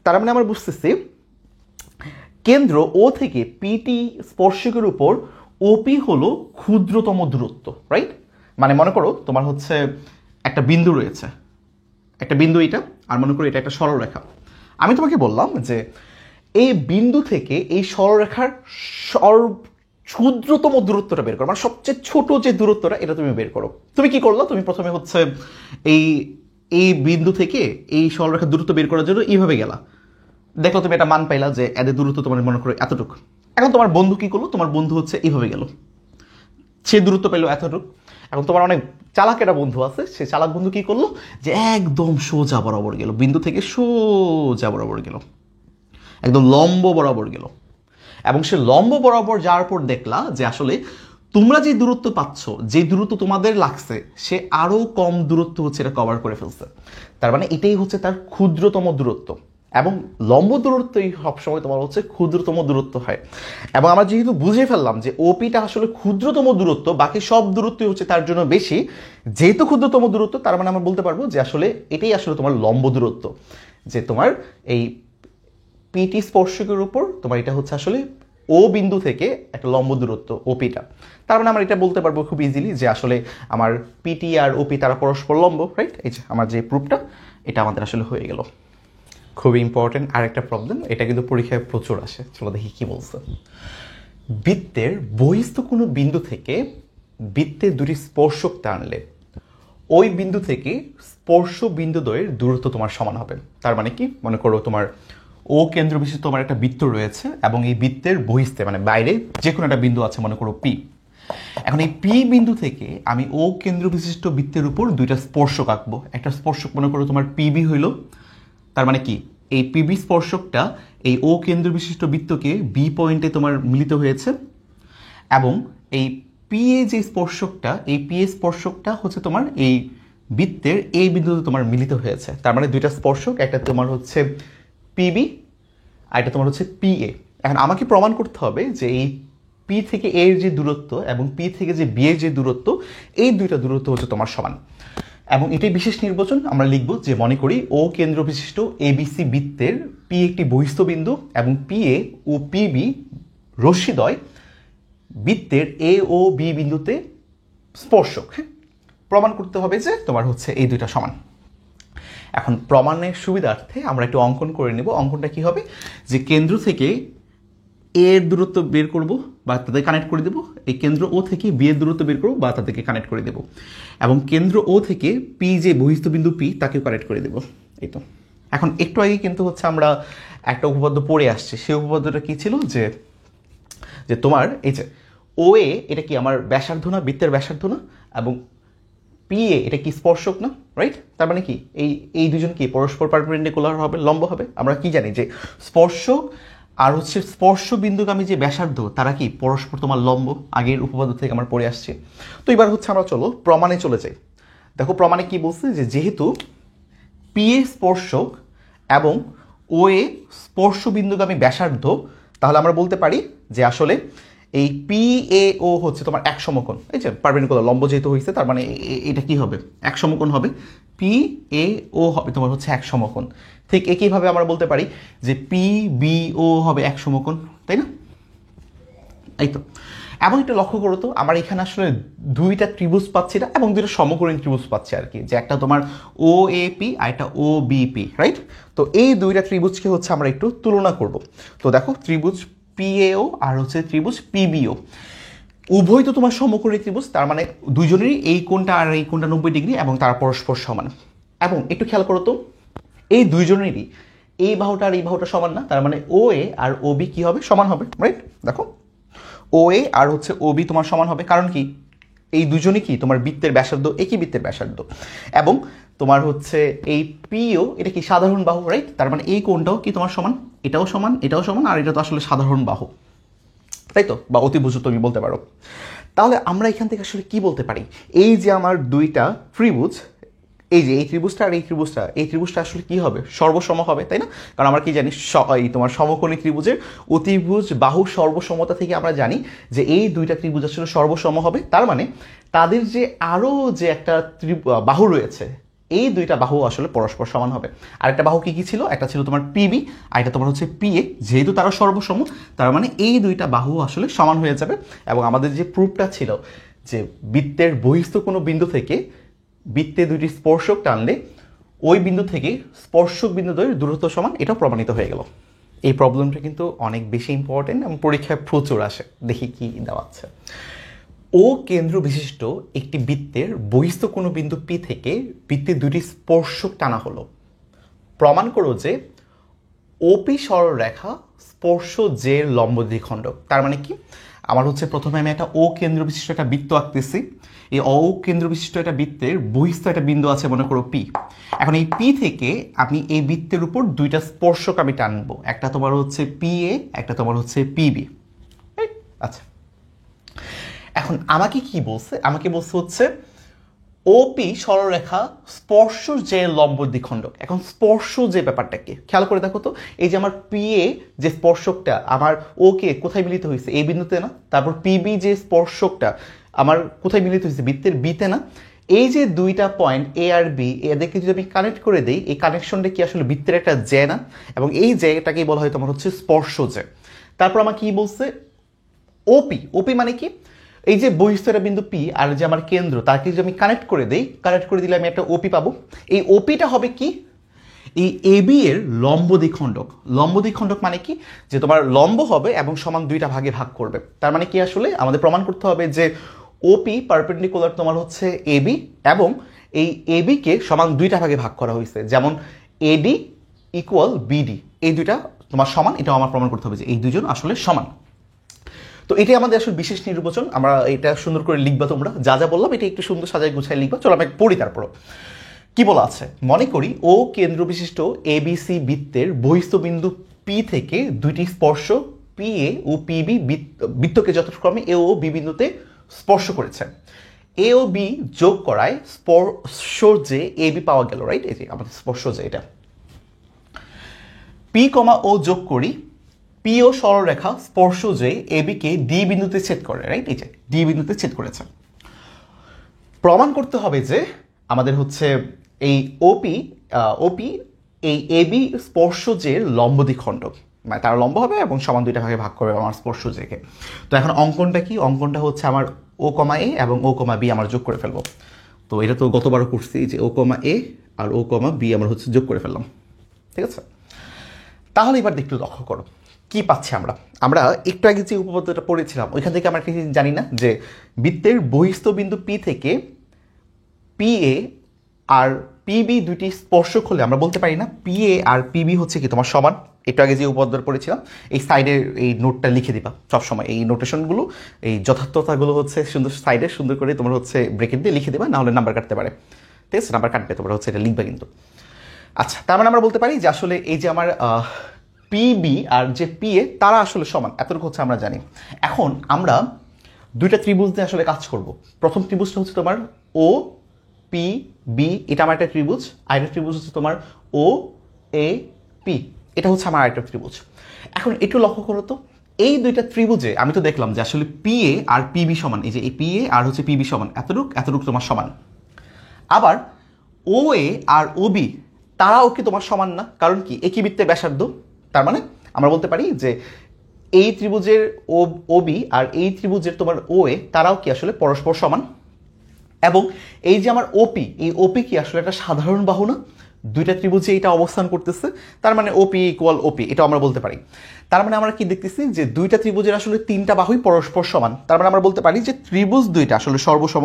তার মানে আমরা বুঝতেছি কেন্দ্র ও থেকে পিটি স্পর্শকের উপর ওপি হলো ক্ষুদ্রতম দূরত্ব, রাইট? মানে মনে করো তোমার হচ্ছে একটা বিন্দু রয়েছে, একটা বিন্দু এটা, আর মনে করো এটা একটা সরলরেখা। আমি তোমাকে বললাম যে এই বিন্দু থেকে এই সরলরেখার ক্ষুদ্রতম দূরত্বটা বের করো, মানে সবচেয়ে ছোট যে দূরত্বটা, এটা তুমি বের করো। তুমি কি করলো, তুমি প্রথমে হচ্ছে এই এই বিন্দু থেকে এই সরলরেখার দূরত্ব বের করার জন্য এইভাবে গেলা, দেখলো তুমি একটা মান পাইলা যে এদের দূরত্ব তোমার মনে করো এতটুকু। এখন তোমার বন্ধু কি করলো, তোমার বন্ধু হচ্ছে এইভাবে গেল, সে দূরত্ব পেলো এতটুকু। এখন তোমার অনেক চালাক একটা বন্ধু আছে, সে চালাক বন্ধু কি করলো যে একদম সোজা বরাবর গেল, বিন্দু থেকে সোজা বরাবর গেল, একদম লম্ব বরাবর গেল, এবং সে লম্ব বরাবর যাওয়ার পর দেখলা যে আসলে তোমরা যে দূরত্ব পাচ্ছ, যে দূরত্ব তোমাদের লাগছে, সে আরো কম দূরত্ব হচ্ছে এটা কভার করে ফেলছে। তার মানে এটাই হচ্ছে তার ক্ষুদ্রতম দূরত্ব, এবং লম্ব দূরত্বই সবসময় তোমার হচ্ছে ক্ষুদ্রতম দূরত্ব হয়। এবং আমরা যেহেতু বুঝে ফেললাম যে ওপিটা আসলে ক্ষুদ্রতম দূরত্ব, বাকি সব দূরত্বই হচ্ছে তার জন্য বেশি, যেহেতু ক্ষুদ্রতম দূরত্ব, তার মানে আমরা বলতে পারবো যে আসলে এটাই আসলে তোমার লম্ব দূরত্ব, যে তোমার এই পিটি স্পর্শকের উপর তোমার এটা হচ্ছে আসলে ও বিন্দু থেকে একটা লম্ব দূরত্ব ওপিটা। তার মানে আমরা এটা বলতে পারবো খুব ইজিলি যে আসলে আমার পিটি আর ওপি তারা পরস্পর লম্ব, রাইট? এই যে আমার যে প্রুফটা, এটা আমাদের আসলে হয়ে গেল। খুবই ইম্পর্টেন্ট আরেকটা প্রবলেম, এটা কিন্তু পরীক্ষায় প্রচুর আসে। চলো দেখি কি বলছে। বৃত্তের বহিস্থ কোনো বিন্দু থেকে বৃত্তে দুটি স্পর্শক টানলে ওই বিন্দু থেকে স্পর্শ বিন্দুদ্বয়ের দূরত্ব তোমার সমান হবে। তার মানে কি, মনে করো তোমার ও কেন্দ্র বিশিষ্ট তোমার একটা বৃত্ত রয়েছে, এবং এই বৃত্তের বহিস্থে মানে বাইরে যে কোনো একটা বিন্দু আছে, মনে করো পি। এখন এই পি বিন্দু থেকে আমি ও কেন্দ্র বিশিষ্ট বৃত্তের উপর দুইটা স্পর্শক আঁকবো। একটা স্পর্শক মনে করো তোমার পিবি হইল, তার মানে কি এই পিবি স্পর্শকটা এই ও কেন্দ্র বিশিষ্ট বৃত্তকে বি পয়েন্টে তোমার মিলিত হয়েছে, এবং এই পি এ যে স্পর্শকটা, এই পি এ স্পর্শকটা হচ্ছে তোমার এই বৃত্তের এই বিন্দুতে তোমার মিলিত হয়েছে। তার মানে দুইটা স্পর্শক, একটা তোমার হচ্ছে পিবি আর এটা তোমার হচ্ছে পি এ। এখন আমাকে প্রমাণ করতে হবে যে এই পি থেকে এর যে দূরত্ব এবং পি থেকে যে বি এর যে দূরত্ব, এই দুইটা দূরত্ব হচ্ছে তোমার সমান। এবং এটাই বিশেষ নির্বাচন আমরা লিখব যে মনে করি ও কেন্দ্র বিশিষ্ট এবিসি বৃত্তের পি একটি বহিস্থ বিন্দু, এবং পি এ ও পিবি রশ্মিদ্বয় বৃত্তের এ ও বি বিন্দুতে স্পর্শক। হ্যাঁ, প্রমাণ করতে হবে যে তোমার হচ্ছে এই দুইটা সমান। এখন প্রমাণের সুবিধার্থে আমরা একটু অঙ্কন করে নেব। অঙ্কনটা কি হবে যে কেন্দ্র থেকে এর দূরত্ব বের করব বা তাদের কানেক্ট করে দেবো, এই কেন্দ্র ও থেকে বি এর দূরত্ব বের করবো বা তাদেরকে কানেক্ট করে দেবো, এবং কেন্দ্র ও থেকে পি যে বহিস্থ বিন্দু পি তাকেও কানেক্ট করে দেবো। এই তো এখন একটু আগে কিন্তু হচ্ছে আমরা একটা উপপাদ্য পড়ে আসছি, সেই উপপাদ্যটা কী ছিল যে যে তোমার এই যে ও এ এটা কি আমার ব্যাসার্ধ না, বৃত্তের ব্যাসার্ধ না, এবং পি এ এটা কি স্পর্শক না, রাইট? তার মানে কি এই দুজন কি পরস্পর পারপেন্ডিকুলার হবে, লম্ব হবে। আমরা কি জানি যে স্পর্শক আর হচ্ছে স্পর্শ বিন্দুগামী যে ব্যাসার্ধ তারা কি পরস্পর তোমার লম্ব, আগের উপপাদ্য থেকে আমরা পড়ে আসছি। তো এবার হচ্ছে আমরা চলো প্রমাণে চলে যাই। দেখো প্রমাণে কি বলছে যে যেহেতু পি এ স্পর্শক এবং ও এ স্পর্শ বিন্দুগামী ব্যাসার্ধ, তাহলে আমরা বলতে পারি যে আসলে এই পি এ ও হচ্ছে তোমার এক সমকোণ। এই যে পারপেন্ডিকুলার লম্ব যেহেতু হয়েছে তার মানে এটা কি হবে, এক সমকোণ হবে। পি এ ও হবে তোমার হচ্ছে এক সমকোণ। ঠিক একইভাবে আমরা বলতে পারি যে পি বি ও হবে এক সমকোণ, তাই না? এই তো। এবং একটু লক্ষ্য করো তো, আমার এখানে আসলে দুইটা ত্রিভুজ পাচ্ছি না এবং দুইটা সমকোণী ত্রিভুজ পাচ্ছি আর কি, যে একটা তোমার ও এ পি আর একটা ও বি পি, রাইট? তো এই দুইটা ত্রিভুজকে হচ্ছে আমরা একটু তুলনা করব। তো দেখো ত্রিভুজ পিএও আর হচ্ছে ত্রিভুজ পিবিও উভয় তো তোমার সমকোণী ত্রিভুজ, তার মানে দুইজনেরই এই কোণটা আর এই কোণটা 90 ডিগ্রি এবং তারা পরস্পর সমান। এবং একটু খেয়াল করো তো, এই দুইজনেরই এই বাহুটা আর এই বাহুটা সমান না, তার মানে ও এ আর ও বি কি হবে, সমান হবে, রাইট? দেখো ও এ আর হচ্ছে ও বি তোমার সমান হবে, কারণ কি এই দুজনই কি তোমার বৃত্তের ব্যাসার্ধ, একই বৃত্তের ব্যাসার্ধ। এবং তোমার হচ্ছে এই পিও এটা কি সাধারণ বাহু, রাইট? তার মানে এই কোণটাও কি তোমার সমান, এটাও সমান, এটাও সমান, আর এটা তো আসলে সাধারণ বাহু, তাই তো, বা অতিভুজ তুমি বলতে পারো। তাহলে আমরা এখান থেকে আসলে কি বলতে পারি, এই যে আমার দুইটা ত্রিভুজ, এই যে এই ত্রিভুজটা আর এই ত্রিভুজটা আসলে কি হবে, সর্বসম হবে, তাই না? কারণ আমরা কি জানি এই তোমার সমকোণী ত্রিভুজের অতিভুজ বাহু সর্বসমতা থেকে আমরা জানি যে এই দুইটা ত্রিভুজ আসলে সর্বসম হবে। তার মানে তাদের যে আরও যে একটা বাহু রয়েছে, এই দুইটা বাহু আসলে পরস্পর সমান হবে। আরেকটা বাহু কি কি ছিল, একটা ছিল তোমার পিবি আর একটা তোমার হচ্ছে পিএ, যেহেতু তারা সর্বসম তার মানে এই দুইটা বাহু আসলে সমান হয়ে যাবে। এবং আমাদের যে প্রুফটা ছিল যে বৃত্তের বহিস্থ কোনো বিন্দু থেকে বৃত্তে দুইটি স্পর্শক টানলে ওই বিন্দু থেকে স্পর্শক বিন্দুদ্বয়ের দূরত্ব সমান, এটাও প্রমাণিত হয়ে গেল। এই প্রবলেমটা কিন্তু অনেক বেশি ইম্পর্টেন্ট এবং পরীক্ষায় প্রচুর আসে। দেখি কি দেওয়া আছে। ও কেন্দ্র বিশিষ্ট একটি বৃত্তের বহিস্থ কোনো বিন্দু পি থেকে বৃত্তের দুটি স্পর্শক টানা হলো। প্রমাণ করো যে ওপি সরলরেখা স্পর্শ জের লম্ব দ্বিখণ্ডক। তার মানে কি, আমার হচ্ছে প্রথমে আমি একটা ও কেন্দ্র বিশিষ্ট একটা বৃত্ত আঁকতেছি। এই ও কেন্দ্র বিশিষ্ট একটা বৃত্তের বহিস্থ একটা বিন্দু আছে মনে করো পি। এখন এই পি থেকে আমি এই বৃত্তের উপর দুইটা স্পর্শক আমি টানবো, একটা তোমার হচ্ছে পি এ, একটা তোমার হচ্ছে পিবি। আচ্ছা, এখন আমাকে কি বলছে, আমাকে বলছে হচ্ছে ওপি সরলরেখা স্পর্শ যে লম্ব দ্বিখণ্ডক। এখন স্পর্শ যে ব্যাপারটা কি খেয়াল করে দেখো তো, এই যে আমার পি এ যে স্পর্শকটা আমার ওকে কোথায় মিলিত হয়েছে, এই বিন্দুতে না? তারপর পিবি যে স্পর্শকটা আমার কোথায় মিলিত হয়েছে, বৃত্তের বিতে না? এই যে দুইটা পয়েন্ট এ আর বি, এদেরকে যদি আমি কানেক্ট করে দিই, এই কানেকশনটা কি আসলে বৃত্তের একটা জ্যা না? এবং এই জ্যাটাকেই বলা হয় তোমার হচ্ছে স্পর্শ জ্যা। তারপর আমার কি বলছে, ওপি, ওপি মানে কি, এই যে বহিস্থ বিন্দু পি আর যে আমার কেন্দ্র তাকে যদি আমি কানেক্ট করে দিই, কানেক্ট করে দিলে আমি একটা ওপি পাবো। এই ওপিটা হবে কি, এই এবি এর লম্ব দ্বিখণ্ডক। লম্ব দ্বিখণ্ডক মানে কি, যে তোমার লম্ব হবে এবং সমান দুইটা ভাগে ভাগ করবে। তার মানে কি আসলে আমাদের প্রমাণ করতে হবে যে ওপি পারপেন্ডিকুলার তোমার হচ্ছে এবি, এবং এই এবি কে সমান দুইটা ভাগে ভাগ করা হয়েছে, যেমন এডি ইকুয়াল বিডি, এই দুইটা তোমার সমান। এটাও আমার প্রমাণ করতে হবে যে এই দুজন আসলে সমান। তো এটাই আমাদের আসলে বিশেষ নির্বাচন। আমরা এটা সুন্দর করে লিখবা, তোমরা যা যা বললাম এটা একটু সুন্দর সাজায় গুছায় লিখবা। চলো আমি পড়ি তারপর কি বলা আছে। মনে করি ও কেন্দ্র বিশিষ্ট এবিসি বৃত্তের বহিস্থ বিন্দু পি থেকে দুইটি স্পর্শ পি এ ও পিবি বৃত্তকে যথাক্রমে এ ও বি বিন্দুতে স্পর্শ করেছে। এ ও বি যোগ করায় স্পর্শ যে এ বি পাওয়া গেল, রাইট? এই যে আমাদের স্পর্শ যে এটা পি কমা ও যোগ করি, পি ও সরলরেখা স্পর্শ যে এবি কে ডি বিন্দুতে ছেদ করে, রাইট? এই যে ডি বিন্দুতে ছেদ করেছে। প্রমাণ করতে হবে যে আমাদের হচ্ছে এই ওপি এই এবি স্পর্শ যে লম্ব দ্বিখণ্ডক, মানে তার লম্ব হবে এবং সমান দুইটা ভাগে ভাগ করবে আমার স্পর্শ জেকে। তো এখন অঙ্কনটা কি, অঙ্কনটা হচ্ছে আমার ও কমা এ এবং ও কমা বি আমরা যোগ করে ফেলবো। তো এটা তো গতবারও করছি যে ও কমা এ আর ও কমা বি আমরা হচ্ছে যোগ করে ফেললাম, ঠিক আছে? তাহলে এবার একটু লক্ষ্য করো, কি পাচ্ছি আমরা আমরা একটু আগে যে উপপাদ্যটা পড়েছিলাম ওইখান থেকে আমরা একটা জিনিস জানি না যে বৃত্তের বহিস্থ বিন্দু পি থেকে পি এ আর পিবি দুইটি স্পর্শক হলে আমরা বলতে পারি না পি এ আর পিবি হচ্ছে কি তোমার সমান। একটু আগে যে উপপাদ্যটা পড়েছিলাম এই সাইডের এই নোটটা লিখে দিবা সবসময়, এই নোটেশনগুলো এই যথার্থতাগুলো হচ্ছে সুন্দর সাইডে সুন্দর করে তোমার হচ্ছে ব্রেকেট দিয়ে লিখে দেবা, না হলে নাম্বার কাটতে পারে। ঠিক আছে, নাম্বার কাটবে, তোমরা হচ্ছে এটা লিখবা কিন্তু। আচ্ছা, তার মানে আমরা বলতে পারি যে আসলে এই যে আমার পিবি আর যে পি এ তারা আসলে সমান, এতটুকু হচ্ছে আমরা জানি। এখন আমরা দুইটা ত্রিভুজ দিয়ে আসলে কাজ করব। প্রথম ত্রিভুজটা হচ্ছে তোমার ও পি বি, এটা আমার একটা ত্রিভুজ। আরেকটা ত্রিভুজ হচ্ছে তোমার ও এ পি, এটা হচ্ছে আমার আরেকটা ত্রিভুজ। এখন একটু লক্ষ্য করো তো, এই দুইটা ত্রিভুজে আমি তো দেখলাম যে আসলে পি এ আর পিবি সমান, এই যে এই পি এ আর হচ্ছে পিবি সমান, এতটুক এতটুক তোমার সমান। আবার ও এ আর ও বি তারাও কি তোমার সমান না? কারণ কি একই বৃত্তের ব্যাসার্ধ। তার মানে আমরা বলতে পারি যে এই ত্রিভুজের ও বি আর এই ত্রিভুজের তোমার ও এ তারাও কি আসলে পরস্পর সমান। এবং এই যে আমার ওপি, এই ওপি কি আসলে একটা সাধারণ বাহু না? দুইটা ত্রিভুজে এটা অবস্থান করতেছে, তার মানে ওপি ইকুয়াল ওপি, এটা আমরা বলতে পারি। তার মানে আমরা কি দেখতেছি যে দুইটা ত্রিভুজের আসলে তিনটা বাহুই পরস্পর সমান। তার মানে আমরা বলতে পারি যে ত্রিভুজ দুইটা আসলে সর্বসম।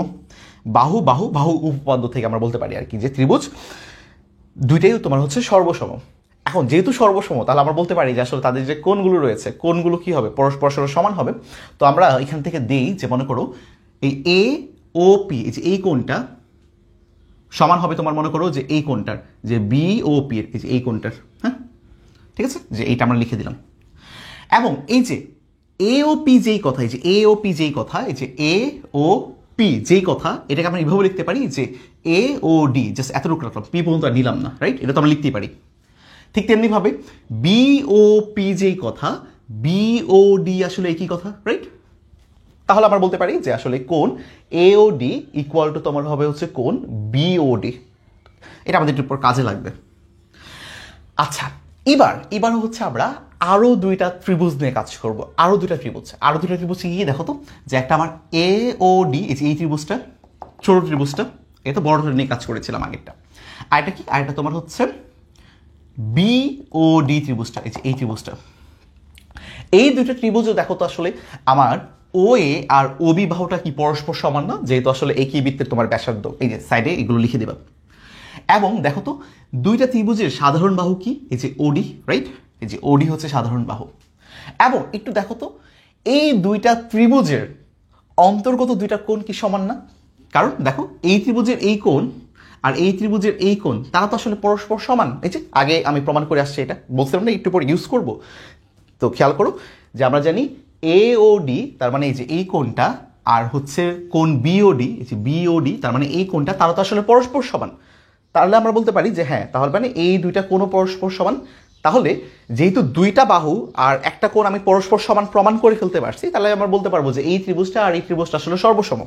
বাহু বাহু বাহু উপপাদ্য থেকে আমরা বলতে পারি আর কি যে ত্রিভুজ দুইটাই তোমার হচ্ছে সর্বসম। এখন যেহেতু সর্বসম, তাহলে আমরা বলতে পারি যে আসলে তাদের যে কোণগুলো রয়েছে কোণগুলো কি হবে? পরস্পর সমান হবে। তো আমরা এখান থেকে দেই যে মনে করো এই এ ও পি, এই যে এই কোণটা সমান হবে তোমার মনে করো যে এই কোণটার, যে বি ও পি এর এই যে এই কোণটার। হ্যাঁ, ঠিক আছে, যে এইটা আমরা লিখে দিলাম। এবং এই যে এ ও পি যেই কথা, এই যে এ ও পি যেই কথা, এই যে এ ও পি যেই কথা, এটাকে আমরা এইভাবে লিখতে পারি যে এ ও ডি, জাস্ট এতটুকু রাখলাম, পি পর্যন্ত আর নিলাম না, রাইট? এটা তো আমরা লিখতেই পারি। ঠিক তেমনিভাবে বি ও পি যেই কথা, বি ও ডি আসলে একই কথা, রাইট? তাহলে আমরা বলতে পারি যে আসলে কোণ A O D equal to তোমার হবে হচ্ছে কোণ বি ও ডি। এটা আমাদের একটু পর কাজে লাগবে। আচ্ছা, এবার হচ্ছে আমরা আরো দুইটা ত্রিভুজ নিয়ে কাজ করব। আরো দুইটা ত্রিভুজ কি দেখো তো, যে একটা আমার এ ও ডি, এই ত্রিভুজটা, ছোট ত্রিভুজটা, এটা বড় নিয়ে কাজ করেছিলাম আগেরটা। আরেকটা কি, আরেকটা তোমার হচ্ছে বি ও ডি ত্রিভুজটা, এই ত্রিভুজটা। এই দুইটা ত্রিভুজও দেখো তো আসলে আমার ও এ আর ও বি বাহুটা কি পরস্পর সমান না? যেহেতু আসলে একই বৃত্তের তোমার ব্যাসার্ধ, এই যে সাইডে এগুলো লিখে দিবা। এবং দেখো তো দুইটা ত্রিভুজের সাধারণ বাহু কি? এই যে ওডি, রাইট? এই যে ওডি হচ্ছে সাধারণ বাহু। এবং একটু দেখো তো এই দুইটা ত্রিভুজের অন্তর্গত দুইটা কোণ কি সমান না? কারণ দেখো এই ত্রিভুজের এই কোণ আর এই ত্রিভুজের এই কোণ তারা তো আসলে পরস্পর সমান। এই যে আগে আমি প্রমাণ করে আসছি, এটা বলছিলাম না একটু পরে ইউজ করব। তো খেয়াল করো যে আমরা জানি এ ও ডি, তার মানে এই যে এই কোণটা, আর হচ্ছে কোণ বিওডি, এই যে বিওডি, তার মানে এই কোণটা, তারা তো আসলে পরস্পর সমান। তাহলে আমরা বলতে পারি যে হ্যাঁ, তাহলে মানে এই দুইটা কোণ পরস্পর সমান। তাহলে যেহেতু দুইটা বাহু আর একটা কোণ আমি পরস্পর সমান প্রমাণ করে ফেলতে পারছি, তাহলে আমরা বলতে পারবো যে এই ত্রিভুজটা আর এই ত্রিভুজটা আসলে সর্বসম।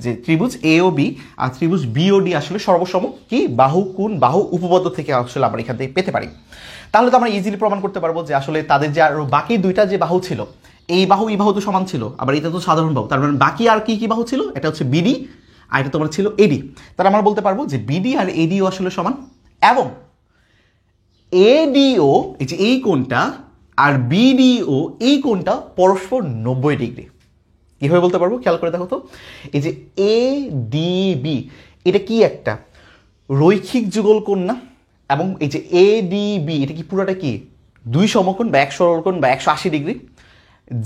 যে ত্রিভুজ এ ও বি আর ত্রিভুজ বি ও ডি আসলে সর্বসম। কি বাহু কোণ বাহু উপপাদ্য থেকে আসলে আমরা এখান থেকে পেতে পারি। তাহলে তো আমরা ইজিলি প্রমাণ করতে পারবো যে আসলে তাদের যে আরো বাকি দুইটা যে বাহু ছিল, এই বাহু তো সমান ছিল, আবার এটা তো সাধারণ বাহু, তার মানে বাকি আর কি কি বাহু ছিল? এটা হচ্ছে বিডি আর এটা তোমার ছিল এডি। তাহলে আমরা বলতে পারবো যে বিডি আর এডিও আসলে সমান। এবং এডিও, এই যে এই কোণটা, আর বিডিও এই কোণটা পরস্পর 90 ডিগ্রি। কিভাবে বলতে পারবো? খেয়াল করে দেখো তো, এই যে এ ডিবি এটা কি একটা রৈখিক যুগল কোণ না? এবং এই যে এডিবি এটা কি পুরোটা কি দুই সমকোণ বা এক সরলকোণ বা 180 ডিগ্রি।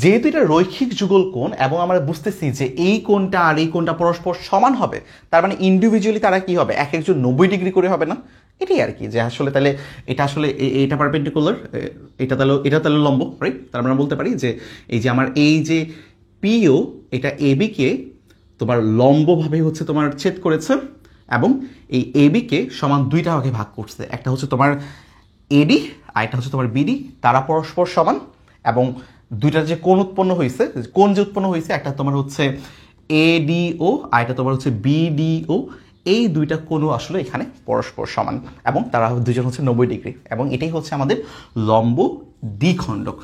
যেহেতু এটা রৈখিক যুগল কোণ এবং আমরা বুঝতেছি যে এই কোণটা আর এই কোণটা পরস্পর সমান হবে, তার মানে ইন্ডিভিজুয়ালি তারা কি হবে? এক একজন 90 ডিগ্রি করে হবে না? এটাই আর কি, যে আসলে তাহলে এটা আসলে এটা পারপেন্ডিকুলার, এটা তাহলে লম্ব, রাইট? তার মানে আমরা বলতে পারি যে এই যে আমার এই যে পিও, এটা এবি কে তোমার লম্বভাবে হচ্ছে তোমার ছেদ করেছে, এবং এই এবি কে সমান দুইটা ভাগে ভাগ করছে। একটা হচ্ছে তোমার এডি আর একটা হচ্ছে তোমার বিডি, তারা পরস্পর সমান। এবং দুইটার যে কোণ উৎপন্ন হয়েছে, কোণ যে উৎপন্ন হয়েছে, একটা তোমার হচ্ছে এডিও আর একটা তোমার হচ্ছে বিডিও, এই দুইটা কোণও আসলে এখানে পরস্পর সমান এবং তারা দুজন হচ্ছে 90 ডিগ্রি। এবং এটাই হচ্ছে আমাদের লম্ব দ্বিখণ্ডক।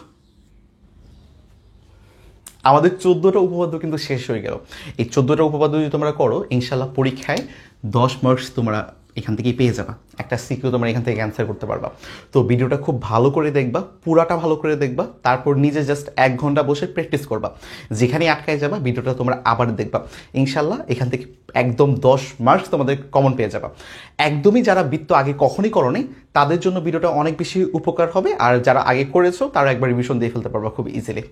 আমাদের 14টা উপপাদ্য কিন্তু শেষ হয়ে গেল। এই 14টা উপপাদ্য যদি তোমরা করো, ইনশাল্লাহ পরীক্ষায় 10 মার্কস তোমরা এখান থেকেই পেয়ে যাবা, একটা সিকিউ তোমরা এখান থেকে অ্যান্সার করতে পারবা। তো ভিডিওটা খুব ভালো করে দেখবা, পুরাটা ভালো করে দেখবা, তারপর নিজে জাস্ট 1 ঘন্টা বসে প্র্যাকটিস করবা। যেখানে আটকায় যাবা ভিডিওটা তোমরা আবার দেখবা, ইনশাল্লাহ এখান থেকে একদম 10 মার্কস তোমাদের কমন পেয়ে যাবা। একদমই যারা বৃত্ত আগে কখনই করোনি তাদের জন্য ভিডিওটা অনেক বেশি উপকার হবে, আর যারা আগে করেছো তারা একবার রিভিশন দিয়ে ফেলতে পারবা খুব ইজিলি।